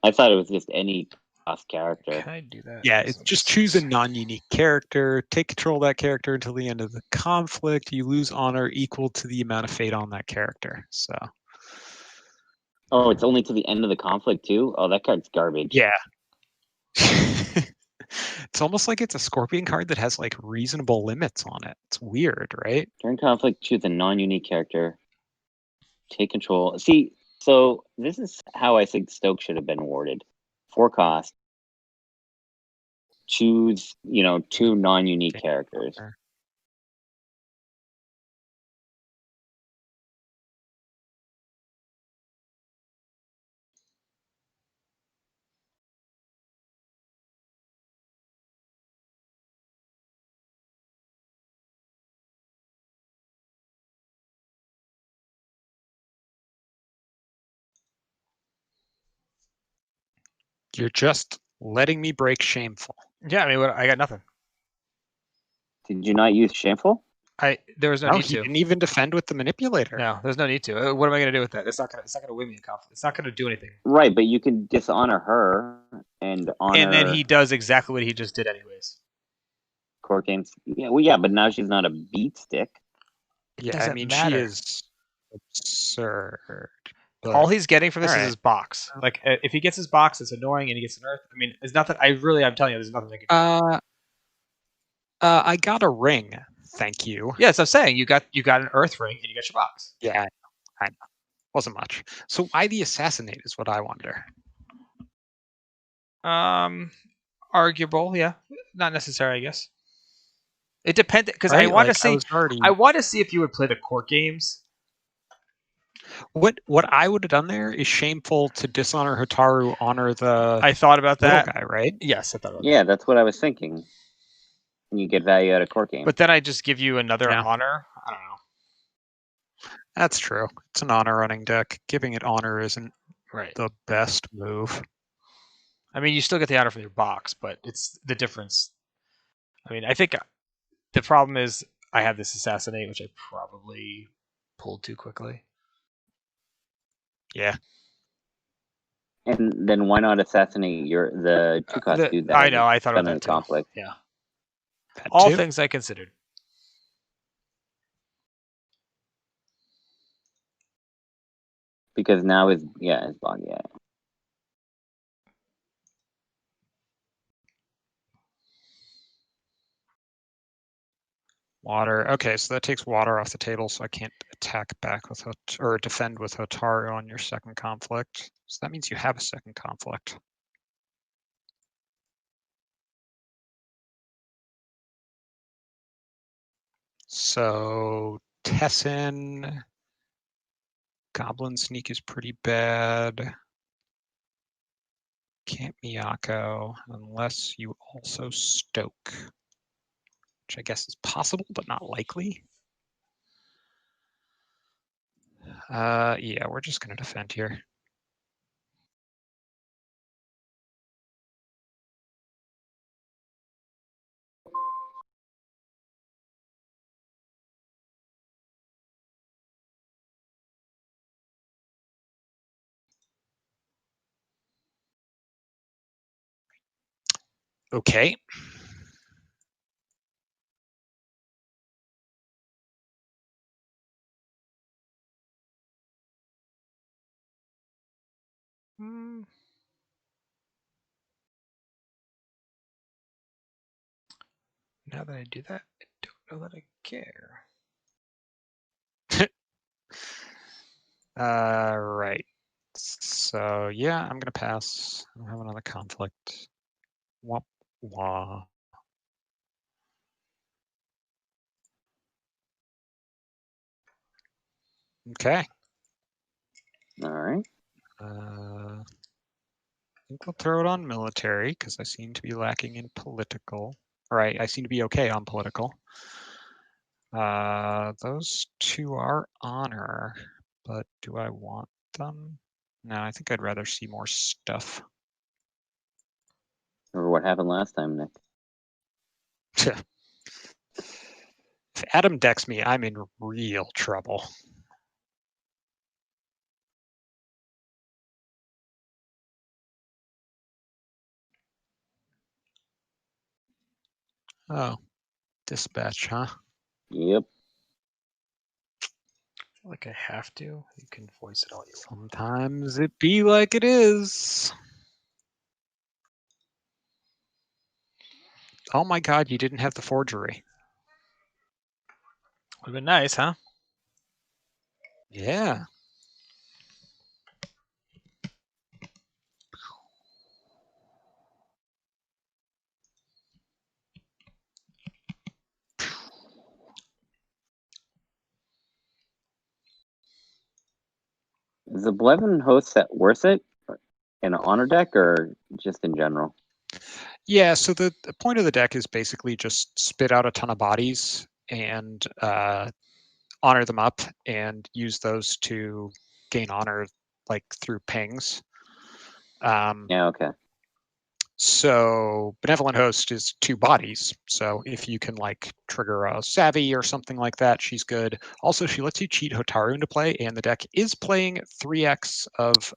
[SPEAKER 3] I thought it was just any cost character.
[SPEAKER 2] Can I do that?
[SPEAKER 1] Yeah, it's just choose a non-unique character, take control of that character until the end of the conflict. You lose honor equal to the amount of fate on that character. So.
[SPEAKER 3] Oh, it's only to the end of the conflict too? Oh, that card's garbage.
[SPEAKER 1] Yeah. It's almost like it's a Scorpion card that has like reasonable limits on it. It's weird, right?
[SPEAKER 3] During conflict, choose a non-unique character. Take control. See, so this is how I think Stoke should have been awarded. 4 cost. Choose, 2 non-unique characters.
[SPEAKER 1] You're just letting me break shameful.
[SPEAKER 2] Yeah, I mean, I got nothing.
[SPEAKER 3] Did you not use Shameful?
[SPEAKER 2] There was no
[SPEAKER 1] No,
[SPEAKER 2] need
[SPEAKER 1] he
[SPEAKER 2] to.
[SPEAKER 1] didn't even defend with the manipulator.
[SPEAKER 2] No, there's no need to. What am I gonna do with that? It's not gonna win me a conflict. It's not gonna do anything.
[SPEAKER 3] Right, but you can dishonor her and honor.
[SPEAKER 2] And then he does exactly what he just did anyways.
[SPEAKER 3] Court games. Yeah, well, yeah, but now she's not a beat stick.
[SPEAKER 1] Yeah, I
[SPEAKER 2] doesn't
[SPEAKER 1] mean
[SPEAKER 2] matter.
[SPEAKER 1] she is absurd. But
[SPEAKER 2] All he's getting from this is
[SPEAKER 1] alright.
[SPEAKER 2] his box. Like, if he gets his box, it's annoying, and he gets an earth. I mean, there's nothing. I'm telling you, there's nothing. I can
[SPEAKER 1] I got a ring. Thank you.
[SPEAKER 2] Yeah, so I'm saying you got an earth ring, and you got your box.
[SPEAKER 1] Yeah, I know. Wasn't much. So why the assassinate is what I wonder.
[SPEAKER 2] Arguable, yeah, not necessary, I guess. It depends because
[SPEAKER 1] Right?
[SPEAKER 2] I want to
[SPEAKER 1] Like,
[SPEAKER 2] see.
[SPEAKER 1] already...
[SPEAKER 2] I want to see if you would play the court games.
[SPEAKER 1] What I would have done there is shameful to dishonor Hotaru, honor the
[SPEAKER 2] I thought about
[SPEAKER 1] little
[SPEAKER 2] that.
[SPEAKER 1] guy, right?
[SPEAKER 2] Yes, I thought about that.
[SPEAKER 3] Yeah, that's what I was thinking. And you get value out of court game.
[SPEAKER 2] But then I just give you another
[SPEAKER 1] Yeah.
[SPEAKER 2] honor. I don't know.
[SPEAKER 1] That's true. It's an honor running deck. Giving it honor isn't
[SPEAKER 2] Right.
[SPEAKER 1] the best move.
[SPEAKER 2] I mean, you still get the honor from your box, but it's the difference. I mean, I think the problem is I have this assassinate, which I probably pulled too quickly.
[SPEAKER 1] Yeah.
[SPEAKER 3] And then why not assassinate the 2-cost dude that
[SPEAKER 2] I know. I thought about
[SPEAKER 3] done
[SPEAKER 2] that too.
[SPEAKER 3] conflict?
[SPEAKER 2] Yeah.
[SPEAKER 1] That
[SPEAKER 2] All
[SPEAKER 1] too.
[SPEAKER 2] things I considered.
[SPEAKER 3] Because now his bog, yeah.
[SPEAKER 1] Water. Okay, so that takes water off the table, so I can't attack back with or defend with Hotaru on your second conflict. So that means you have a second conflict. So Tessin, Goblin Sneak is pretty bad. Can't Miyako unless you also Stoke, which I guess is possible but not likely. Yeah, we're just gonna defend here. Okay.
[SPEAKER 2] Now that I do that, I don't know that I care.
[SPEAKER 1] Right. So yeah, I'm gonna pass. I don't have another conflict. Womp wah. Okay.
[SPEAKER 3] All right.
[SPEAKER 1] I think we'll throw it on military because I seem to be lacking in political. Right, I seem to be okay on political. Those two are honor, but do I want them? No, I think I'd rather see more stuff.
[SPEAKER 3] Remember what happened last time, Nick?
[SPEAKER 1] If Adam decks me, I'm in real trouble. Oh, dispatch, huh?
[SPEAKER 3] Yep.
[SPEAKER 2] Like I have to. You can voice it all you want.
[SPEAKER 1] Sometimes it be like it is. Oh my god, you didn't have the forgery.
[SPEAKER 2] Would have been nice, huh?
[SPEAKER 1] Yeah.
[SPEAKER 3] Is the Blevin host set worth it in an honor deck or just in general?
[SPEAKER 1] Yeah, so the point of the deck is basically just spit out a ton of bodies and honor them up and use those to gain honor like through pings.
[SPEAKER 3] Yeah, okay.
[SPEAKER 1] So Benevolent Host is 2 bodies. So if you can like trigger a Savvy or something like that, she's good. Also, she lets you cheat Hotaru into play, and the deck is playing 3x of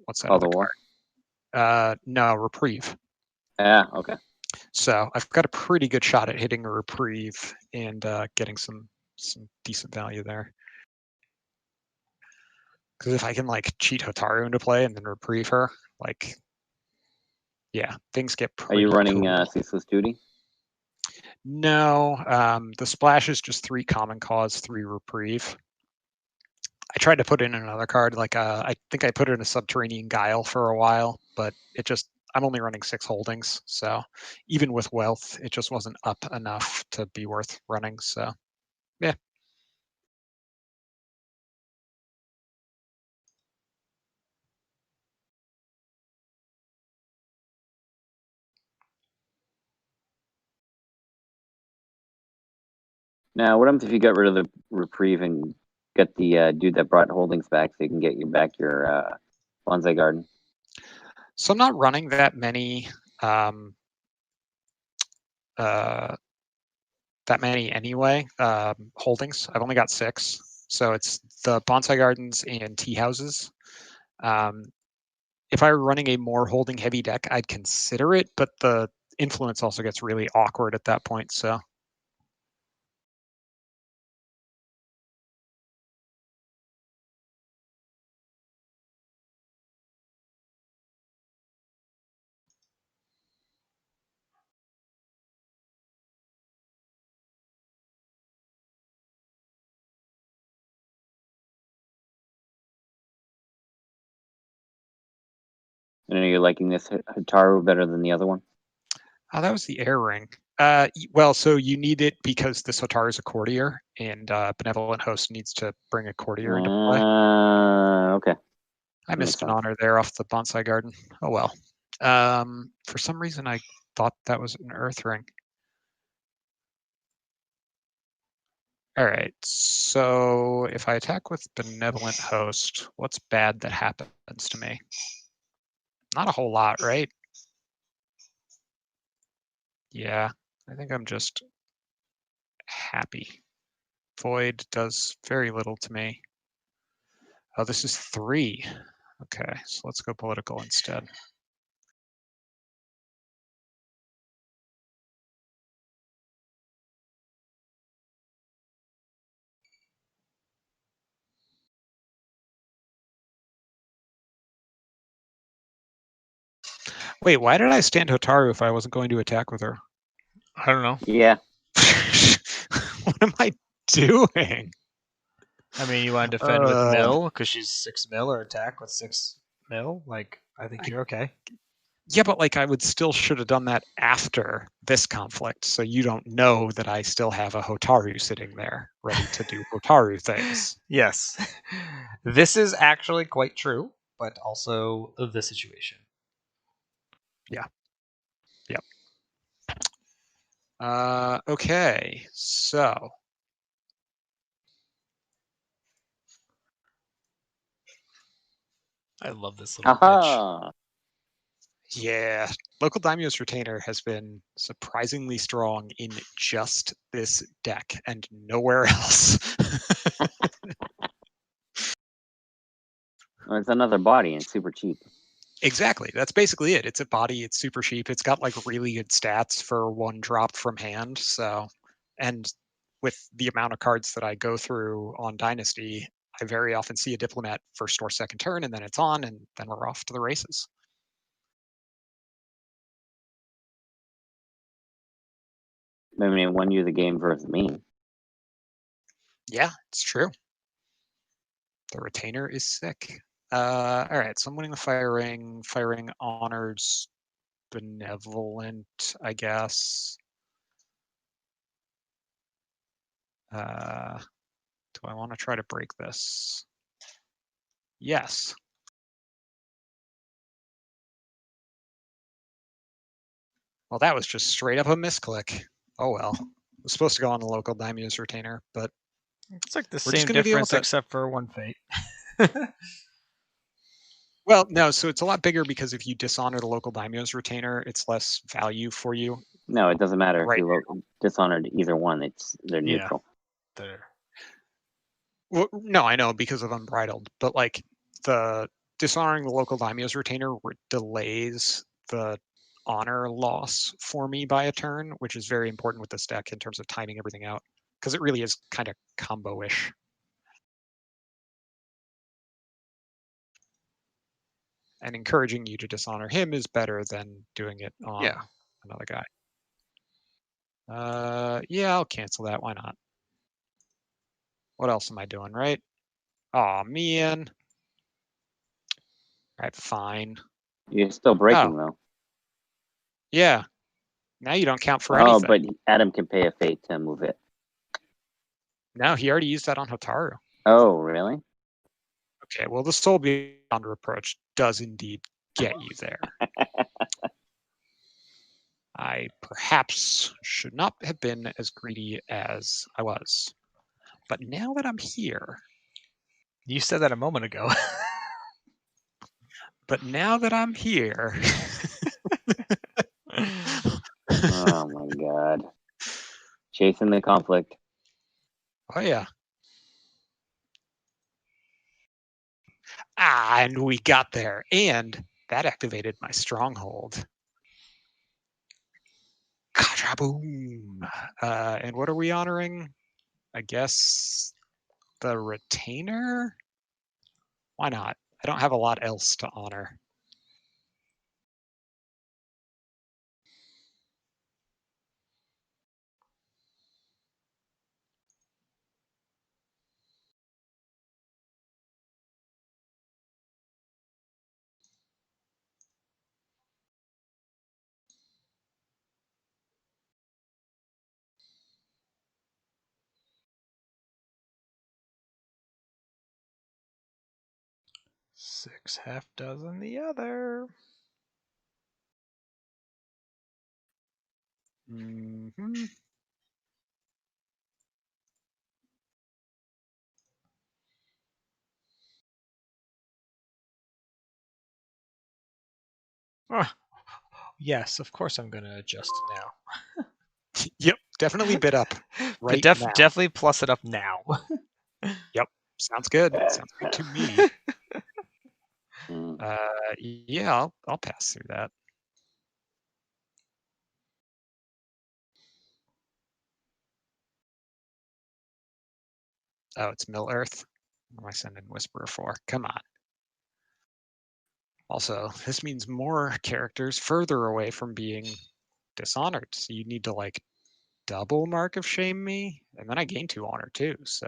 [SPEAKER 1] what's that
[SPEAKER 3] All
[SPEAKER 1] other
[SPEAKER 3] the war.
[SPEAKER 1] card? No, Reprieve.
[SPEAKER 3] Okay.
[SPEAKER 1] So I've got a pretty good shot at hitting a reprieve and getting some decent value there. Because if I can like cheat Hotaru into play and then reprieve her, like, yeah, things get
[SPEAKER 3] Are
[SPEAKER 1] pretty
[SPEAKER 3] you running
[SPEAKER 1] cool.
[SPEAKER 3] Ceaseless Duty?
[SPEAKER 1] No, the splash is just 3 Common Cause, 3 reprieve. I tried to put in another card, like I think I put in a Subterranean Guile for a while, but it just, I'm only running 6 holdings, so even with wealth, it just wasn't up enough to be worth running. So yeah.
[SPEAKER 3] Now, what happens if you got rid of the reprieve and get the dude that brought holdings back, so you can get you back your bonsai garden?
[SPEAKER 1] So I'm not running that many anyway. Holdings. I've only got 6, so it's the bonsai gardens and tea houses. If I were running a more holding heavy deck, I'd consider it, but the influence also gets really awkward at that point. So
[SPEAKER 3] And are you liking this Hotaru better than the other one?
[SPEAKER 1] oh, that was the air ring. Well, so you need it because this Hotaru is a courtier, and Benevolent Host needs to bring a courtier into play.
[SPEAKER 3] Okay.
[SPEAKER 1] I missed an honor there off the bonsai garden. Oh well. For some reason, I thought that was an earth ring. All right. So if I attack with Benevolent Host, what's bad that happens to me? Not a whole lot, right? Yeah, I think I'm just happy. Void does very little to me. Oh, this is 3. Okay, so let's go political instead. Wait, why did I stand Hotaru if I wasn't going to attack with her?
[SPEAKER 2] I don't know.
[SPEAKER 3] Yeah.
[SPEAKER 1] What am I doing?
[SPEAKER 2] I mean, you want to defend with mill because she's 6 mil or attack with 6 mil? Like, I think you're okay.
[SPEAKER 1] Yeah, but like I would still should have done that after this conflict, so you don't know that I still have a Hotaru sitting there ready to do Hotaru things.
[SPEAKER 2] Yes. This is actually quite true, but also the situation.
[SPEAKER 1] Yeah. Yep. Okay, so
[SPEAKER 2] I love this little bitch.
[SPEAKER 1] yeah, Local Daimyo's Retainer has been surprisingly strong in just this deck and nowhere else.
[SPEAKER 3] Well, it's another body and it's super cheap.
[SPEAKER 1] Exactly. That's basically it. It's a body. It's super cheap. It's got like really good stats for 1 dropped from hand. So, and with the amount of cards that I go through on Dynasty, I very often see a Diplomat first or second turn, and then it's on, and then we're off to the races.
[SPEAKER 3] I mean, it won you the game versus me.
[SPEAKER 1] Yeah, it's true. The Retainer is sick. All right, so I'm winning the firing. Firing honors Benevolent, I guess. Do I want to try to break this? Yes. Well, that was just straight up a misclick. Oh well. It was supposed to go on the Local Daimyo's Retainer, but
[SPEAKER 2] it's like the
[SPEAKER 1] we're just
[SPEAKER 2] same
[SPEAKER 1] gonna deal with
[SPEAKER 2] difference
[SPEAKER 1] it.
[SPEAKER 2] except for 1 fate.
[SPEAKER 1] Well, no, so it's a lot bigger because if you dishonor the Local Daimyo's Retainer, it's less value for you.
[SPEAKER 3] No, it doesn't matter
[SPEAKER 1] Right.
[SPEAKER 3] if you dishonored either one. They're neutral.
[SPEAKER 2] There.
[SPEAKER 1] Well, no, I know because of Unbridled, but like the dishonoring the Local Daimyo's Retainer delays the honor loss for me by a turn, which is very important with this deck in terms of timing everything out, because it really is kind of combo-ish. And encouraging you to dishonor him is better than doing it on another guy. Yeah, I'll cancel that. Why not? What else am I doing, right? Aw, man. All right, fine.
[SPEAKER 3] You're still breaking, though.
[SPEAKER 1] Yeah. Now you don't count for
[SPEAKER 3] anything.
[SPEAKER 1] anything.
[SPEAKER 3] But Adam can pay a fate to move it.
[SPEAKER 1] No, he already used that on Hotaru.
[SPEAKER 3] Oh, really?
[SPEAKER 1] Okay, well, the Soul Beyond Reproach does indeed get you there. I perhaps should not have been as greedy as I was. But now that I'm here...
[SPEAKER 2] You said that a moment ago.
[SPEAKER 1] But now that I'm here...
[SPEAKER 3] Oh, my God. Chasing the conflict.
[SPEAKER 1] Oh, yeah. Ah, and we got there. And that activated my stronghold. Ka-boom! And what are we honoring? I guess the Retainer? Why not? I don't have a lot else to honor.
[SPEAKER 2] Six half dozen the other.
[SPEAKER 1] Mm-hmm.
[SPEAKER 2] Oh, yes, of course I'm going to adjust it now.
[SPEAKER 1] Yep, definitely bid up right now.
[SPEAKER 2] Definitely plus it up now.
[SPEAKER 1] Yep, sounds good. Sounds good to me. Yeah, I'll pass through that. Oh, it's Mill Earth. What am I sending Whisperer for? Come on. Also, this means more characters further away from being dishonored. So you need to like double Mark of Shame me, and then I gain 2 honor too. So,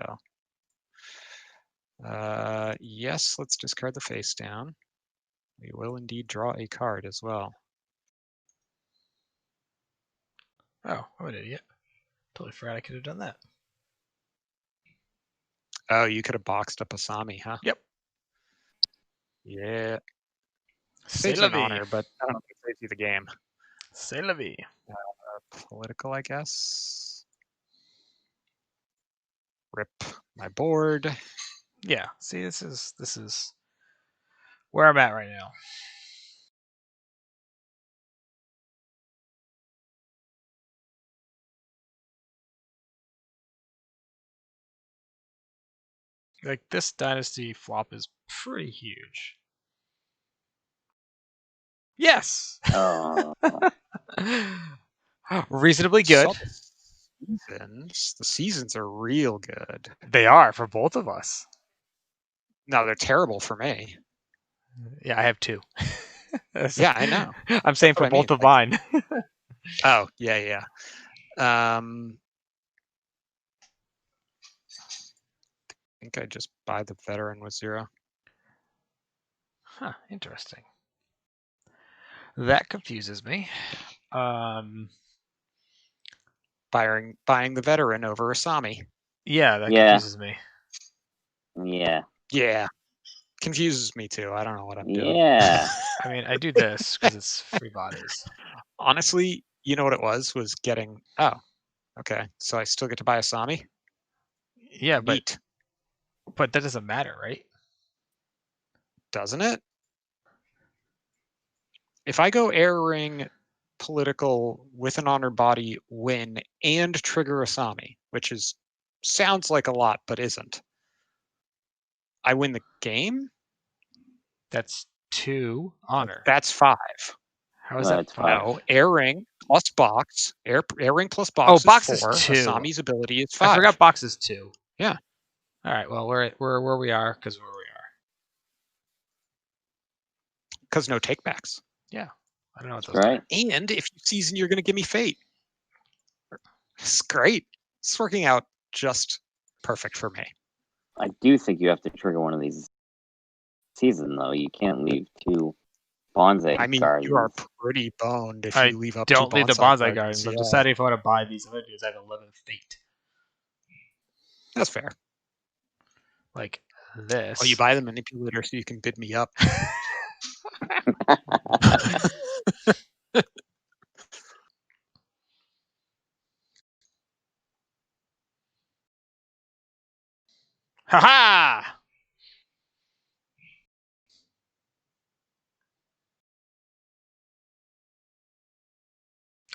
[SPEAKER 1] yes, let's discard the face down. We will indeed draw a card as well.
[SPEAKER 2] Oh, I'm an idiot. Totally forgot I could have done that.
[SPEAKER 1] Oh, you could have boxed up Asami, huh?
[SPEAKER 2] Yep.
[SPEAKER 1] Yeah.
[SPEAKER 2] C'est
[SPEAKER 1] Saves
[SPEAKER 2] la
[SPEAKER 1] an
[SPEAKER 2] vie.
[SPEAKER 1] honor, but I don't know if it saves you the game.
[SPEAKER 2] C'est la vie.
[SPEAKER 1] Political, I guess. Rip my board.
[SPEAKER 2] Yeah. See, this is where I'm at right now. Like, this dynasty flop is pretty huge. Yes. Reasonably good.
[SPEAKER 1] The seasons are real good.
[SPEAKER 2] They are for both of us.
[SPEAKER 1] No, they're terrible for me.
[SPEAKER 2] Yeah, I have 2.
[SPEAKER 1] Yeah, I know.
[SPEAKER 2] I'm saying for both of mine.
[SPEAKER 1] Oh, yeah. I think I just buy the veteran with 0.
[SPEAKER 2] Huh, interesting. That confuses me.
[SPEAKER 1] Buying the veteran over Asami.
[SPEAKER 2] Yeah, that confuses me.
[SPEAKER 3] Yeah.
[SPEAKER 1] Yeah. Confuses me too. I don't know what I'm doing.
[SPEAKER 3] Yeah.
[SPEAKER 2] I mean, I do this because it's free bodies.
[SPEAKER 1] Honestly, you know what it was getting... Oh, okay. So I still get to buy Asami?
[SPEAKER 2] Yeah,
[SPEAKER 1] Neat.
[SPEAKER 2] But that doesn't matter, right?
[SPEAKER 1] Doesn't it? If I go air ring political with an honored body, win, and trigger Asami, which sounds like a lot, but isn't, I win the game?
[SPEAKER 2] That's 2 honor.
[SPEAKER 1] That's 5.
[SPEAKER 2] How is that
[SPEAKER 3] It's 5.
[SPEAKER 1] No, airing plus box. Airing plus box.
[SPEAKER 2] Oh,
[SPEAKER 1] is
[SPEAKER 2] box is
[SPEAKER 1] 4.
[SPEAKER 2] 2.
[SPEAKER 1] Asami's ability is 5.
[SPEAKER 2] I forgot box is 2.
[SPEAKER 1] Yeah.
[SPEAKER 2] All right. Well, we're where we are because where we are.
[SPEAKER 1] Because no takebacks.
[SPEAKER 2] Yeah. I don't know what those
[SPEAKER 3] Right.
[SPEAKER 1] And if you season, you're going to give me fate. It's great. It's working out just perfect for me.
[SPEAKER 3] I do think you have to trigger one of these season though. You can't leave 2 bonsai
[SPEAKER 1] I mean,
[SPEAKER 3] gardens.
[SPEAKER 1] you are pretty boned if
[SPEAKER 2] I
[SPEAKER 1] you leave up 2
[SPEAKER 2] don't leave the bonsai gardens. I'm
[SPEAKER 1] Yeah,
[SPEAKER 2] deciding if I want to buy these images. I have 11 fate.
[SPEAKER 1] that's fair.
[SPEAKER 2] Like this.
[SPEAKER 1] Oh, you buy the manipulator so you can bid me up.
[SPEAKER 2] Ha ha!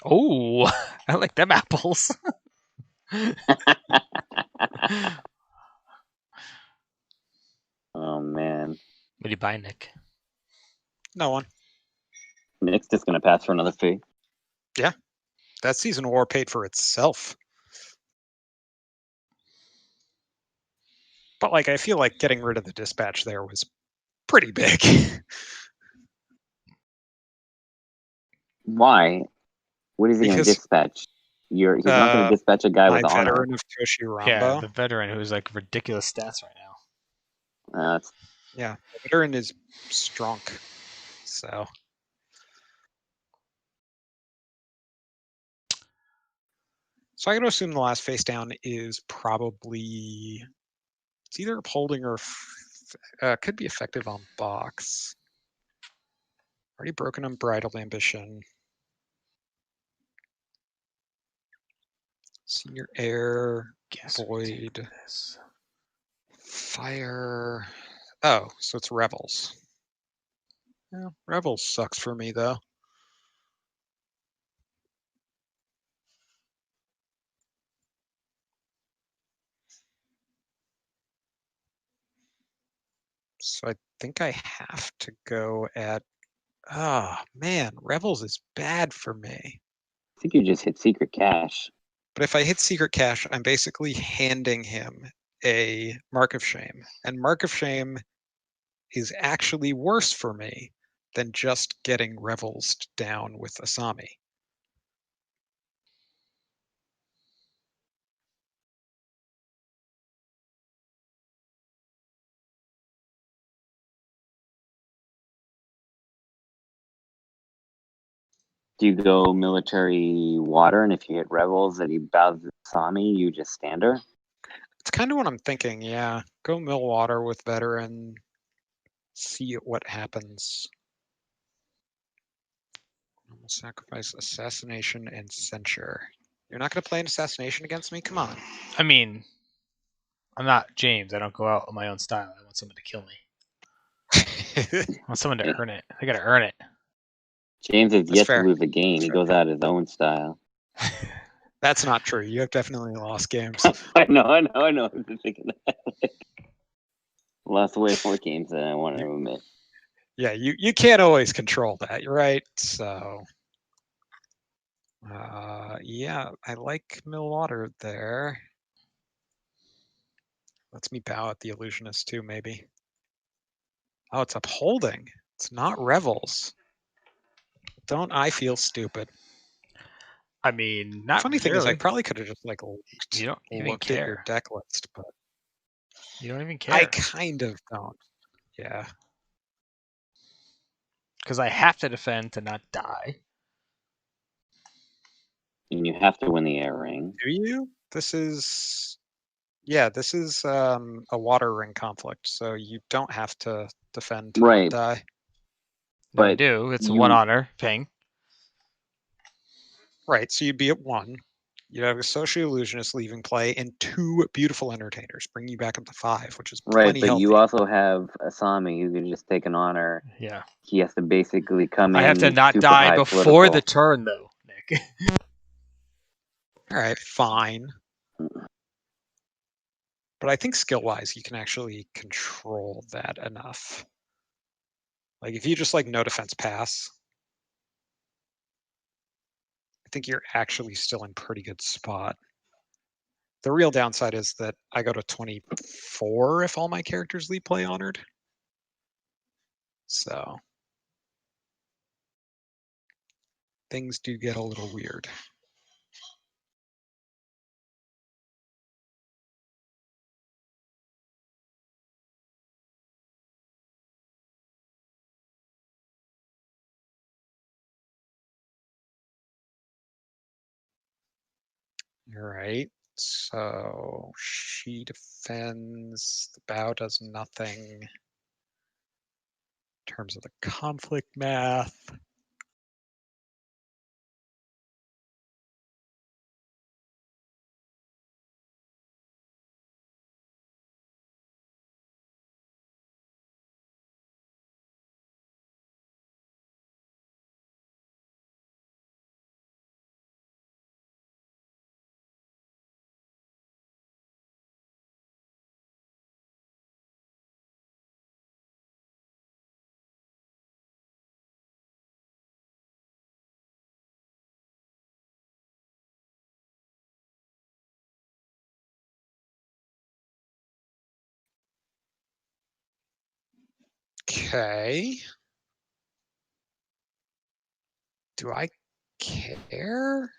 [SPEAKER 2] Oh, I like them apples.
[SPEAKER 3] Oh man,
[SPEAKER 2] What do you buy, Nick?
[SPEAKER 1] No one.
[SPEAKER 3] Nick's just gonna pass for another fee.
[SPEAKER 1] That season war paid for itself. But like, I feel like getting rid of the dispatch there was pretty big.
[SPEAKER 3] Why? What is he gonna
[SPEAKER 1] Because
[SPEAKER 3] dispatch? He's not gonna dispatch a guy
[SPEAKER 1] my
[SPEAKER 3] with honor.
[SPEAKER 1] veteran of Toshi Rambo.
[SPEAKER 2] Yeah, the veteran who's like ridiculous stats right now.
[SPEAKER 1] Yeah, the veteran is strong. So I'm going to assume the last face down is probably, it's either upholding or could be effective on box. Already broken Unbridled Ambition. Senior Air,
[SPEAKER 2] Guess we take
[SPEAKER 1] Void,
[SPEAKER 2] this.
[SPEAKER 1] Fire. Oh, so it's Rebels. Yeah, Rebels sucks for me though. So I think I have to go at. Oh man, Rebels is bad for me.
[SPEAKER 3] I think you just hit secret cash.
[SPEAKER 1] But if I hit Secret Cash, I'm basically handing him a Mark of Shame. And Mark of Shame is actually worse for me than just getting Revels down with Asami.
[SPEAKER 3] Do you go military water, and if you hit rebels and he bows to Sami, you just stand her?
[SPEAKER 1] It's kind of what I'm thinking, yeah. Go Millwater with Veteran, see what happens. Normal sacrifice, Assassination, and Censure. You're not going to play an Assassination against me? Come on.
[SPEAKER 2] I mean, I'm not James. I don't go out on my own style. I want someone to kill me. I want someone to earn it. I gotta earn it.
[SPEAKER 3] James has
[SPEAKER 1] That's
[SPEAKER 3] yet
[SPEAKER 1] fair.
[SPEAKER 3] to lose a game. He goes out his own style.
[SPEAKER 1] That's not true. You have definitely lost games.
[SPEAKER 3] I know. I'm just thinking that. Lost way more games than I want to admit.
[SPEAKER 1] Yeah, you can't always control that. You're right. So, yeah, I like Millwater there. Lets me bow at the Illusionist too, maybe. Oh, it's upholding. It's not Revels. Don't I feel stupid?
[SPEAKER 2] I mean, not
[SPEAKER 1] Funny thing is, I
[SPEAKER 2] really.
[SPEAKER 1] probably could have just like
[SPEAKER 2] You don't even
[SPEAKER 1] looked at your
[SPEAKER 2] care.
[SPEAKER 1] deck list, but
[SPEAKER 2] You don't even care.
[SPEAKER 1] I kind of don't. Yeah.
[SPEAKER 2] Because I have to defend to not die.
[SPEAKER 3] And you have to win the air ring.
[SPEAKER 1] Do you? This is a water ring conflict, so you don't have to defend to
[SPEAKER 3] Right.
[SPEAKER 1] not die.
[SPEAKER 2] No, I
[SPEAKER 3] But
[SPEAKER 2] do. It's
[SPEAKER 3] you-
[SPEAKER 2] one honor ping.
[SPEAKER 1] Right, so you'd be at 1. You'd have a Social Illusionist leaving play and 2 Beautiful Entertainers, bringing you back up to 5, which is
[SPEAKER 3] right,
[SPEAKER 1] plenty
[SPEAKER 3] but
[SPEAKER 1] healthy.
[SPEAKER 3] you also have Asami who can just take an honor.
[SPEAKER 2] Yeah.
[SPEAKER 3] He has to basically come in.
[SPEAKER 2] I have to not
[SPEAKER 3] super
[SPEAKER 2] die
[SPEAKER 3] high
[SPEAKER 2] before
[SPEAKER 3] political.
[SPEAKER 2] the turn, though, Nick.
[SPEAKER 1] All right, fine. But I think skill-wise, you can actually control that enough. Like if you just like no defense pass, think you're actually still in pretty good spot. The real downside is that I go to 24 if all my characters lead play honored. So things do get a little weird. All right. So she defends, the bow does nothing. In terms of the conflict math. Okay. Do I care?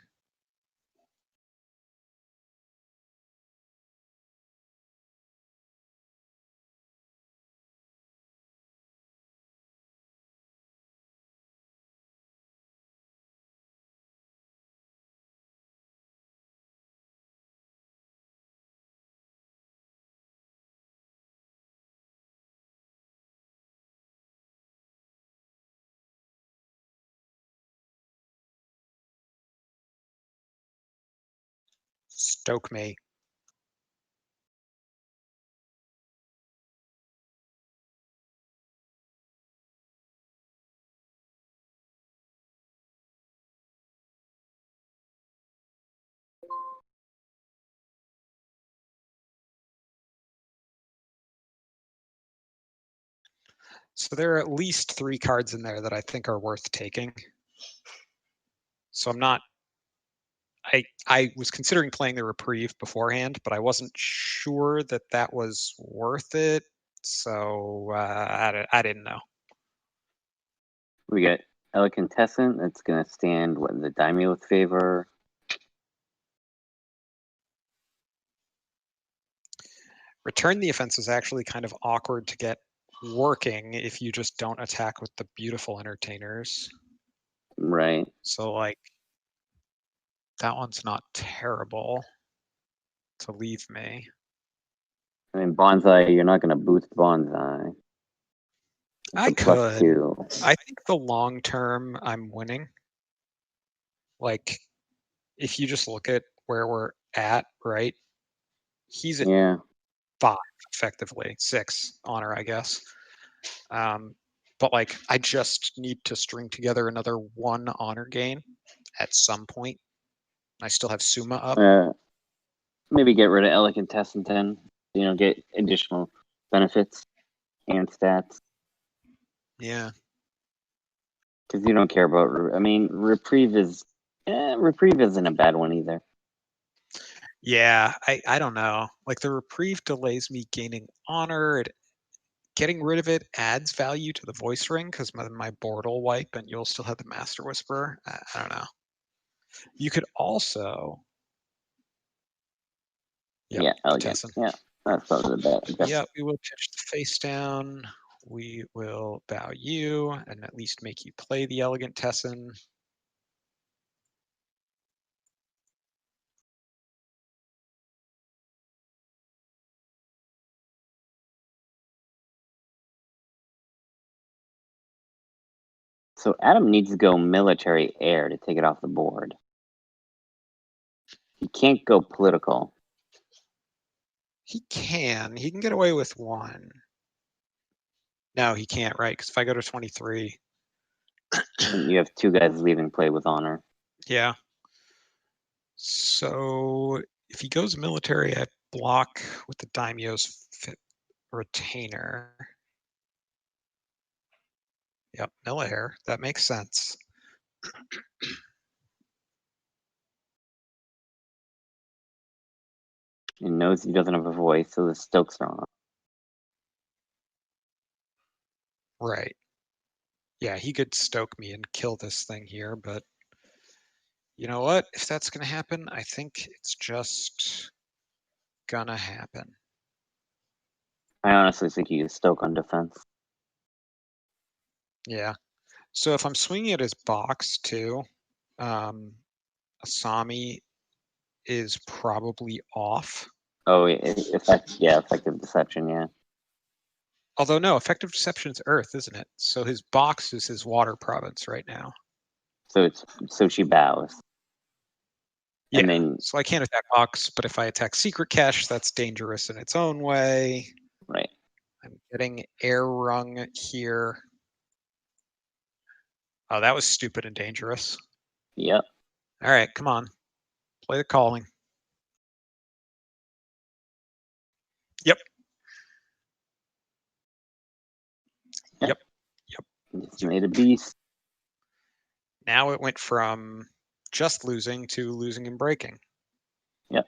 [SPEAKER 1] Stoke me. So there are at least 3 cards in there that I think are worth taking. So I'm not. I was considering playing the reprieve beforehand, but I wasn't sure that that was worth it. So I didn't know.
[SPEAKER 3] We got Elegantescent. That's going to stand what the Daimyo's favor.
[SPEAKER 1] Return the offense is actually kind of awkward to get working if you just don't attack with the beautiful entertainers.
[SPEAKER 3] Right.
[SPEAKER 1] So like that one's not terrible to leave me.
[SPEAKER 3] I mean, Bonsai, you're not going to boost Bonsai.
[SPEAKER 1] I
[SPEAKER 3] It's a
[SPEAKER 1] could.
[SPEAKER 3] +2.
[SPEAKER 1] I think the long term I'm winning. Like if you just look at where we're at, right? He's at
[SPEAKER 3] Yeah.
[SPEAKER 1] 5 effectively, 6 honor, I guess. But like I just need to string together another 1 honor gain at some point. I still have Suma up.
[SPEAKER 3] Maybe get rid of Elegantescent then. Get additional benefits and stats.
[SPEAKER 1] Yeah.
[SPEAKER 3] Because you don't care about. I mean, Reprieve isn't a bad one either.
[SPEAKER 1] Yeah, I don't know. Like the reprieve delays me gaining honor. Getting rid of it adds value to the voice ring because my board will wipe and you'll still have the Master Whisperer. I don't know. You could also. Yep,
[SPEAKER 3] Yeah, elegant.
[SPEAKER 1] Tessin.
[SPEAKER 3] Yeah, that's probably the best.
[SPEAKER 1] Yeah, we will pitch the face down. We will bow you and at least make you play the Elegant Tessin.
[SPEAKER 3] So Adam needs to go military air to take it off the board. He can't go political.
[SPEAKER 1] He can. He can get away with 1. No, he can't, right? Because if I go to 23.
[SPEAKER 3] You have 2 guys leaving play with honor.
[SPEAKER 1] Yeah. So if he goes military, I block with the Daimyo's retainer. Yep, Millair. That makes sense.
[SPEAKER 3] He knows he doesn't have a voice, so the Stokes are on.
[SPEAKER 1] Right. Yeah, he could stoke me and kill this thing here, but you know what? If that's going to happen, I think it's just gonna happen.
[SPEAKER 3] I honestly think he is Stoke on defense.
[SPEAKER 1] Yeah. So if I'm swinging at his box too, Asami is probably off.
[SPEAKER 3] Oh, effective deception, yeah.
[SPEAKER 1] Although no, effective deception is Earth, isn't it? So his box is his water province right now.
[SPEAKER 3] So she bows.
[SPEAKER 1] Yeah.
[SPEAKER 3] And then,
[SPEAKER 1] so I can't attack box, but if I attack secret cache, that's dangerous in its own way.
[SPEAKER 3] right.
[SPEAKER 1] I'm getting air rung here. Oh, that was stupid and dangerous.
[SPEAKER 3] Yep.
[SPEAKER 1] All right, come on. Play the calling. Yep. Yep.
[SPEAKER 3] Just made a beast.
[SPEAKER 1] Now it went from just losing to losing and breaking.
[SPEAKER 3] Yep.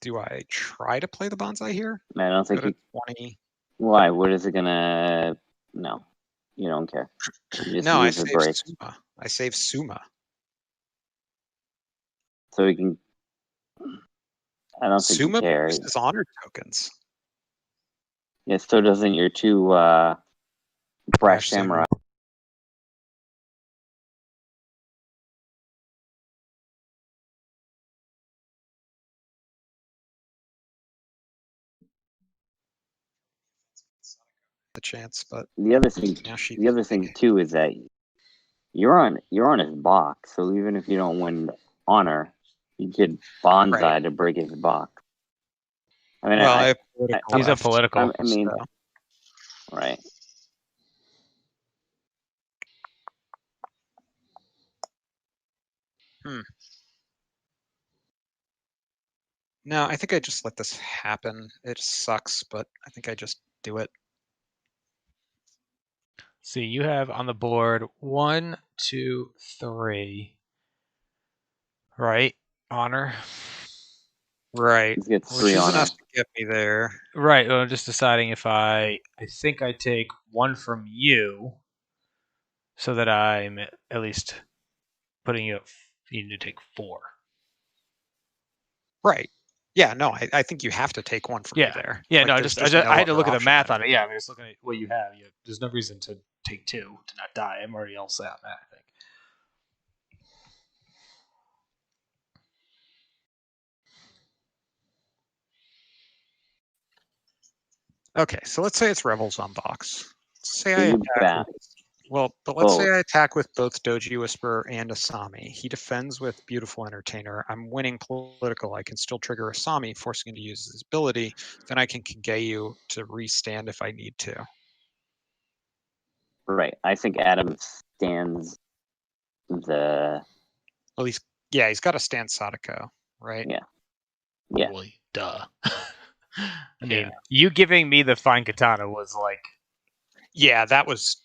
[SPEAKER 1] Do I try to play the bonsai here?
[SPEAKER 3] I don't think
[SPEAKER 1] Go
[SPEAKER 3] you.
[SPEAKER 1] to 20.
[SPEAKER 3] Why? What is it gonna? No, you don't care. You just
[SPEAKER 1] No, I
[SPEAKER 3] lose the
[SPEAKER 1] save
[SPEAKER 3] break,
[SPEAKER 1] Suma. I save Suma.
[SPEAKER 3] so we can. I don't think you
[SPEAKER 1] Suma
[SPEAKER 3] care.
[SPEAKER 1] boosts his honor tokens.
[SPEAKER 3] Yeah. So doesn't your two brash samurai?
[SPEAKER 1] The chance, but
[SPEAKER 3] The other thing.
[SPEAKER 1] now she.
[SPEAKER 3] The other thing too is that you're on his box. So even if you don't win honor, you could bonsai
[SPEAKER 1] Right.
[SPEAKER 3] to break his box. I mean,
[SPEAKER 1] Well,
[SPEAKER 3] I
[SPEAKER 2] He's
[SPEAKER 1] left,
[SPEAKER 2] apolitical.
[SPEAKER 3] I mean,
[SPEAKER 1] so.
[SPEAKER 3] right.
[SPEAKER 1] No, I think I just let this happen. It sucks, but I think I just do it.
[SPEAKER 2] See, you have on the board 1, 2, 3. Right? Honor.
[SPEAKER 1] Right.
[SPEAKER 3] He gets
[SPEAKER 1] Which
[SPEAKER 3] 3
[SPEAKER 1] isn't
[SPEAKER 3] honor.
[SPEAKER 1] enough to get me there.
[SPEAKER 2] Right. Well, I'm just deciding if I think I take 1 from you, so that I'm at least putting you need to take 4.
[SPEAKER 1] Right. Yeah, no, I think you have to take one from me there.
[SPEAKER 2] Yeah,
[SPEAKER 1] Like,
[SPEAKER 2] no,
[SPEAKER 1] there's
[SPEAKER 2] I had to
[SPEAKER 1] no
[SPEAKER 2] look at
[SPEAKER 1] other
[SPEAKER 2] the
[SPEAKER 1] option
[SPEAKER 2] math
[SPEAKER 1] there.
[SPEAKER 2] on it. Yeah, I mean, just looking at what you have. There's no reason to take 2 to not die. I'm already all set on that, I think.
[SPEAKER 1] Okay, so let's say it's Rebels on box. Let's say
[SPEAKER 3] So
[SPEAKER 1] I
[SPEAKER 3] you
[SPEAKER 1] attack
[SPEAKER 3] bat.
[SPEAKER 1] but let's say
[SPEAKER 3] Both.
[SPEAKER 1] I attack with both Doji Whisperer and Asami. He defends with Beautiful Entertainer. I'm winning political. I can still trigger Asami, forcing him to use his ability. Then I can Kageyu to restand if I need to.
[SPEAKER 3] Right. I think Adam stands the.
[SPEAKER 1] Well, he's got to stand Sadako, right?
[SPEAKER 3] Yeah. Yeah.
[SPEAKER 2] Boy, duh. I mean, you giving me the fine katana was like.
[SPEAKER 1] Yeah, that was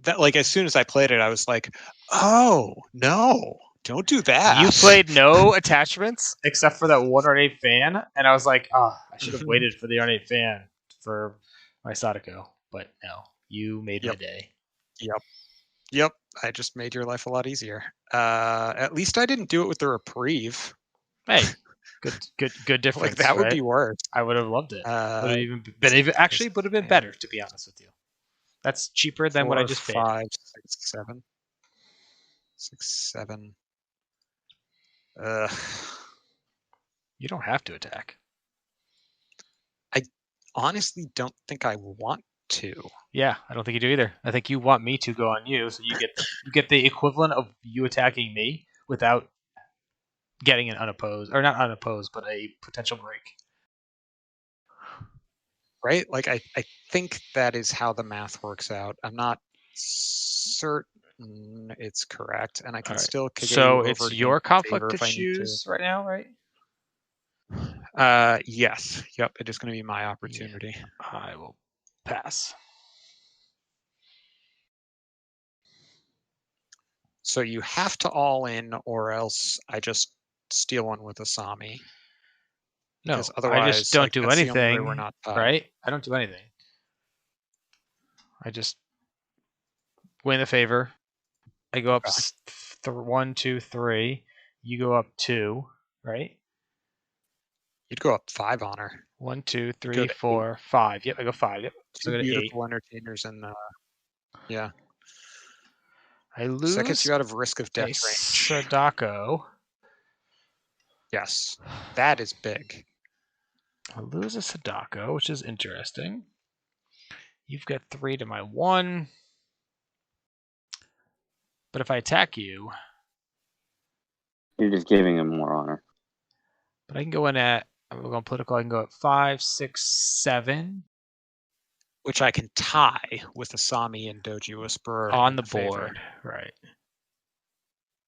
[SPEAKER 1] that. Like as soon as I played it, I was like, "Oh no, don't do that."
[SPEAKER 2] You played no attachments except for that 1 ornate fan, and I was like, "Oh, I should have waited for the ornate fan for my Sadako." But no, you made my day.
[SPEAKER 1] Yep. I just made your life a lot easier. At least I didn't do it with the reprieve.
[SPEAKER 2] Hey, good difference.
[SPEAKER 1] Like that would
[SPEAKER 2] right?
[SPEAKER 1] be worse.
[SPEAKER 2] I would have loved it. Would have
[SPEAKER 1] Would
[SPEAKER 2] have been better, to be honest with you. That's cheaper than what I just paid.
[SPEAKER 1] 5, 6, 7. 6, 7.
[SPEAKER 2] You don't have to attack.
[SPEAKER 1] I honestly don't think I want to.
[SPEAKER 2] Yeah, I don't think you do either. I think you want me to go on you, so you get the equivalent of you attacking me without getting an unopposed, or not unopposed, but a potential break.
[SPEAKER 1] Right? Like I think that is how the math works out. I'm not certain it's correct, and I can still Kageu
[SPEAKER 2] So
[SPEAKER 1] over
[SPEAKER 2] it's
[SPEAKER 1] to
[SPEAKER 2] your conflict to
[SPEAKER 1] if I need
[SPEAKER 2] choose right now, right?
[SPEAKER 1] Yes. Yep. It is going to be my opportunity.
[SPEAKER 2] Yeah, I will pass.
[SPEAKER 1] So you have to all in, or else I just steal one with Asami.
[SPEAKER 2] No,
[SPEAKER 1] Because
[SPEAKER 2] I
[SPEAKER 1] otherwise,
[SPEAKER 2] just don't
[SPEAKER 1] like,
[SPEAKER 2] do
[SPEAKER 1] that's the only way
[SPEAKER 2] anything.
[SPEAKER 1] we're not tied.
[SPEAKER 2] Right? I don't do anything. I just win the favor. I go up
[SPEAKER 1] Okay.
[SPEAKER 2] 1, 2, 3. You go up 2, right?
[SPEAKER 1] You'd go up 5 honor.
[SPEAKER 2] 1, 2,
[SPEAKER 1] go
[SPEAKER 2] 3,
[SPEAKER 1] to
[SPEAKER 2] 4, 5. Yep, I go 5. Yep. So I
[SPEAKER 1] Two
[SPEAKER 2] go to 8.
[SPEAKER 1] beautiful entertainers and yeah.
[SPEAKER 2] I
[SPEAKER 1] So that gets
[SPEAKER 2] lose
[SPEAKER 1] you out of risk of
[SPEAKER 2] a
[SPEAKER 1] death range.
[SPEAKER 2] Sadako.
[SPEAKER 1] Yes. That is big.
[SPEAKER 2] I lose a Sadako, which is interesting. You've got 3 to my 1. But if I attack you,
[SPEAKER 3] You're just giving him more honor.
[SPEAKER 2] but I can go in at, I'm going political, I can go at 5, 6, 7
[SPEAKER 1] Which I can tie with Asami and Doji Whisperer
[SPEAKER 2] on
[SPEAKER 1] in
[SPEAKER 2] the
[SPEAKER 1] favor.
[SPEAKER 2] board. Right.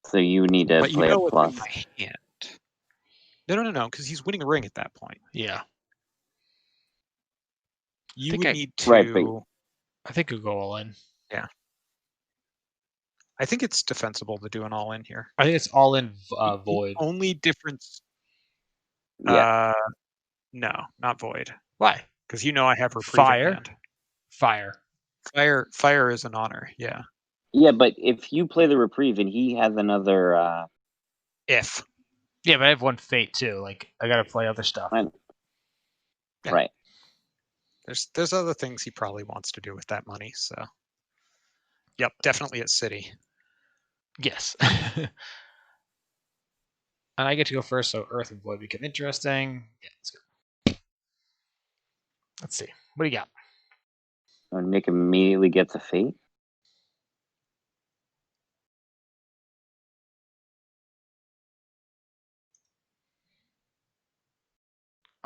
[SPEAKER 3] So you need to
[SPEAKER 1] But you
[SPEAKER 3] play
[SPEAKER 1] know
[SPEAKER 3] a
[SPEAKER 1] what's
[SPEAKER 3] plus.
[SPEAKER 1] in my hand. No, because he's winning a ring at that point.
[SPEAKER 2] Yeah.
[SPEAKER 1] You would need to.
[SPEAKER 3] Right, but
[SPEAKER 2] I think I'll go all in.
[SPEAKER 1] Yeah. I think it's defensible to do an all in here.
[SPEAKER 2] I think it's all in void.
[SPEAKER 1] The only difference.
[SPEAKER 3] yeah,
[SPEAKER 1] No, not void.
[SPEAKER 2] Why?
[SPEAKER 1] Because you know I have reprieve
[SPEAKER 2] Fire.
[SPEAKER 1] in hand.
[SPEAKER 2] Fire.
[SPEAKER 1] Fire is an honor. Yeah.
[SPEAKER 3] yeah, but if you play the reprieve and he has another,
[SPEAKER 1] If.
[SPEAKER 2] Yeah, but I have 1 fate too. Like I gotta play other stuff.
[SPEAKER 1] Yeah.
[SPEAKER 3] Right.
[SPEAKER 1] There's other things he probably wants to do with that money. So. Yep, definitely at City.
[SPEAKER 2] Yes. And I get to go first, so Earth and Void become interesting. Yeah, that's good. Let's see. What do you got?
[SPEAKER 3] So Nick immediately gets a fate.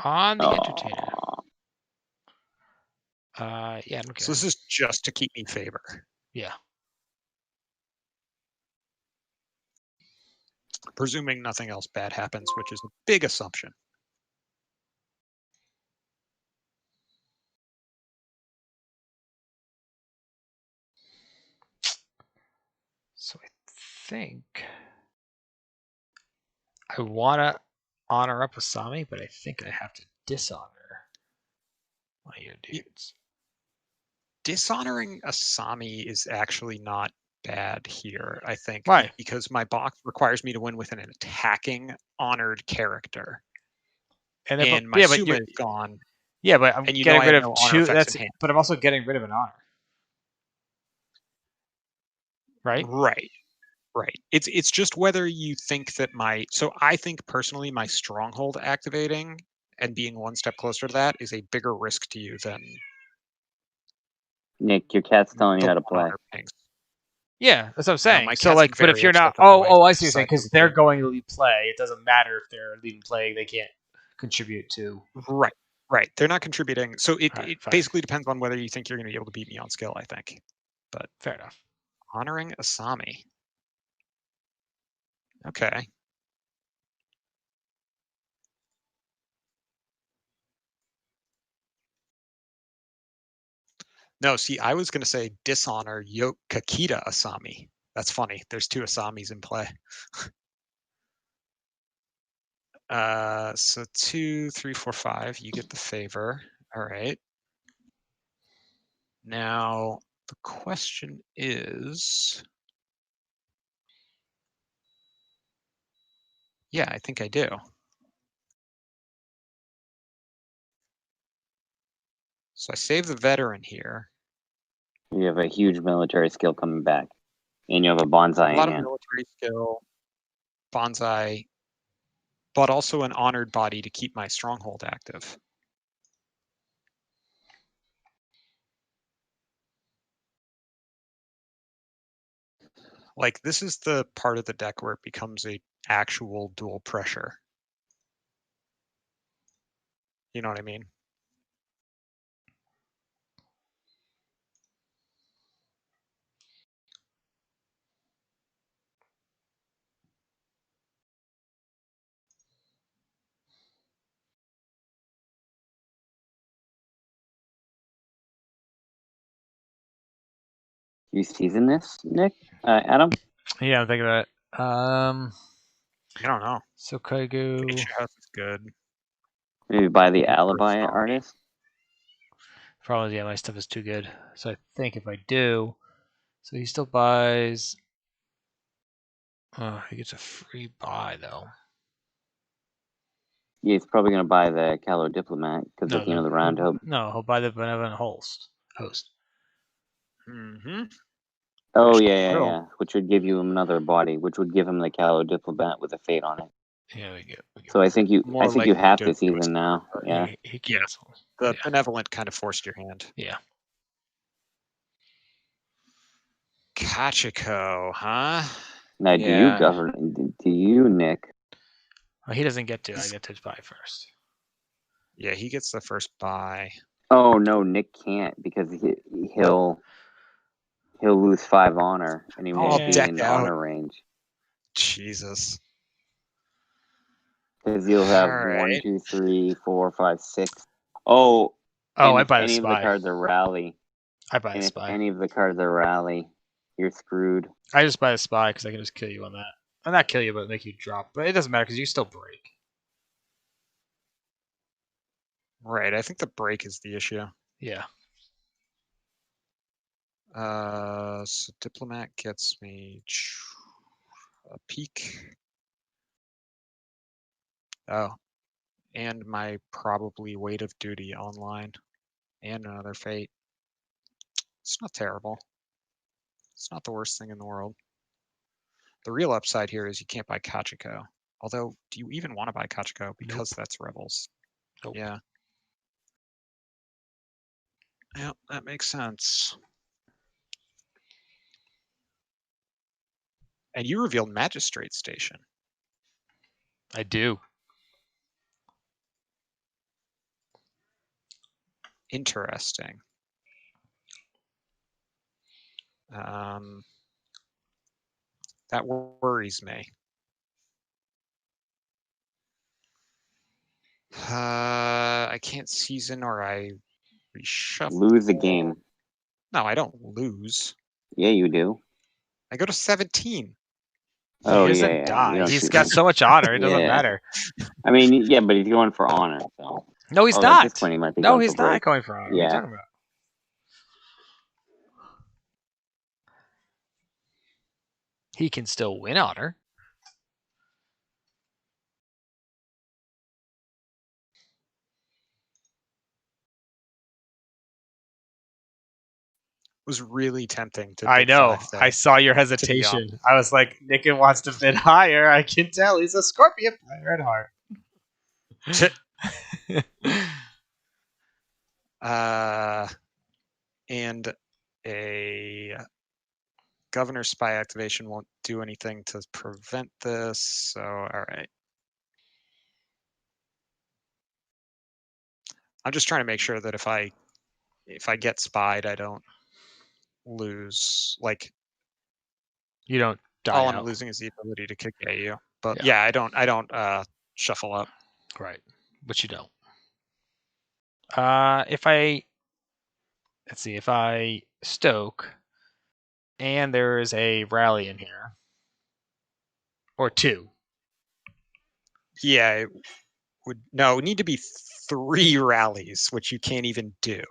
[SPEAKER 2] On the entertainer. Yeah, I don't care.
[SPEAKER 1] So this is just to keep me favor.
[SPEAKER 2] Yeah.
[SPEAKER 1] Presuming nothing else bad happens, which is a big assumption.
[SPEAKER 2] So I think I want to honor up Asami, but I think I have to dishonor one of your dudes.
[SPEAKER 1] Dishonoring Asami is actually not bad here, I think.
[SPEAKER 2] Why?
[SPEAKER 1] Because my box requires me to win with an attacking honored character. And my Suma is gone.
[SPEAKER 2] Yeah, but I'm
[SPEAKER 1] and you
[SPEAKER 2] getting
[SPEAKER 1] know
[SPEAKER 2] rid
[SPEAKER 1] I
[SPEAKER 2] of
[SPEAKER 1] have no
[SPEAKER 2] 2.
[SPEAKER 1] honor effects in hand.
[SPEAKER 2] But I'm also getting rid of an honor. Right?
[SPEAKER 1] Right. It's just whether you think that so I think personally my stronghold activating and being 1 step closer to that is a bigger risk to you than
[SPEAKER 3] Nick, your cat's telling you how to play.
[SPEAKER 2] Yeah, that's what I'm saying.
[SPEAKER 1] my
[SPEAKER 2] So
[SPEAKER 1] cat's
[SPEAKER 2] like, but if
[SPEAKER 1] very
[SPEAKER 2] you're not,
[SPEAKER 1] upset that my
[SPEAKER 2] I see what you're saying,
[SPEAKER 1] side
[SPEAKER 2] because
[SPEAKER 1] of
[SPEAKER 2] they're
[SPEAKER 1] the-
[SPEAKER 2] going to lead play. It doesn't matter if they're leading play; they can't contribute to.
[SPEAKER 1] Right. They're not contributing. So it
[SPEAKER 2] Fine.
[SPEAKER 1] basically depends on whether you think you're going to be able to beat me on skill, I think. But
[SPEAKER 2] Fair enough.
[SPEAKER 1] honoring Asami. Okay. No, see, I was going to say dishonor Kakita Asami. That's funny. There's 2 Asamis in play. So 2, 3, 4, 5. You get the favor. All right. Now the question is, yeah, I think I do. So I save the veteran here.
[SPEAKER 3] You have a huge military skill coming back, and you have a bonsai
[SPEAKER 1] A lot
[SPEAKER 3] in
[SPEAKER 1] of
[SPEAKER 3] hand.
[SPEAKER 1] military skill, bonsai, but also an honored body to keep my stronghold active. Like this is the part of the deck where it becomes a actual dual pressure. You know what I mean?
[SPEAKER 3] You season this, Nick? Adam?
[SPEAKER 2] Yeah, I'm thinking about it.
[SPEAKER 1] I don't know.
[SPEAKER 2] So Kaigu.
[SPEAKER 1] Picture House is good.
[SPEAKER 3] Maybe buy the
[SPEAKER 1] Super
[SPEAKER 3] alibi
[SPEAKER 1] sorry.
[SPEAKER 3] artist.
[SPEAKER 2] Problem is, yeah, my stuff is too good. So I think if I do, so he still buys. He gets a free buy though.
[SPEAKER 3] Yeah, he's probably gonna buy the Callow Diplomat because at the end of the round
[SPEAKER 2] he'll buy the Benevolent Host.
[SPEAKER 1] Mm-hmm.
[SPEAKER 3] Oh
[SPEAKER 1] Actually,
[SPEAKER 3] yeah, which would give you another body, which would give him the Callow Diplomat with a fate on it.
[SPEAKER 2] Yeah, we go.
[SPEAKER 3] So I think you
[SPEAKER 1] likely
[SPEAKER 3] have
[SPEAKER 1] to
[SPEAKER 3] this
[SPEAKER 1] do
[SPEAKER 3] season now. Yeah.
[SPEAKER 2] He cancels.
[SPEAKER 1] The
[SPEAKER 2] Yeah.
[SPEAKER 1] Benevolent kind of forced your hand.
[SPEAKER 2] Yeah.
[SPEAKER 1] Kachiko, huh?
[SPEAKER 3] Now,
[SPEAKER 1] Yeah.
[SPEAKER 3] do you, Nick?
[SPEAKER 2] Well, he doesn't get to. I get to buy first.
[SPEAKER 1] Yeah, he gets the first buy.
[SPEAKER 3] Oh no, Nick can't because he'll lose 5 honor and he won't be
[SPEAKER 1] deck
[SPEAKER 3] in
[SPEAKER 1] out.
[SPEAKER 3] honor range.
[SPEAKER 1] Jesus.
[SPEAKER 3] Because you'll have
[SPEAKER 1] All
[SPEAKER 3] 1,
[SPEAKER 1] right.
[SPEAKER 3] 2, 3, 4, 5, 6. Oh,
[SPEAKER 2] I buy the
[SPEAKER 3] any of the
[SPEAKER 2] spy.
[SPEAKER 3] cards are rally.
[SPEAKER 2] I buy
[SPEAKER 3] And
[SPEAKER 2] the
[SPEAKER 3] if
[SPEAKER 2] spy.
[SPEAKER 3] any of the cards are rally, you're screwed.
[SPEAKER 2] I just buy the spy because I can just kill you on that. Well, not kill you, but make you drop. But it doesn't matter because you still break.
[SPEAKER 1] Right, I think the break is the issue.
[SPEAKER 2] Yeah.
[SPEAKER 1] So Diplomat gets me a peak. Oh, and my probably weight of duty online, and another fate. It's not terrible. It's not the worst thing in the world. The real upside here is you can't buy Kachiko. Although, do you even want to buy Kachiko? Because that's Rebels.
[SPEAKER 2] Nope.
[SPEAKER 1] Yeah. Yeah, that makes sense. And you revealed Magistrate Station.
[SPEAKER 2] I do.
[SPEAKER 1] Interesting. That worries me. I can't season or I reshuffle.
[SPEAKER 3] Lose a game.
[SPEAKER 1] No, I don't lose.
[SPEAKER 3] Yeah, you do.
[SPEAKER 1] I go to 17.
[SPEAKER 3] Oh,
[SPEAKER 2] He doesn't
[SPEAKER 3] yeah.
[SPEAKER 2] die. He's got so much honor. It doesn't
[SPEAKER 3] Yeah.
[SPEAKER 2] matter.
[SPEAKER 3] I mean, yeah, but he's going for honor. So.
[SPEAKER 2] No, he's
[SPEAKER 3] At
[SPEAKER 2] not.
[SPEAKER 3] this point, he might be
[SPEAKER 2] No,
[SPEAKER 3] going
[SPEAKER 2] he's
[SPEAKER 3] for
[SPEAKER 2] not
[SPEAKER 3] break.
[SPEAKER 2] going for honor. What are you talking about? He can still win honor.
[SPEAKER 1] Was really tempting to
[SPEAKER 2] I
[SPEAKER 1] bid
[SPEAKER 2] know.
[SPEAKER 1] 5 there.
[SPEAKER 2] I saw your hesitation. I was like, Nicken wants to bid higher. I can tell he's a Scorpion player at heart.
[SPEAKER 1] And a Governor Spy activation won't do anything to prevent this. So, all right. I'm just trying to make sure that if I get spied, I don't lose. Like,
[SPEAKER 2] you don't die
[SPEAKER 1] all
[SPEAKER 2] out.
[SPEAKER 1] I'm losing is the ability to kick at you. But yeah, I don't shuffle up.
[SPEAKER 2] Right, but you don't. If I stoke, and there is a rally in here, or 2.
[SPEAKER 1] Yeah, it would need to be 3 rallies, which you can't even do.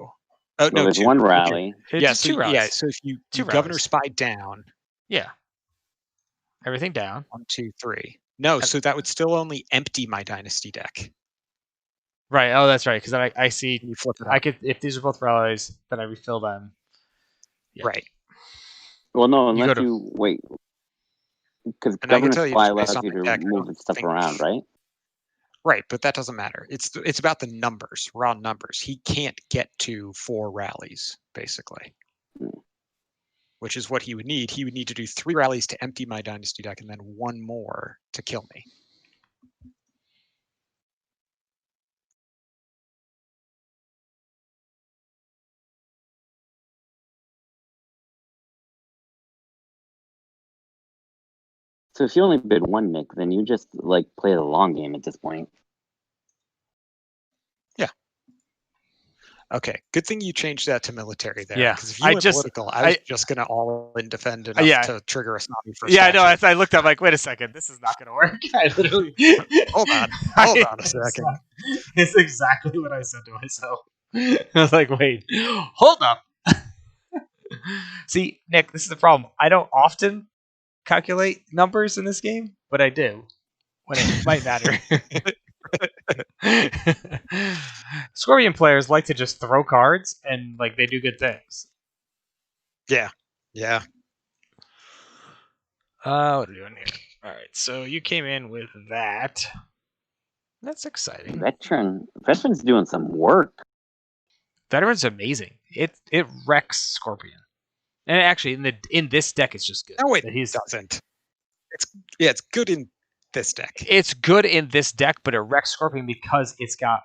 [SPEAKER 1] Oh no,
[SPEAKER 3] there's
[SPEAKER 1] 2.
[SPEAKER 3] 1 rally.
[SPEAKER 1] Yeah,
[SPEAKER 2] It's
[SPEAKER 1] so
[SPEAKER 2] 2 rallies.
[SPEAKER 1] yeah, so if you Governor Spy down.
[SPEAKER 2] Yeah. Everything down.
[SPEAKER 1] 1, 2, 3. No, so that would still only empty my Dynasty deck.
[SPEAKER 2] Right. Oh, that's right. Because I see.
[SPEAKER 1] You flip it.
[SPEAKER 2] I could, if these are both rallies, then I refill them.
[SPEAKER 1] Yeah. Right.
[SPEAKER 3] Well, no, unless you wait, because Governor Spy allows you to move stuff around, right?
[SPEAKER 1] Right, but that doesn't matter. It's about the numbers, raw numbers. He can't get to 4 rallies, basically. Which is what he would need. He would need to do 3 rallies to empty my Dynasty deck and then 1 more to kill me.
[SPEAKER 3] So if you only bid 1, Nick, then you just like play the long game at this point.
[SPEAKER 1] Yeah. Okay, good thing you changed that to military there.
[SPEAKER 2] Yeah,
[SPEAKER 1] Because if you
[SPEAKER 2] I
[SPEAKER 1] went
[SPEAKER 2] just-
[SPEAKER 1] political, I was just going to all in defend enough
[SPEAKER 2] Yeah.
[SPEAKER 1] to trigger a Sami for
[SPEAKER 2] Yeah, I know.
[SPEAKER 1] statue.
[SPEAKER 2] As I looked up, like, wait a second, this is not going to work. I literally
[SPEAKER 1] Hold on a second.
[SPEAKER 2] It's exactly what I said to myself. I was like, wait, hold up. See, Nick, this is the problem. I don't often calculate numbers in this game, but I do when it might matter. Scorpion players like to just throw cards and like they do good things.
[SPEAKER 1] Yeah.
[SPEAKER 2] What are we doing here? All right, so you came in with that. That's exciting.
[SPEAKER 3] Veteran's doing some work.
[SPEAKER 2] Veteran's amazing. It wrecks Scorpion, and actually in this deck it's just good.
[SPEAKER 1] No, it
[SPEAKER 2] That he's
[SPEAKER 1] doesn't. It's good in this deck.
[SPEAKER 2] It's good in this deck, but it wrecks Scorpion because it's got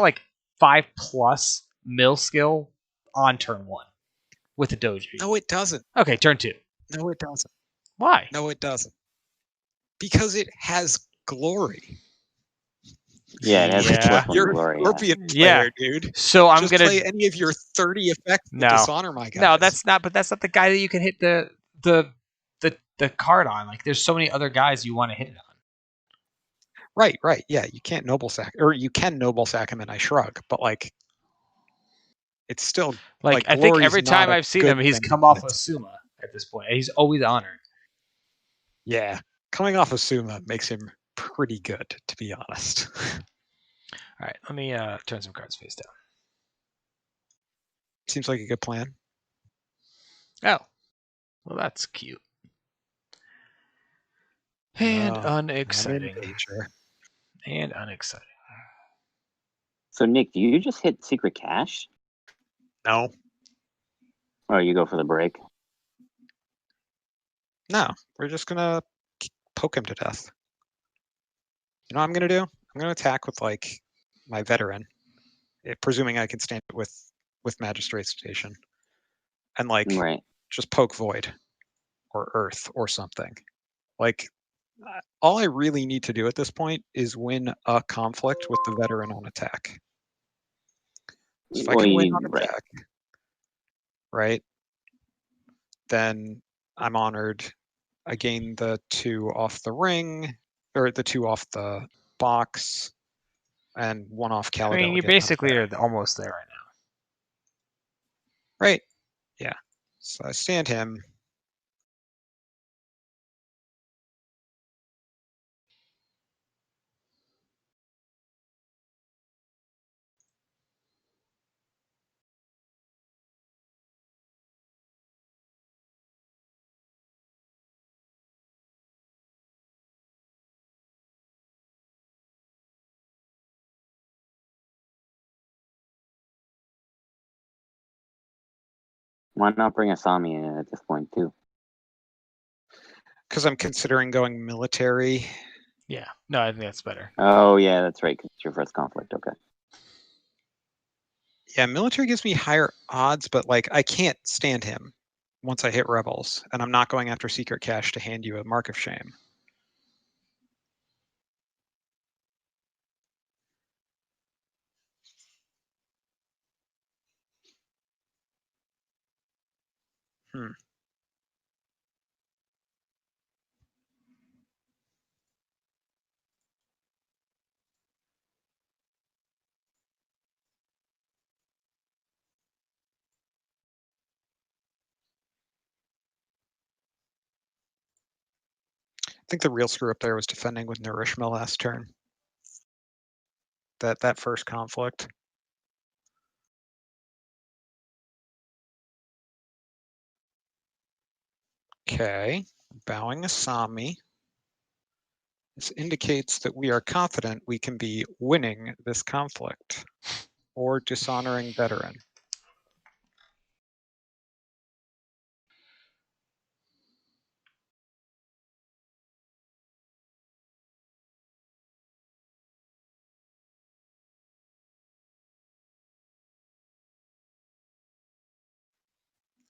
[SPEAKER 2] like 5+ mill skill on turn 1 with the Doji.
[SPEAKER 1] No, it doesn't.
[SPEAKER 2] Okay, turn 2.
[SPEAKER 1] No, it doesn't.
[SPEAKER 2] Why?
[SPEAKER 1] No, it doesn't. Because it has glory.
[SPEAKER 3] Yeah, it has a
[SPEAKER 2] Yeah.
[SPEAKER 3] plus 1
[SPEAKER 1] You're
[SPEAKER 3] glory.
[SPEAKER 1] a Scorpion
[SPEAKER 2] Yeah.
[SPEAKER 1] player, dude.
[SPEAKER 2] So I'm
[SPEAKER 1] Just
[SPEAKER 2] gonna
[SPEAKER 1] play any of your 30 effects to
[SPEAKER 2] No.
[SPEAKER 1] dishonor my guys.
[SPEAKER 2] No, that's not. But that's not the guy that you can hit the card on. Like, there's so many other guys you want to hit it on.
[SPEAKER 1] Right. Yeah, you can't noble sack, or you can noble sack him, and I shrug. But like, it's still
[SPEAKER 2] Like I think
[SPEAKER 1] glory's
[SPEAKER 2] every
[SPEAKER 1] not
[SPEAKER 2] time
[SPEAKER 1] a
[SPEAKER 2] I've seen
[SPEAKER 1] good
[SPEAKER 2] him, he's
[SPEAKER 1] thing
[SPEAKER 2] come
[SPEAKER 1] in
[SPEAKER 2] off
[SPEAKER 1] this.
[SPEAKER 2] of Suma at this point. He's always honored.
[SPEAKER 1] Yeah, coming off of Suma makes him pretty good, to be honest.
[SPEAKER 2] All right, let me turn some cards face down.
[SPEAKER 1] Seems like a good plan.
[SPEAKER 2] Oh, well, that's cute and
[SPEAKER 1] Oh,
[SPEAKER 2] unexciting.
[SPEAKER 1] Nature.
[SPEAKER 2] And unexciting.
[SPEAKER 3] So Nick, do you just hit secret cache?
[SPEAKER 1] No,
[SPEAKER 3] Or you go for the break?
[SPEAKER 1] no, we're just gonna poke him to death. You know what I'm gonna do? I'm gonna attack with like my veteran, presuming I can stand it with Magistrate Station, and like
[SPEAKER 3] Right.
[SPEAKER 1] just poke Void or Earth or something. Like, all I really need to do at this point is win a conflict with the veteran on attack. So if I can win on attack, right, then I'm honored. I gain the 2 off the ring, or the 2 off the box, and 1 off Cali.
[SPEAKER 2] I mean, you basically are almost there right now.
[SPEAKER 1] Right. Yeah. So I stand him.
[SPEAKER 3] Why not bring a Sami in at this point too?
[SPEAKER 1] Because I'm considering going military.
[SPEAKER 2] Yeah. No, I think that's better.
[SPEAKER 3] Oh yeah, that's right. Because it's your first conflict. Okay.
[SPEAKER 1] Yeah, military gives me higher odds, but like I can't stand him once I hit rebels, and I'm not going after secret cache to hand you a mark of shame. I think the real screw up there was defending with Nourishma last turn. That first conflict. Okay, bowing a Sami. This indicates that we are confident we can be winning this conflict or dishonoring veteran.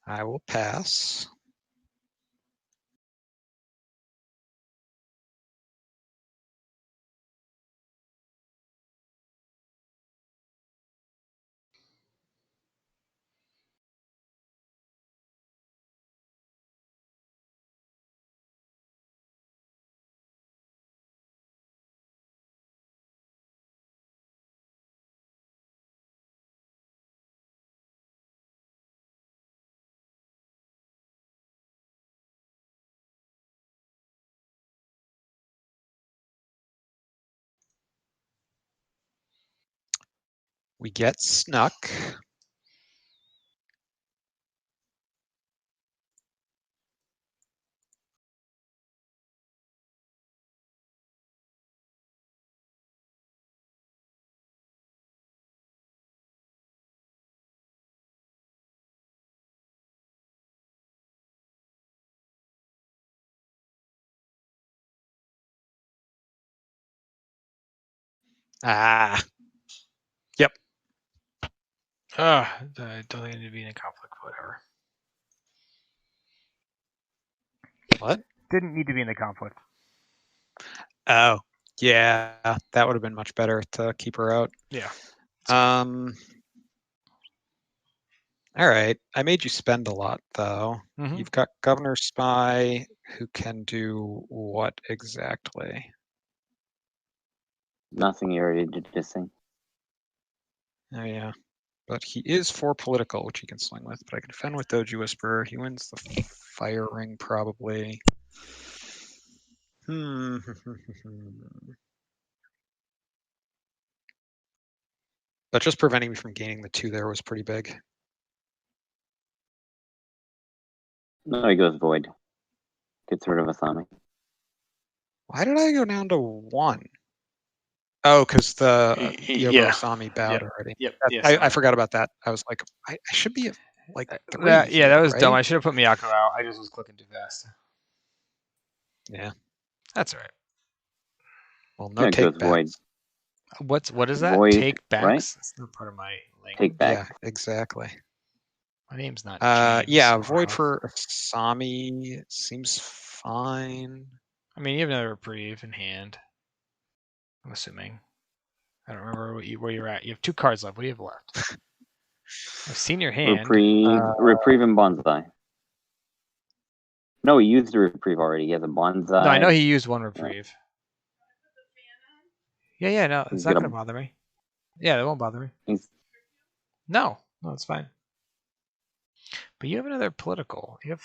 [SPEAKER 1] I will pass. We get snuck. Ah,
[SPEAKER 2] I don't think I need to be in a conflict. Whatever.
[SPEAKER 1] what?
[SPEAKER 2] Didn't need to be in the conflict.
[SPEAKER 1] Oh, yeah, that would have been much better to keep her out.
[SPEAKER 2] Yeah.
[SPEAKER 1] All right. I made you spend a lot, though.
[SPEAKER 2] Mhm.
[SPEAKER 1] You've got Governor Spy, who can do what exactly?
[SPEAKER 3] Nothing you already did this thing.
[SPEAKER 1] Oh, yeah. But he is for political, which he can swing with. But I can defend with Doji Whisperer. He wins the fire ring, probably. But just preventing me from gaining the 2 there was pretty big.
[SPEAKER 3] No, he goes void. Gets rid of Asami.
[SPEAKER 1] Why did I go down to 1? Oh, because the Yogo
[SPEAKER 2] Yeah.
[SPEAKER 1] Asami bowed already.
[SPEAKER 2] Yep.
[SPEAKER 1] I forgot about that. I was like, I should be at like 3.
[SPEAKER 2] That
[SPEAKER 1] here,
[SPEAKER 2] was
[SPEAKER 1] right?
[SPEAKER 2] dumb. I should have put Miyako out. I just was clicking too fast.
[SPEAKER 1] Yeah.
[SPEAKER 2] That's all right.
[SPEAKER 1] Well, no
[SPEAKER 3] Yeah, it goes
[SPEAKER 1] take
[SPEAKER 3] void.
[SPEAKER 1] backs.
[SPEAKER 2] What is that?
[SPEAKER 3] Void,
[SPEAKER 2] Take backs?
[SPEAKER 3] right?
[SPEAKER 2] That's not part of my link.
[SPEAKER 3] Take back.
[SPEAKER 1] Yeah, exactly.
[SPEAKER 2] My name's not James.
[SPEAKER 1] Yeah,
[SPEAKER 2] or
[SPEAKER 1] void
[SPEAKER 2] Huff.
[SPEAKER 1] for Asami seems fine.
[SPEAKER 2] I mean, you have another reprieve in hand. I'm assuming. I don't remember where you're at. You have 2 cards left. What do you have left? I've seen your hand.
[SPEAKER 3] Reprieve and Bonsai. No, he used the reprieve already. He has a Bonsai.
[SPEAKER 2] No, I know he used 1 reprieve. Yeah, no, it's not going to bother me. Yeah, that won't bother me. No, it's fine. But you have another political. You have.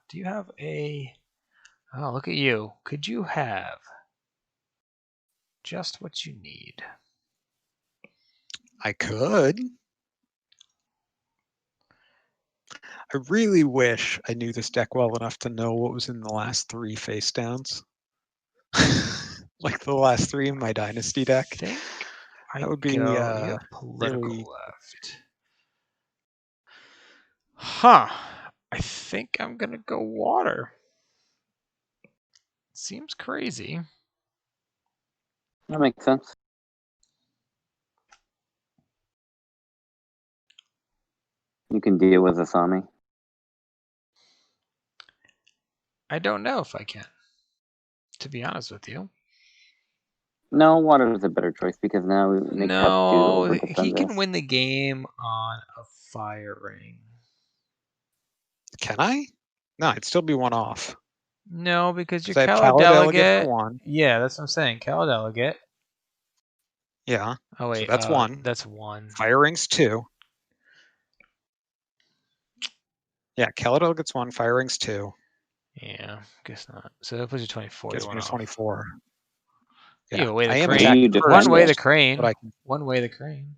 [SPEAKER 2] Do you have a? Oh, look at you. Could you have just what you need?
[SPEAKER 1] I could. I really wish I knew this deck well enough to know what was in the last 3 face downs. Like the last 3 in my dynasty deck. That would be
[SPEAKER 2] you have political
[SPEAKER 1] really
[SPEAKER 2] left. Huh. I think I'm gonna go water. Seems crazy.
[SPEAKER 3] That makes sense. You can deal with Asami.
[SPEAKER 2] I don't know if I can. To be honest with you.
[SPEAKER 3] No, water is a better choice because now we make tough to over
[SPEAKER 2] he can
[SPEAKER 3] this.
[SPEAKER 2] win the game on a fire ring.
[SPEAKER 1] Can I? No, I'd still be 1 off.
[SPEAKER 2] No, because you're
[SPEAKER 1] I have
[SPEAKER 2] Cala Delegate.
[SPEAKER 1] for 1.
[SPEAKER 2] Yeah, that's what I'm saying. Cala Delegate.
[SPEAKER 1] Yeah.
[SPEAKER 2] Oh wait,
[SPEAKER 1] so that's 1.
[SPEAKER 2] That's 1.
[SPEAKER 1] Fire rings 2. Yeah, Cala Delegate's 1. Fire rings 2.
[SPEAKER 2] Yeah, guess not. So that puts you 24.
[SPEAKER 1] Gets me to 24.
[SPEAKER 2] Yeah,
[SPEAKER 1] Yeah,
[SPEAKER 2] way the
[SPEAKER 1] I am
[SPEAKER 2] crane.
[SPEAKER 1] attacking first,
[SPEAKER 2] One way the crane.
[SPEAKER 1] but I can...
[SPEAKER 2] One way the crane.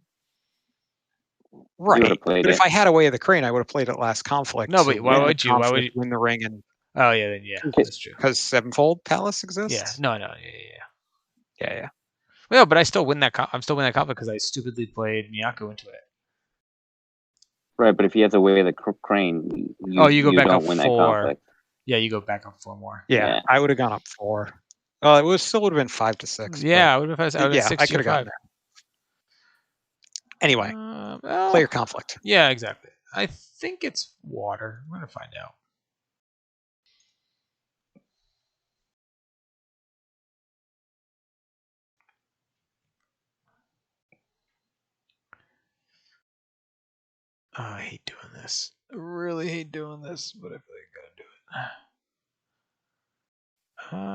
[SPEAKER 1] Right. But if I had a way of the crane, I would have played it last conflict.
[SPEAKER 2] No, but why would you? Why would you
[SPEAKER 1] win the ring? And
[SPEAKER 2] oh yeah, then yeah, that's true.
[SPEAKER 1] Because Sevenfold Palace exists.
[SPEAKER 2] Yeah. No.
[SPEAKER 1] Yeah.
[SPEAKER 2] Well, but I still win that. I'm still winning that conflict because I stupidly played Miyako into it.
[SPEAKER 3] Right, but if he has a way of the crane,
[SPEAKER 2] you go back
[SPEAKER 3] don't
[SPEAKER 2] up
[SPEAKER 3] win
[SPEAKER 2] 4.
[SPEAKER 3] that conflict.
[SPEAKER 2] Yeah, you go back up 4 more.
[SPEAKER 1] Yeah, I would have gone up 4. It would have been 5 to 6.
[SPEAKER 2] Yeah, I would have.
[SPEAKER 1] Yeah, I could have gotten there. Anyway, play your conflict.
[SPEAKER 2] Yeah, exactly. I think it's water. I'm gonna find out. I hate doing this. I really hate doing this, but I feel like I gotta do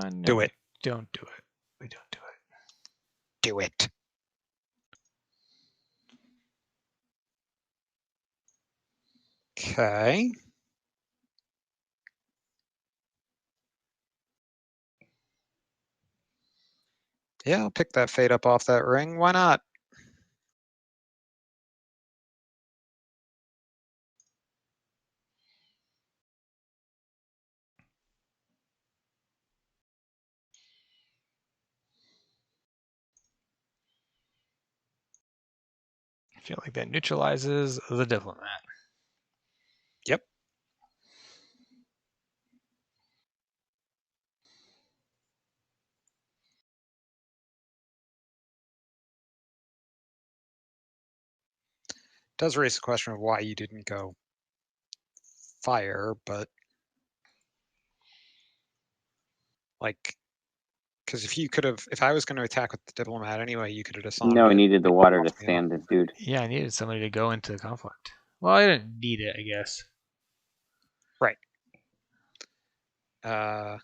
[SPEAKER 2] it. No,
[SPEAKER 1] do it.
[SPEAKER 2] Don't do it. We don't do it.
[SPEAKER 1] Do it. Okay. Yeah, I'll pick that fade up off that ring. Why not?
[SPEAKER 2] feel like that neutralizes the diplomat.
[SPEAKER 1] Yep. Does raise the question of why you didn't go fire, but like, because if I was going to attack with the diplomat anyway, you could have dishonored
[SPEAKER 3] No, he
[SPEAKER 1] it.
[SPEAKER 3] needed the water to stand his dude.
[SPEAKER 2] Yeah, I needed somebody to go into the conflict. Well, I didn't need it, I guess.
[SPEAKER 1] Right. How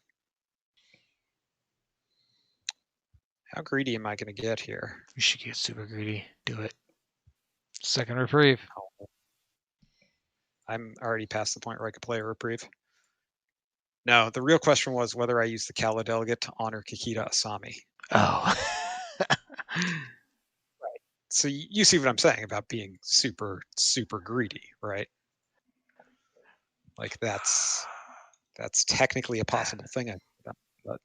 [SPEAKER 1] greedy am I going to get here?
[SPEAKER 2] You should get super greedy. Do it. Second reprieve.
[SPEAKER 1] Oh. I'm already past the point where I could play a reprieve. No, the real question was whether I use the Kala delegate to honor Kikita Asami.
[SPEAKER 2] Oh.
[SPEAKER 1] Right. So you see what I'm saying about being super, super greedy, right? Like that's technically a possible thing. But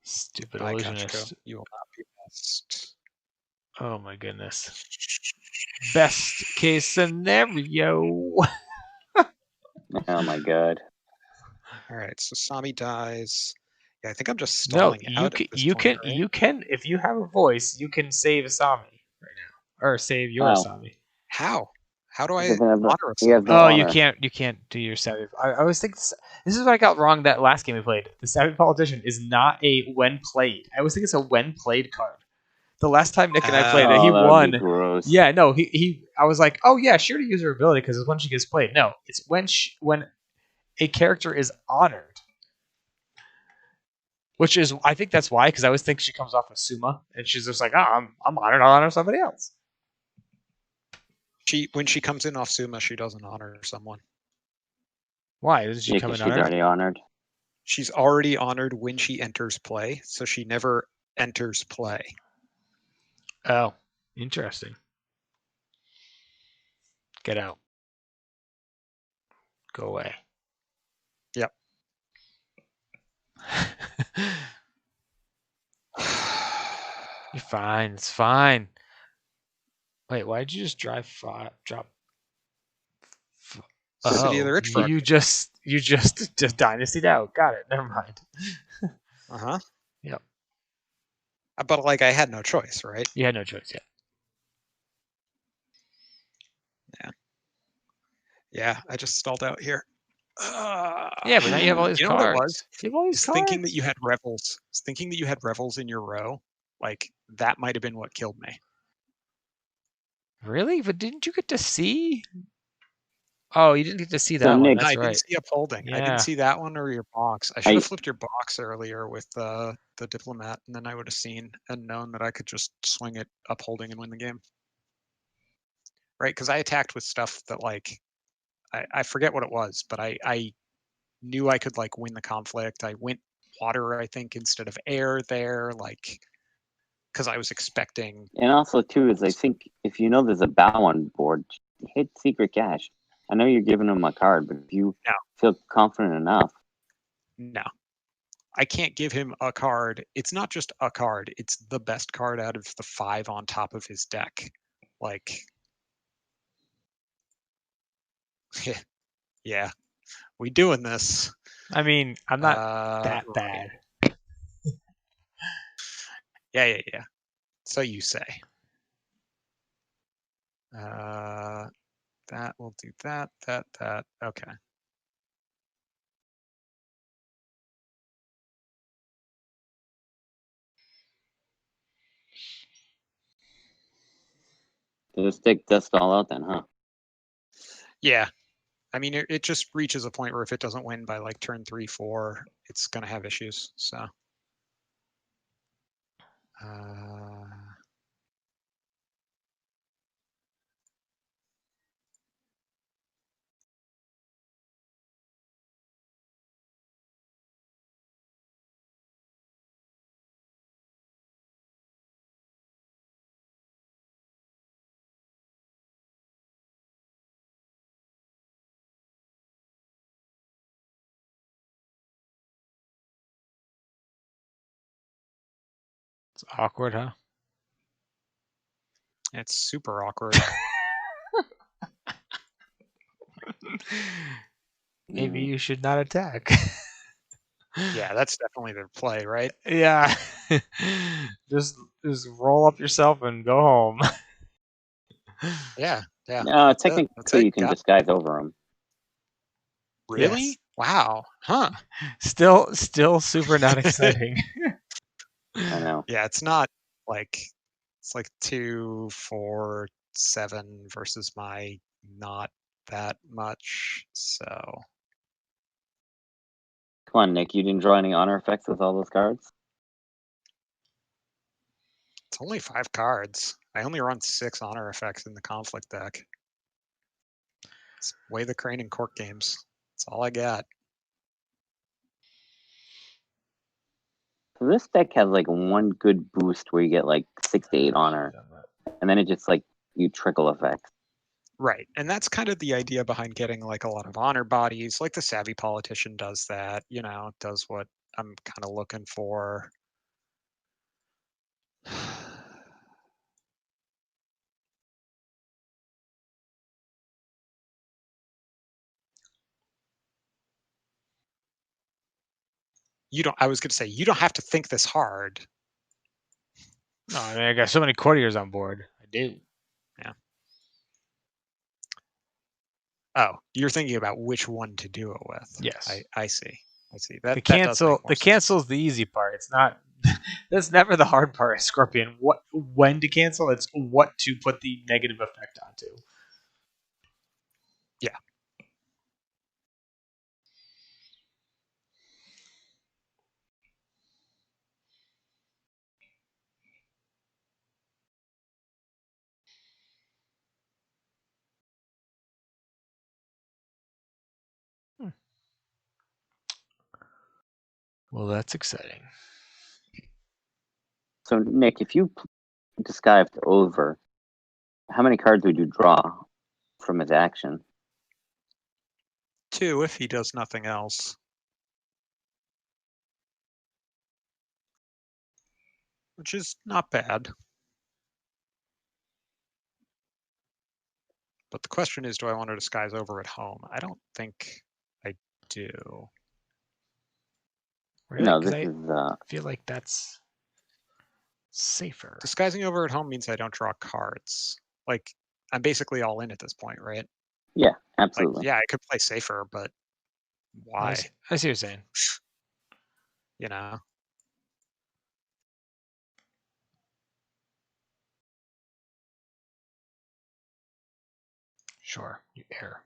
[SPEAKER 2] Stupid
[SPEAKER 1] by
[SPEAKER 2] illusionist.
[SPEAKER 1] Kachiko, you will not be best.
[SPEAKER 2] Oh my goodness. Best case scenario.
[SPEAKER 3] Oh my god.
[SPEAKER 1] All right, so Sami dies. Yeah, I think I'm just stalling out at this point, right?
[SPEAKER 2] You can, if you have a voice, you can save Asami right now, or save your
[SPEAKER 3] Wow.
[SPEAKER 2] Asami.
[SPEAKER 1] How? How do I
[SPEAKER 3] He doesn't have the-
[SPEAKER 1] honor
[SPEAKER 3] he has
[SPEAKER 1] Asami?
[SPEAKER 3] no
[SPEAKER 2] Oh,
[SPEAKER 3] honor.
[SPEAKER 2] you can't do your savvy. I always think this is what I got wrong that last game we played. The savvy politician is not a when played. I always think it's a when played card. The last time Nick and I played it, he
[SPEAKER 3] Oh, that would
[SPEAKER 2] won.
[SPEAKER 3] be gross.
[SPEAKER 2] Yeah, no, he. I was like, oh yeah, sure to use her ability because it's when she gets played. No, it's when a character is honored. Which is, I think that's why, because I always think she comes off of Suma, and she's just like, oh, I'm honored, I'll honor somebody else.
[SPEAKER 1] When she comes in off Suma, she doesn't honor someone.
[SPEAKER 2] Why? Doesn't she
[SPEAKER 3] Yeah,
[SPEAKER 2] come
[SPEAKER 3] 'cause
[SPEAKER 2] in
[SPEAKER 3] she's
[SPEAKER 2] honored?
[SPEAKER 3] already honored.
[SPEAKER 1] She's already honored when she enters play, so she never enters play.
[SPEAKER 2] Oh, interesting. Get out. Go away.
[SPEAKER 1] Yep.
[SPEAKER 2] You're fine. It's fine. Wait, why did you just drop?
[SPEAKER 1] City of the Rich Frog.
[SPEAKER 2] You just dynastied out. Got it. Never mind.
[SPEAKER 1] Uh-huh.
[SPEAKER 2] Yep.
[SPEAKER 1] But like I had no choice, right?
[SPEAKER 2] You had no choice yet.
[SPEAKER 1] Yeah, I just stalled out here.
[SPEAKER 2] Yeah, but now you have all these
[SPEAKER 1] you know
[SPEAKER 2] cards.
[SPEAKER 1] what it was?
[SPEAKER 2] You have all these cards.
[SPEAKER 1] Thinking that you had revels. Thinking that you had revels in your row, like that might have been what killed me.
[SPEAKER 2] Really? But didn't you get to see? Oh, you didn't get to see that
[SPEAKER 3] So,
[SPEAKER 2] one.
[SPEAKER 3] Nick-
[SPEAKER 2] That's
[SPEAKER 1] I
[SPEAKER 2] right.
[SPEAKER 1] didn't see upholding. I
[SPEAKER 2] Yeah.
[SPEAKER 1] didn't see that one or your box. I should have flipped your box earlier with the diplomat, and then I would have seen and known that I could just swing it upholding and win the game. Right? Because I attacked with stuff that like I forget what it was, but I knew I could like win the conflict. I went water, I think, instead of air there, like because I was expecting.
[SPEAKER 3] And also too is I think if you know there's a bow on board, hit secret cash. I know you're giving him a card, but if you feel confident enough,
[SPEAKER 1] No, I can't give him a card. It's not just a card. It's the best card out of the 5 on top of his deck. Like, yeah, we doing this.
[SPEAKER 2] I mean, I'm not that bad.
[SPEAKER 1] Yeah. So you say. That will do that. Okay.
[SPEAKER 3] this deck does stall out then, huh?
[SPEAKER 1] Yeah. I mean, it just reaches a point where if it doesn't win by like turn 3, 4, it's going to have issues. So.
[SPEAKER 2] It's awkward, huh?
[SPEAKER 1] It's super awkward.
[SPEAKER 2] Maybe you should not attack.
[SPEAKER 1] Yeah, that's definitely the play, right?
[SPEAKER 2] Yeah. just roll up yourself and go home.
[SPEAKER 1] Yeah.
[SPEAKER 3] No,
[SPEAKER 1] That's
[SPEAKER 3] technically you can
[SPEAKER 1] Got
[SPEAKER 3] disguise over them.
[SPEAKER 1] really?
[SPEAKER 2] Yes.
[SPEAKER 1] Wow. Huh.
[SPEAKER 2] Still super not exciting.
[SPEAKER 3] I know.
[SPEAKER 1] Yeah, it's not like it's like 2, 4, 7 versus my not that much. So
[SPEAKER 3] Come on, Nick. You didn't draw any honor effects with all those cards?
[SPEAKER 1] it's only 5 cards. I only run 6 honor effects in the conflict deck. It's Way the Crane and Cork games. That's all I got.
[SPEAKER 3] So this deck has like one good boost where you get like 6 to 8 honor, and then it just like you trickle effects.
[SPEAKER 1] Right. And that's kind of the idea behind getting like a lot of honor bodies. Like the Savvy Politician does that, does what I'm kind of looking for. I was going to say, you don't have to think this hard.
[SPEAKER 2] No, I mean, I got so many courtiers on board. I do.
[SPEAKER 1] Yeah. Oh, you're thinking about which one to do it with.
[SPEAKER 2] Yes.
[SPEAKER 1] I see. That
[SPEAKER 2] The
[SPEAKER 1] does make more sense.
[SPEAKER 2] cancel's the easy part. It's not. That's never the hard part, Scorpion. When to cancel? It's what to put the negative effect onto.
[SPEAKER 1] Yeah.
[SPEAKER 2] Well, that's exciting.
[SPEAKER 3] So, Nick, if you disguised over, how many cards would you draw from his action?
[SPEAKER 1] 2 if he does nothing else. Which is not bad. But the question is, do I want to disguise over at home? I don't think I do.
[SPEAKER 2] Really?
[SPEAKER 3] No,
[SPEAKER 2] 'Cause
[SPEAKER 3] this is
[SPEAKER 2] I feel like that's safer.
[SPEAKER 1] Disguising over at home means I don't draw cards. Like, I'm basically all in at this point, right?
[SPEAKER 3] yeah,
[SPEAKER 1] Like,
[SPEAKER 3] absolutely.
[SPEAKER 1] yeah, I could play safer, but why?
[SPEAKER 2] I see what you're saying.
[SPEAKER 1] You know?
[SPEAKER 2] Sure, you err.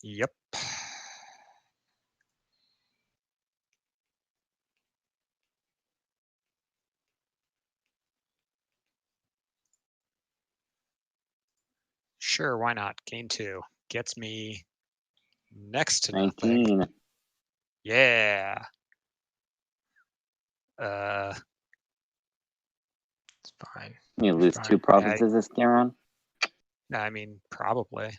[SPEAKER 1] Yep. Sure, why not? Gain 2 gets me next to nothing.
[SPEAKER 3] 19.
[SPEAKER 1] Yeah.
[SPEAKER 2] It's fine.
[SPEAKER 3] You
[SPEAKER 2] You're
[SPEAKER 3] lose
[SPEAKER 2] fine.
[SPEAKER 3] 2 provinces this game around?
[SPEAKER 1] I mean, probably.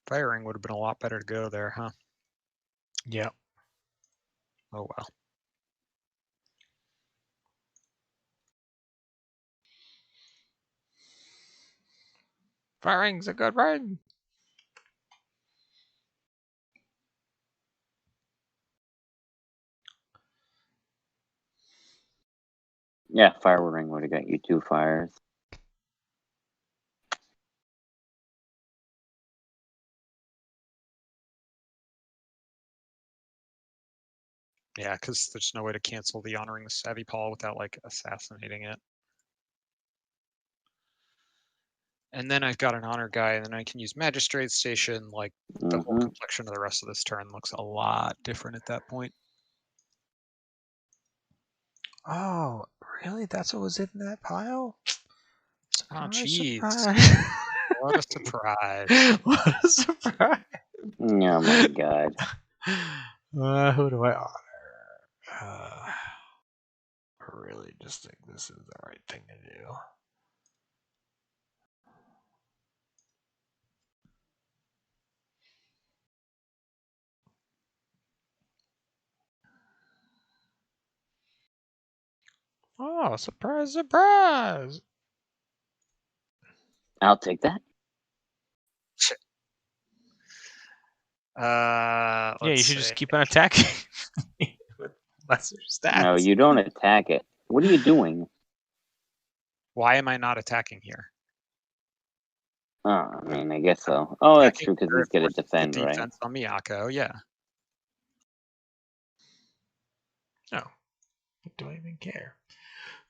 [SPEAKER 1] Firing would have been a lot better to go there, huh?
[SPEAKER 2] Yep.
[SPEAKER 1] Oh well.
[SPEAKER 2] Firing's a good ring.
[SPEAKER 3] Yeah, fire ring would have got you 2 fires.
[SPEAKER 1] Yeah, because there's no way to cancel the honoring the savvy Paul without like assassinating it. And then I've got an honor guy, and then I can use magistrate station. Like the whole complexion of the rest of this turn looks a lot different at that point.
[SPEAKER 2] Oh, really? That's what was in that pile?
[SPEAKER 1] Oh,
[SPEAKER 2] Surprise,
[SPEAKER 1] jeez.
[SPEAKER 2] surprise.
[SPEAKER 1] What a surprise.
[SPEAKER 2] What a surprise.
[SPEAKER 3] Oh my god.
[SPEAKER 2] Who do I honor? I really just think this is the right thing to do. Oh, surprise, surprise.
[SPEAKER 3] I'll take that.
[SPEAKER 2] Yeah, you
[SPEAKER 1] Let's
[SPEAKER 2] should just
[SPEAKER 1] see.
[SPEAKER 2] keep on attacking with lesser stats.
[SPEAKER 3] No, you don't attack it. What are you doing?
[SPEAKER 1] Why am I not attacking here?
[SPEAKER 3] Oh, I mean, I guess so. Oh, that's true, because
[SPEAKER 1] Or
[SPEAKER 3] he's
[SPEAKER 1] it
[SPEAKER 3] going to
[SPEAKER 1] forces the
[SPEAKER 3] defend, right?
[SPEAKER 1] defense on Miyako, yeah.
[SPEAKER 2] No. Do I even care?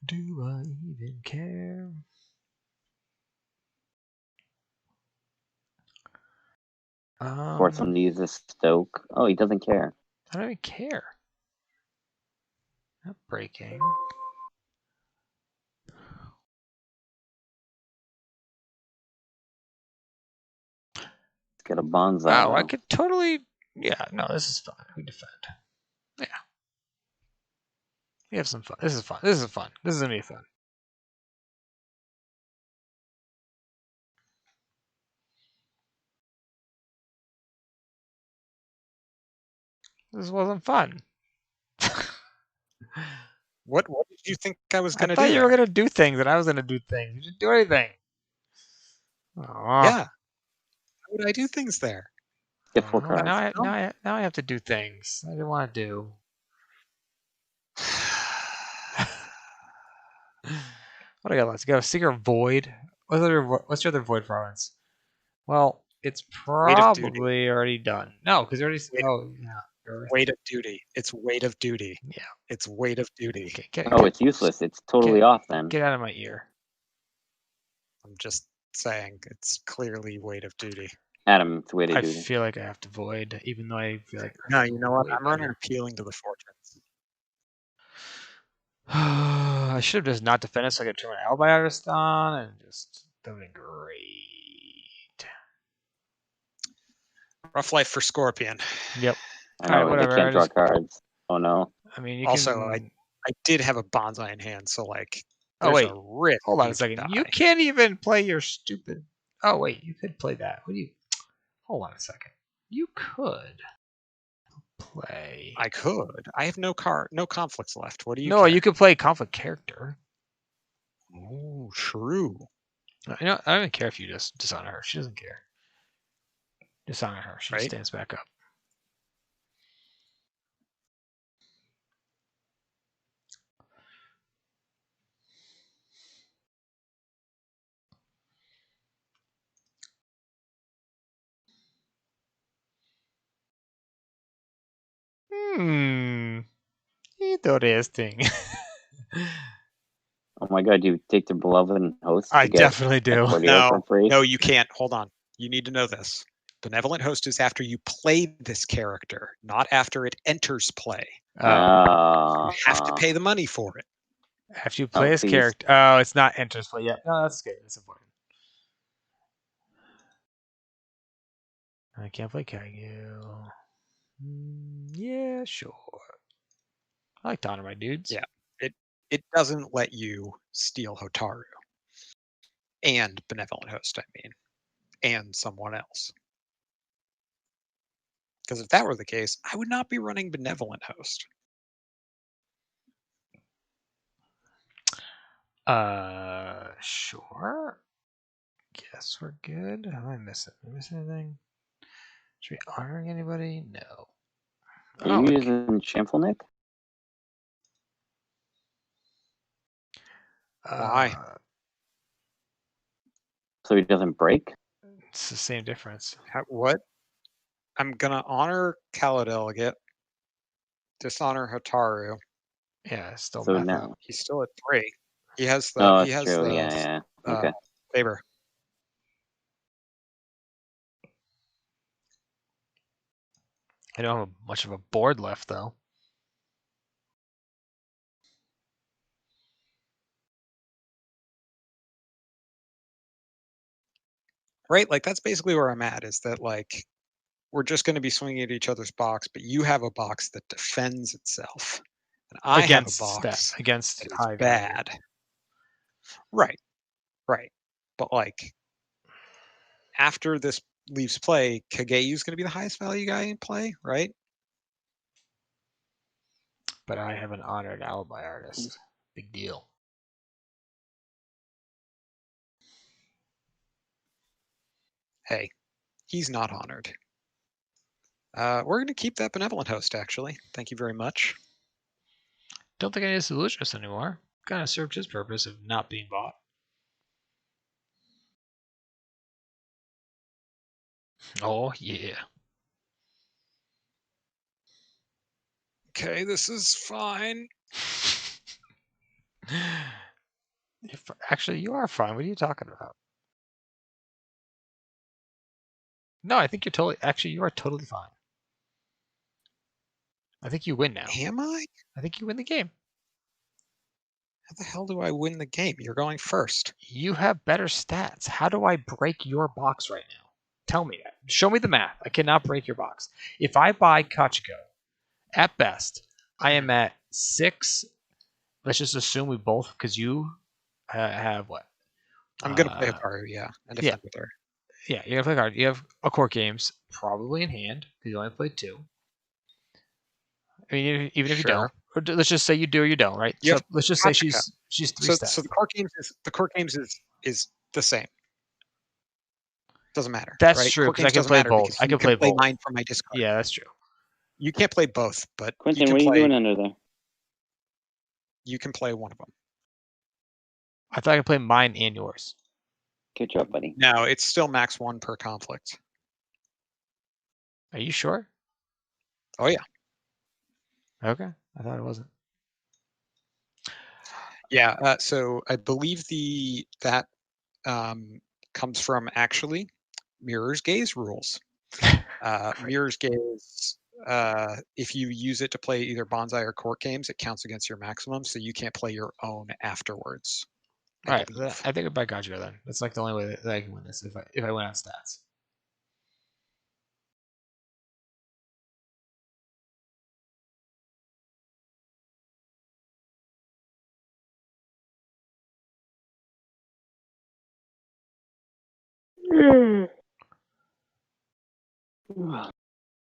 [SPEAKER 2] Do I even care?
[SPEAKER 3] Force him to use a stoke. Oh, he doesn't care.
[SPEAKER 2] I don't even care. Not breaking.
[SPEAKER 3] Get a bonsai.
[SPEAKER 2] Oh, I could totally. Yeah, no, this is fine. We defend. Yeah. We have some fun. This is fun. This is fun. This is gonna be fun. This wasn't fun.
[SPEAKER 1] What did you think I was
[SPEAKER 2] I
[SPEAKER 1] going to do?
[SPEAKER 2] thought you
[SPEAKER 1] there?
[SPEAKER 2] were gonna do things, and I was gonna do things. You didn't do anything. Oh.
[SPEAKER 1] Yeah. How would I do things there?
[SPEAKER 3] Get 4 cards.
[SPEAKER 2] Now I have to do things I didn't want to do. What do I got? Let's go. Seeker Void. What's your other Void province? Well, it's
[SPEAKER 1] Weight of duty.
[SPEAKER 2] probably already done. No, because already. Oh, yeah.
[SPEAKER 1] Weight of duty. It's weight of duty.
[SPEAKER 2] Yeah.
[SPEAKER 1] It's weight of duty.
[SPEAKER 2] Okay,
[SPEAKER 3] It's useless. It's totally off then.
[SPEAKER 2] Get out of my ear.
[SPEAKER 1] I'm just saying it's clearly weight of duty.
[SPEAKER 3] Adam, it's weight of
[SPEAKER 2] I
[SPEAKER 3] duty.
[SPEAKER 2] feel like I have to void, even though I feel like.
[SPEAKER 1] No, you know what? I'm running appealing to the fortunes.
[SPEAKER 2] I should have just not defended so I could turn my alibi Ariston and just that would have been great.
[SPEAKER 1] Rough life for Scorpion.
[SPEAKER 2] Yep.
[SPEAKER 3] I know,
[SPEAKER 2] whatever.
[SPEAKER 3] they can't draw cards. Oh no.
[SPEAKER 2] I mean, you
[SPEAKER 1] also,
[SPEAKER 2] can.
[SPEAKER 1] I did have a bonsai in hand, so like.
[SPEAKER 2] Oh wait.
[SPEAKER 1] A risk
[SPEAKER 2] hold on a second. You can't even play your stupid. Oh wait, you could play that. What do you? Hold on a second. You could play.
[SPEAKER 1] I could. I have no conflicts left. What do you?
[SPEAKER 2] No,
[SPEAKER 1] care?
[SPEAKER 2] you could play conflict character.
[SPEAKER 1] Oh, true.
[SPEAKER 2] You know, I don't even care if you just dishonor her. She doesn't care. Dishonor her. She stands back up. Interesting.
[SPEAKER 3] Oh my god, you take the beloved host?
[SPEAKER 2] I definitely do.
[SPEAKER 1] No, you can't. Hold on. You need to know this. Benevolent host is after you play this character, not after it enters play. You have to pay the money for it.
[SPEAKER 2] After you play this character. Oh, it's not enters play yet. No, that's good. That's important. I can't play Kagyu. Yeah, sure. I like to honor my dudes.
[SPEAKER 1] Yeah. It doesn't let you steal Hotaru. And Benevolent Host, I mean. And someone else. Because if that were the case, I would not be running Benevolent Host.
[SPEAKER 2] Sure. Guess we're good. Am I missing? Am I missing anything? Should we be honoring anybody? No.
[SPEAKER 3] Are you using Shameful Nick?
[SPEAKER 1] Why?
[SPEAKER 3] So he doesn't break?
[SPEAKER 2] It's the same difference.
[SPEAKER 1] What? I'm gonna honor Kaladelegate, dishonor Hotaru.
[SPEAKER 2] Yeah, it's still
[SPEAKER 3] So
[SPEAKER 2] math.
[SPEAKER 3] now.
[SPEAKER 1] He's still at 3. He has the.
[SPEAKER 3] Oh,
[SPEAKER 1] he
[SPEAKER 3] that's
[SPEAKER 1] has
[SPEAKER 3] true.
[SPEAKER 1] the
[SPEAKER 3] Yeah. Okay.
[SPEAKER 1] favor.
[SPEAKER 2] I don't have much of a board left though.
[SPEAKER 1] Right, like that's basically where I'm at. Is that like we're just going to be swinging at each other's box, but you have a box that defends itself, and I have a box
[SPEAKER 2] against
[SPEAKER 1] that is
[SPEAKER 2] high value.
[SPEAKER 1] bad. Right, right. But like after this leaves play, Kageyu's going to be the highest value guy in play, right?
[SPEAKER 2] But I have an honored alibi artist. Big deal.
[SPEAKER 1] Hey, he's not honored. We're going to keep that benevolent host, actually. Thank you very much.
[SPEAKER 2] Don't think I need a solutionist anymore. Kind of served his purpose of not being bought. Oh, yeah.
[SPEAKER 1] Okay, this is fine.
[SPEAKER 2] Actually, you are fine. What are you talking about? No, I think you're totally. Actually, you are totally fine. I think you win now.
[SPEAKER 1] Am I?
[SPEAKER 2] I think you win the game.
[SPEAKER 1] How the hell do I win the game? You're going first.
[SPEAKER 2] You have better stats. How do I break your box right now? Tell me that. Show me the math. I cannot break your box. If I buy Kachiko, at best, I am at 6. Let's just assume we both, because you have what?
[SPEAKER 1] I'm going to play Hikaru, yeah, and defend with her.
[SPEAKER 2] Yeah, you have to play card. You have a court games probably in hand because you only played 2. I mean, even if you don't, or let's just say you do or you don't, right?
[SPEAKER 1] You
[SPEAKER 2] So let's just say she's 3
[SPEAKER 1] so,
[SPEAKER 2] stats.
[SPEAKER 1] So the court games is the same. Doesn't matter.
[SPEAKER 2] That's
[SPEAKER 1] right?
[SPEAKER 2] true
[SPEAKER 1] Court
[SPEAKER 2] because I
[SPEAKER 1] games
[SPEAKER 2] can
[SPEAKER 1] doesn't
[SPEAKER 2] play
[SPEAKER 1] matter
[SPEAKER 2] both.
[SPEAKER 1] because
[SPEAKER 2] I
[SPEAKER 1] you
[SPEAKER 2] can play both.
[SPEAKER 1] mine from my discard.
[SPEAKER 2] Yeah, that's true.
[SPEAKER 1] You can't play both, but
[SPEAKER 3] Quentin,
[SPEAKER 1] you
[SPEAKER 3] what
[SPEAKER 1] can
[SPEAKER 3] are you
[SPEAKER 1] play.
[SPEAKER 3] doing under there?
[SPEAKER 1] You can play one of them.
[SPEAKER 2] I thought I could play mine and yours.
[SPEAKER 3] Good job, buddy.
[SPEAKER 1] No, it's still max 1 per conflict.
[SPEAKER 2] Are you sure?
[SPEAKER 1] Oh yeah.
[SPEAKER 2] Okay, I thought it wasn't.
[SPEAKER 1] Yeah. So I believe that comes from actually Mirror's Gaze rules. Mirror's Gaze. If you use it to play either bonsai or court games, it counts against your maximum, so you can't play your own afterwards.
[SPEAKER 2] All right, I think I got you then. That's like the only way that I can win this if I win on stats.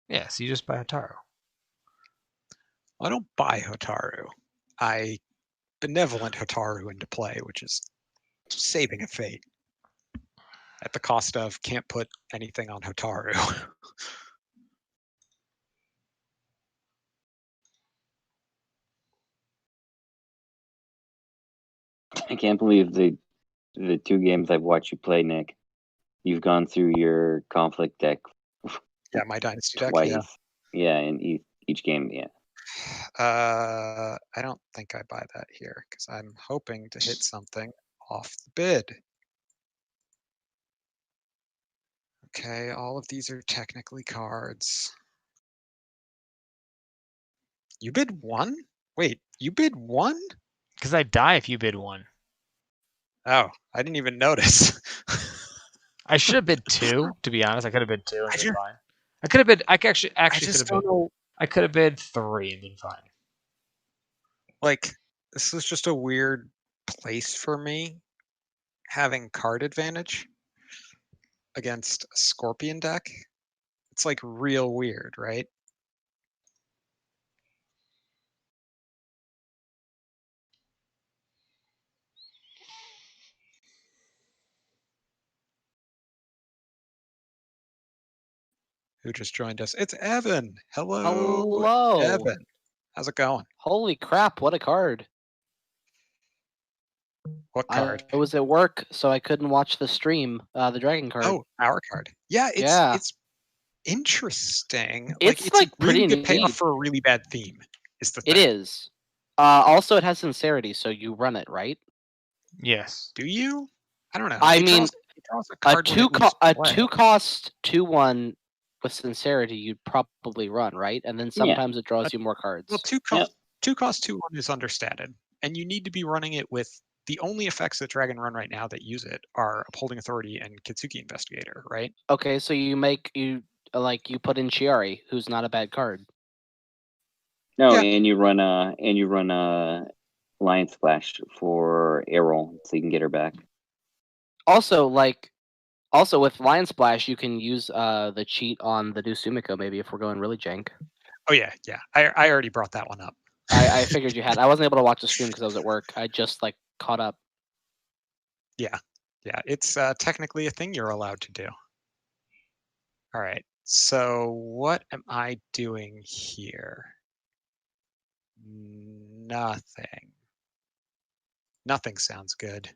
[SPEAKER 2] Yeah, so you just buy Hotaru.
[SPEAKER 1] I don't buy Hotaru. I benevolent Hotaru into play, which is saving a fate at the cost of can't put anything on Hotaru.
[SPEAKER 3] I can't believe the 2 games I've watched you play, Nick. You've gone through your conflict deck.
[SPEAKER 1] Yeah, my dynasty deck.
[SPEAKER 3] Twice. Yeah, in each game. Yeah.
[SPEAKER 1] I don't think I buy that here because I'm hoping to hit something off the bid. Okay, all of these are technically cards. You bid 1? Wait, you bid 1?
[SPEAKER 2] Because I die if you bid 1.
[SPEAKER 1] Oh, I didn't even notice.
[SPEAKER 2] I should have bid 2. To be honest, I could have bid 2 and been fine. I could have bid. I actually could have bid. I could have bid 3 and been fine.
[SPEAKER 1] Like this was just a weird place for me, having card advantage against a Scorpion deck. It's like real weird, right? Who just joined us? It's Evan.
[SPEAKER 4] Hello.
[SPEAKER 1] Evan. How's it going?
[SPEAKER 4] Holy crap, what a card.
[SPEAKER 1] What card?
[SPEAKER 4] I was at work, so I couldn't watch the stream. The dragon card.
[SPEAKER 1] Oh, our card. Yeah, it's interesting.
[SPEAKER 4] It's,
[SPEAKER 1] it's a really
[SPEAKER 4] pretty
[SPEAKER 1] good payoff
[SPEAKER 4] neat.
[SPEAKER 1] for a really bad theme. Is the thing.
[SPEAKER 4] It is. Also, it has sincerity, so you run it, right?
[SPEAKER 2] Yes.
[SPEAKER 1] Do you? I don't know.
[SPEAKER 4] I
[SPEAKER 1] It
[SPEAKER 4] mean,
[SPEAKER 1] draws a
[SPEAKER 4] a
[SPEAKER 1] card when it leaves play.
[SPEAKER 4] 2-cost 2/1 with sincerity, you'd probably run, right? And then sometimes it draws you more cards.
[SPEAKER 1] Well, 2-cost 2/1 is understated, and you need to be running it with the only effects that Dragon run right now that use it are Upholding Authority and Kitsuki Investigator, right?
[SPEAKER 4] Okay, so you put in Chiari, who's not a bad card.
[SPEAKER 3] No,
[SPEAKER 1] Yeah.
[SPEAKER 3] and you run a Lion Splash for Errol, so you can get her back.
[SPEAKER 4] Also, with Lion Splash, you can use the cheat on the new Sumiko, maybe, if we're going really jank.
[SPEAKER 1] Oh yeah. I already brought that one up.
[SPEAKER 4] I figured you had. I wasn't able to watch the stream because I was at work. I just caught up.
[SPEAKER 1] Yeah, it's technically a thing you're allowed to do. All right, so what am I doing here? Nothing. Nothing sounds good.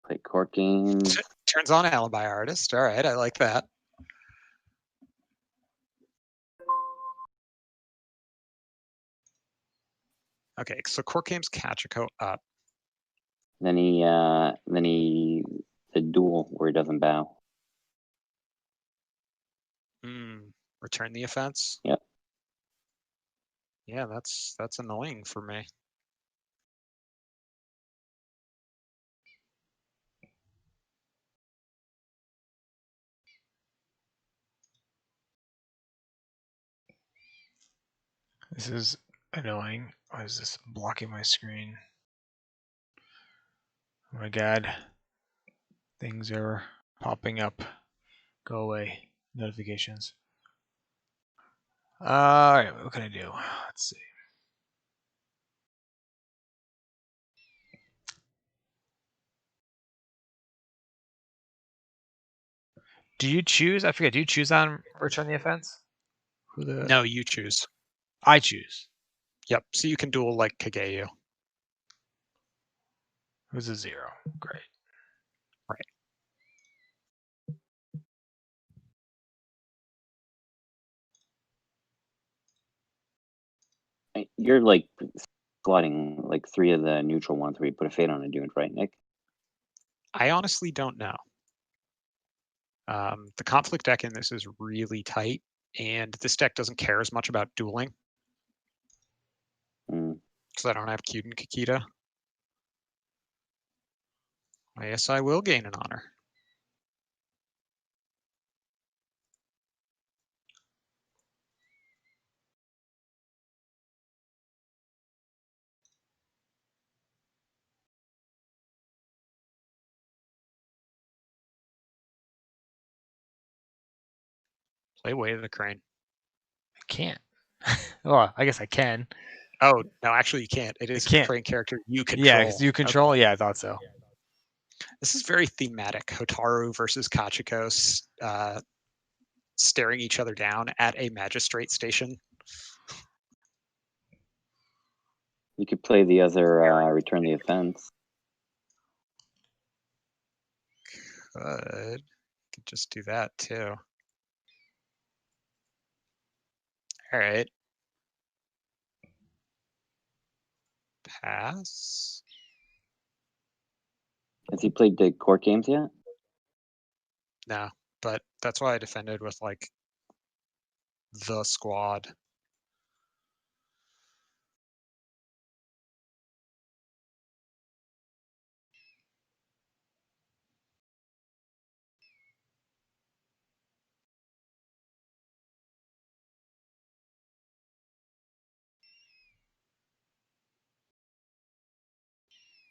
[SPEAKER 3] Play court games.
[SPEAKER 1] Turns on Alibi Artist. All right, I like that. Okay, so court games Kachiko up.
[SPEAKER 3] Then he the duel where he doesn't bow.
[SPEAKER 1] Return the offense.
[SPEAKER 3] Yep.
[SPEAKER 1] Yeah, that's annoying for me.
[SPEAKER 2] This is annoying. Why is this blocking my screen? Oh my god. Things are popping up. Go away. Notifications. Alright, what can I do? Let's see. Do you choose? I forget. Do you choose on return the offense?
[SPEAKER 1] No, you choose.
[SPEAKER 2] I choose.
[SPEAKER 1] Yep. So you can duel like Kageyu.
[SPEAKER 2] Who's a 0? Great.
[SPEAKER 1] Right.
[SPEAKER 3] You're slotting 3 of the neutral ones where you put a fade on a Dune, right, Nick?
[SPEAKER 1] I honestly don't know. The conflict deck in this is really tight, and this deck doesn't care as much about dueling. Because I don't have Kyuden Kikita. I guess I will gain an honor. Play Way of the Crane.
[SPEAKER 2] I can't. Well, I guess I can.
[SPEAKER 1] Oh, no, actually you can't. It is a crane character you control.
[SPEAKER 2] Yeah, you control. Okay. Yeah, I thought so.
[SPEAKER 1] This is very thematic. Hotaru versus Kachiko staring each other down at a magistrate station.
[SPEAKER 3] You could play the other return the offense.
[SPEAKER 1] Could just do that too. All right. Pass.
[SPEAKER 3] Has he played the court games yet?
[SPEAKER 1] No, but that's why I defended with the squad.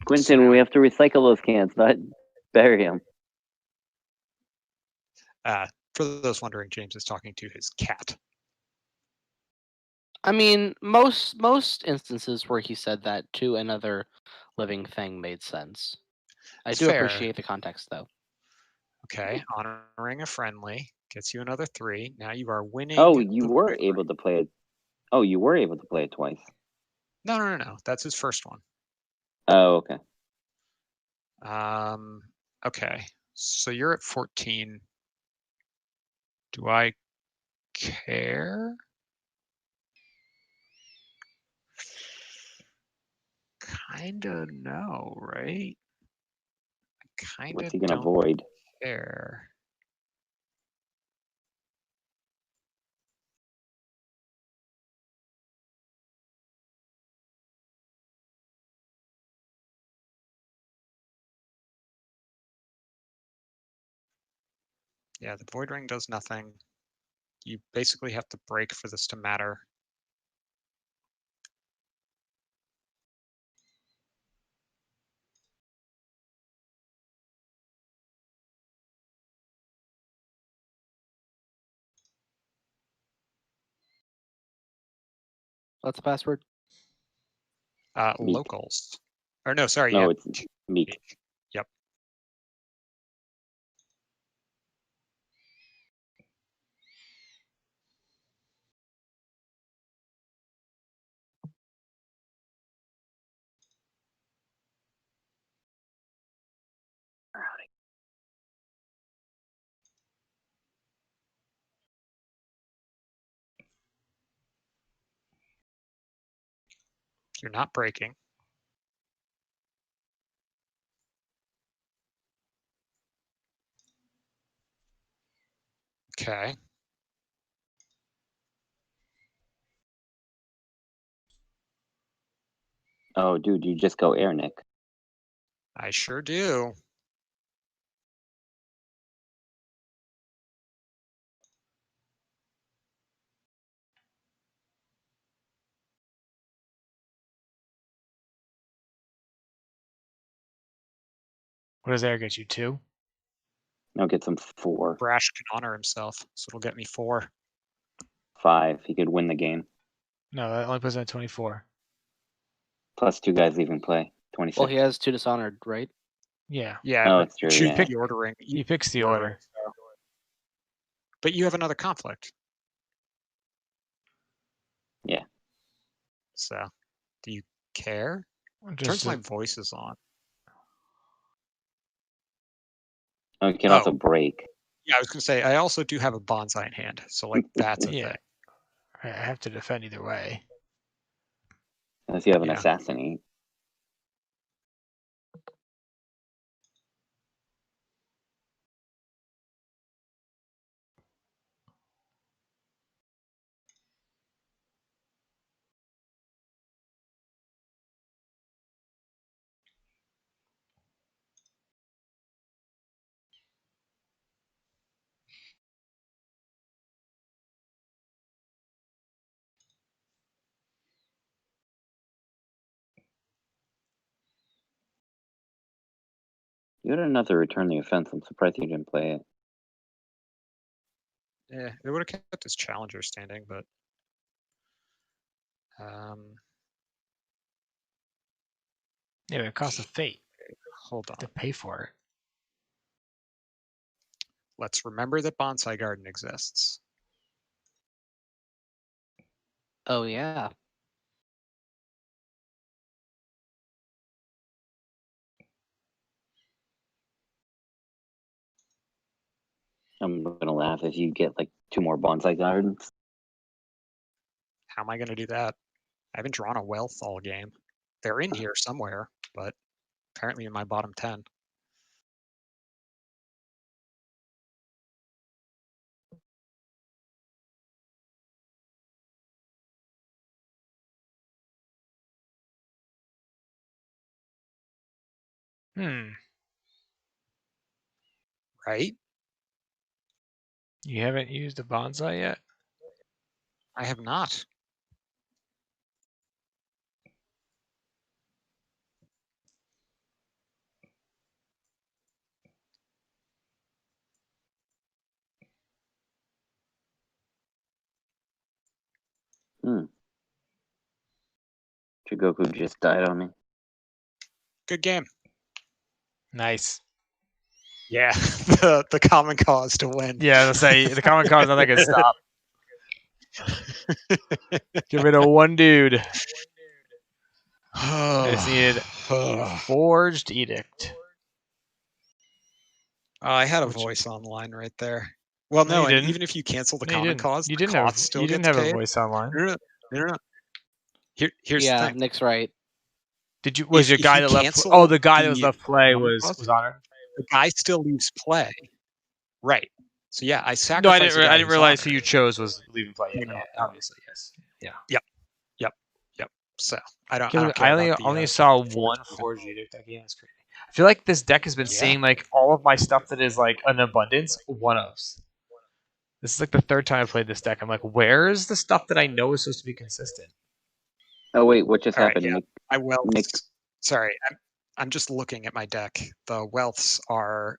[SPEAKER 3] Quentin, we have to recycle those cans, not bury them.
[SPEAKER 1] For those wondering, James is talking to his cat.
[SPEAKER 4] I mean, most instances where he said that to another living thing made sense. I
[SPEAKER 1] It's
[SPEAKER 4] do
[SPEAKER 1] fair.
[SPEAKER 4] appreciate the context, though.
[SPEAKER 1] Okay, honoring a friendly gets you another 3. Now you are winning.
[SPEAKER 3] Oh, you
[SPEAKER 1] the
[SPEAKER 3] were
[SPEAKER 1] void
[SPEAKER 3] able
[SPEAKER 1] ring.
[SPEAKER 3] to play it. Oh, you were able to play it twice.
[SPEAKER 1] No. That's his first one.
[SPEAKER 3] Oh, okay.
[SPEAKER 1] Okay, so you're at 14. Do I care? Kinda no, right? I kinda
[SPEAKER 3] What's he gonna
[SPEAKER 1] don't
[SPEAKER 3] avoid?
[SPEAKER 1] care. Yeah, the void ring does nothing. You basically have to break for this to matter.
[SPEAKER 4] What's the password?
[SPEAKER 3] Meek.
[SPEAKER 1] Locals. Or no, sorry,
[SPEAKER 3] No,
[SPEAKER 1] yeah.
[SPEAKER 3] it's Meek.
[SPEAKER 1] Yep. You're not breaking. Okay.
[SPEAKER 3] Oh, dude, you just go air, Nick.
[SPEAKER 1] I sure do.
[SPEAKER 2] What does air get you? 2?
[SPEAKER 3] No, get some 4,
[SPEAKER 1] Brash can honor himself, so it'll get me 4.
[SPEAKER 3] 5. He could win the game.
[SPEAKER 2] No, that only puts him at 24.
[SPEAKER 3] Plus 2 guys leaving play. 26.
[SPEAKER 4] Well, he has 2 dishonored, right?
[SPEAKER 2] Yeah.
[SPEAKER 1] Yeah,
[SPEAKER 3] Oh,
[SPEAKER 1] but
[SPEAKER 3] it's true,
[SPEAKER 1] you
[SPEAKER 3] yeah.
[SPEAKER 1] pick the ordering.
[SPEAKER 2] He picks the order.
[SPEAKER 1] But you have another conflict.
[SPEAKER 3] Yeah.
[SPEAKER 1] So, do you care?
[SPEAKER 2] Just
[SPEAKER 1] Turns my voices on.
[SPEAKER 3] Oh, you can
[SPEAKER 1] Oh.
[SPEAKER 3] also break.
[SPEAKER 1] Yeah, I was gonna say I also do have a bonsai in hand, so like that's a
[SPEAKER 2] yeah.
[SPEAKER 1] thing.
[SPEAKER 2] I have to defend either way.
[SPEAKER 3] Unless you have an
[SPEAKER 1] Yeah.
[SPEAKER 3] assassinate. You had another return the offense. I'm surprised you didn't play it.
[SPEAKER 1] Yeah, it would have kept his challenger standing, but
[SPEAKER 2] Yeah, but it costs a fate
[SPEAKER 1] hold
[SPEAKER 2] to
[SPEAKER 1] on.
[SPEAKER 2] pay for it.
[SPEAKER 1] Let's remember that bonsai garden exists.
[SPEAKER 4] Oh yeah.
[SPEAKER 3] I'm gonna laugh if you get like 2 more bonsai gardens.
[SPEAKER 1] How am I gonna do that? I haven't drawn a wealth all game. They're in here somewhere, but apparently in my bottom 10. Right?
[SPEAKER 2] You haven't used a bonsai yet?
[SPEAKER 1] I have not.
[SPEAKER 3] Hmm. Chigoku just died on me.
[SPEAKER 1] Good game.
[SPEAKER 2] Nice.
[SPEAKER 1] Yeah, the common cause to win.
[SPEAKER 2] Yeah, let's say the common cause nothing can stop. Get rid of one dude. I just needed Forged Edict.
[SPEAKER 1] I had a voice online right there. Well,
[SPEAKER 2] No,
[SPEAKER 1] no,
[SPEAKER 2] you
[SPEAKER 1] and
[SPEAKER 2] didn't.
[SPEAKER 1] even if you cancel the
[SPEAKER 2] No, you
[SPEAKER 1] common
[SPEAKER 2] didn't.
[SPEAKER 1] cause,
[SPEAKER 2] You
[SPEAKER 1] the
[SPEAKER 2] didn't have.
[SPEAKER 1] cost still
[SPEAKER 2] You didn't
[SPEAKER 1] gets
[SPEAKER 2] have a
[SPEAKER 1] paid.
[SPEAKER 2] voice online.
[SPEAKER 1] No. Here's
[SPEAKER 4] Yeah,
[SPEAKER 1] the thing.
[SPEAKER 4] Nick's right.
[SPEAKER 2] Did you? Was your
[SPEAKER 1] If
[SPEAKER 2] guy
[SPEAKER 1] you
[SPEAKER 2] that left?
[SPEAKER 1] cancel
[SPEAKER 2] Oh, the guy that was
[SPEAKER 1] the
[SPEAKER 2] left play
[SPEAKER 1] common
[SPEAKER 2] was
[SPEAKER 1] cause,
[SPEAKER 2] honored.
[SPEAKER 1] the guy still leaves play. Right. So yeah, I
[SPEAKER 2] No,
[SPEAKER 1] sacrificed.
[SPEAKER 2] I didn't. I didn't realize who you chose was leaving play.
[SPEAKER 1] No.
[SPEAKER 2] Obviously, yes. Yeah.
[SPEAKER 1] Yep. So I don't
[SPEAKER 2] I
[SPEAKER 1] care
[SPEAKER 2] only
[SPEAKER 1] about the,
[SPEAKER 2] only saw
[SPEAKER 1] Forged
[SPEAKER 2] one
[SPEAKER 1] Edict.
[SPEAKER 2] Forged Edict that game. That's crazy. I feel like this deck has been
[SPEAKER 1] Yeah.
[SPEAKER 2] seeing like all of my stuff that is like an abundance one-ofs. This is like the third time I played this deck. I'm like, where is the stuff that I know is supposed to be consistent?
[SPEAKER 3] Oh wait, what just
[SPEAKER 1] All right,
[SPEAKER 3] happened?
[SPEAKER 1] yeah.
[SPEAKER 3] Nick,
[SPEAKER 1] I will.
[SPEAKER 3] Nick
[SPEAKER 1] Sorry, I'm just looking at my deck. The wealths are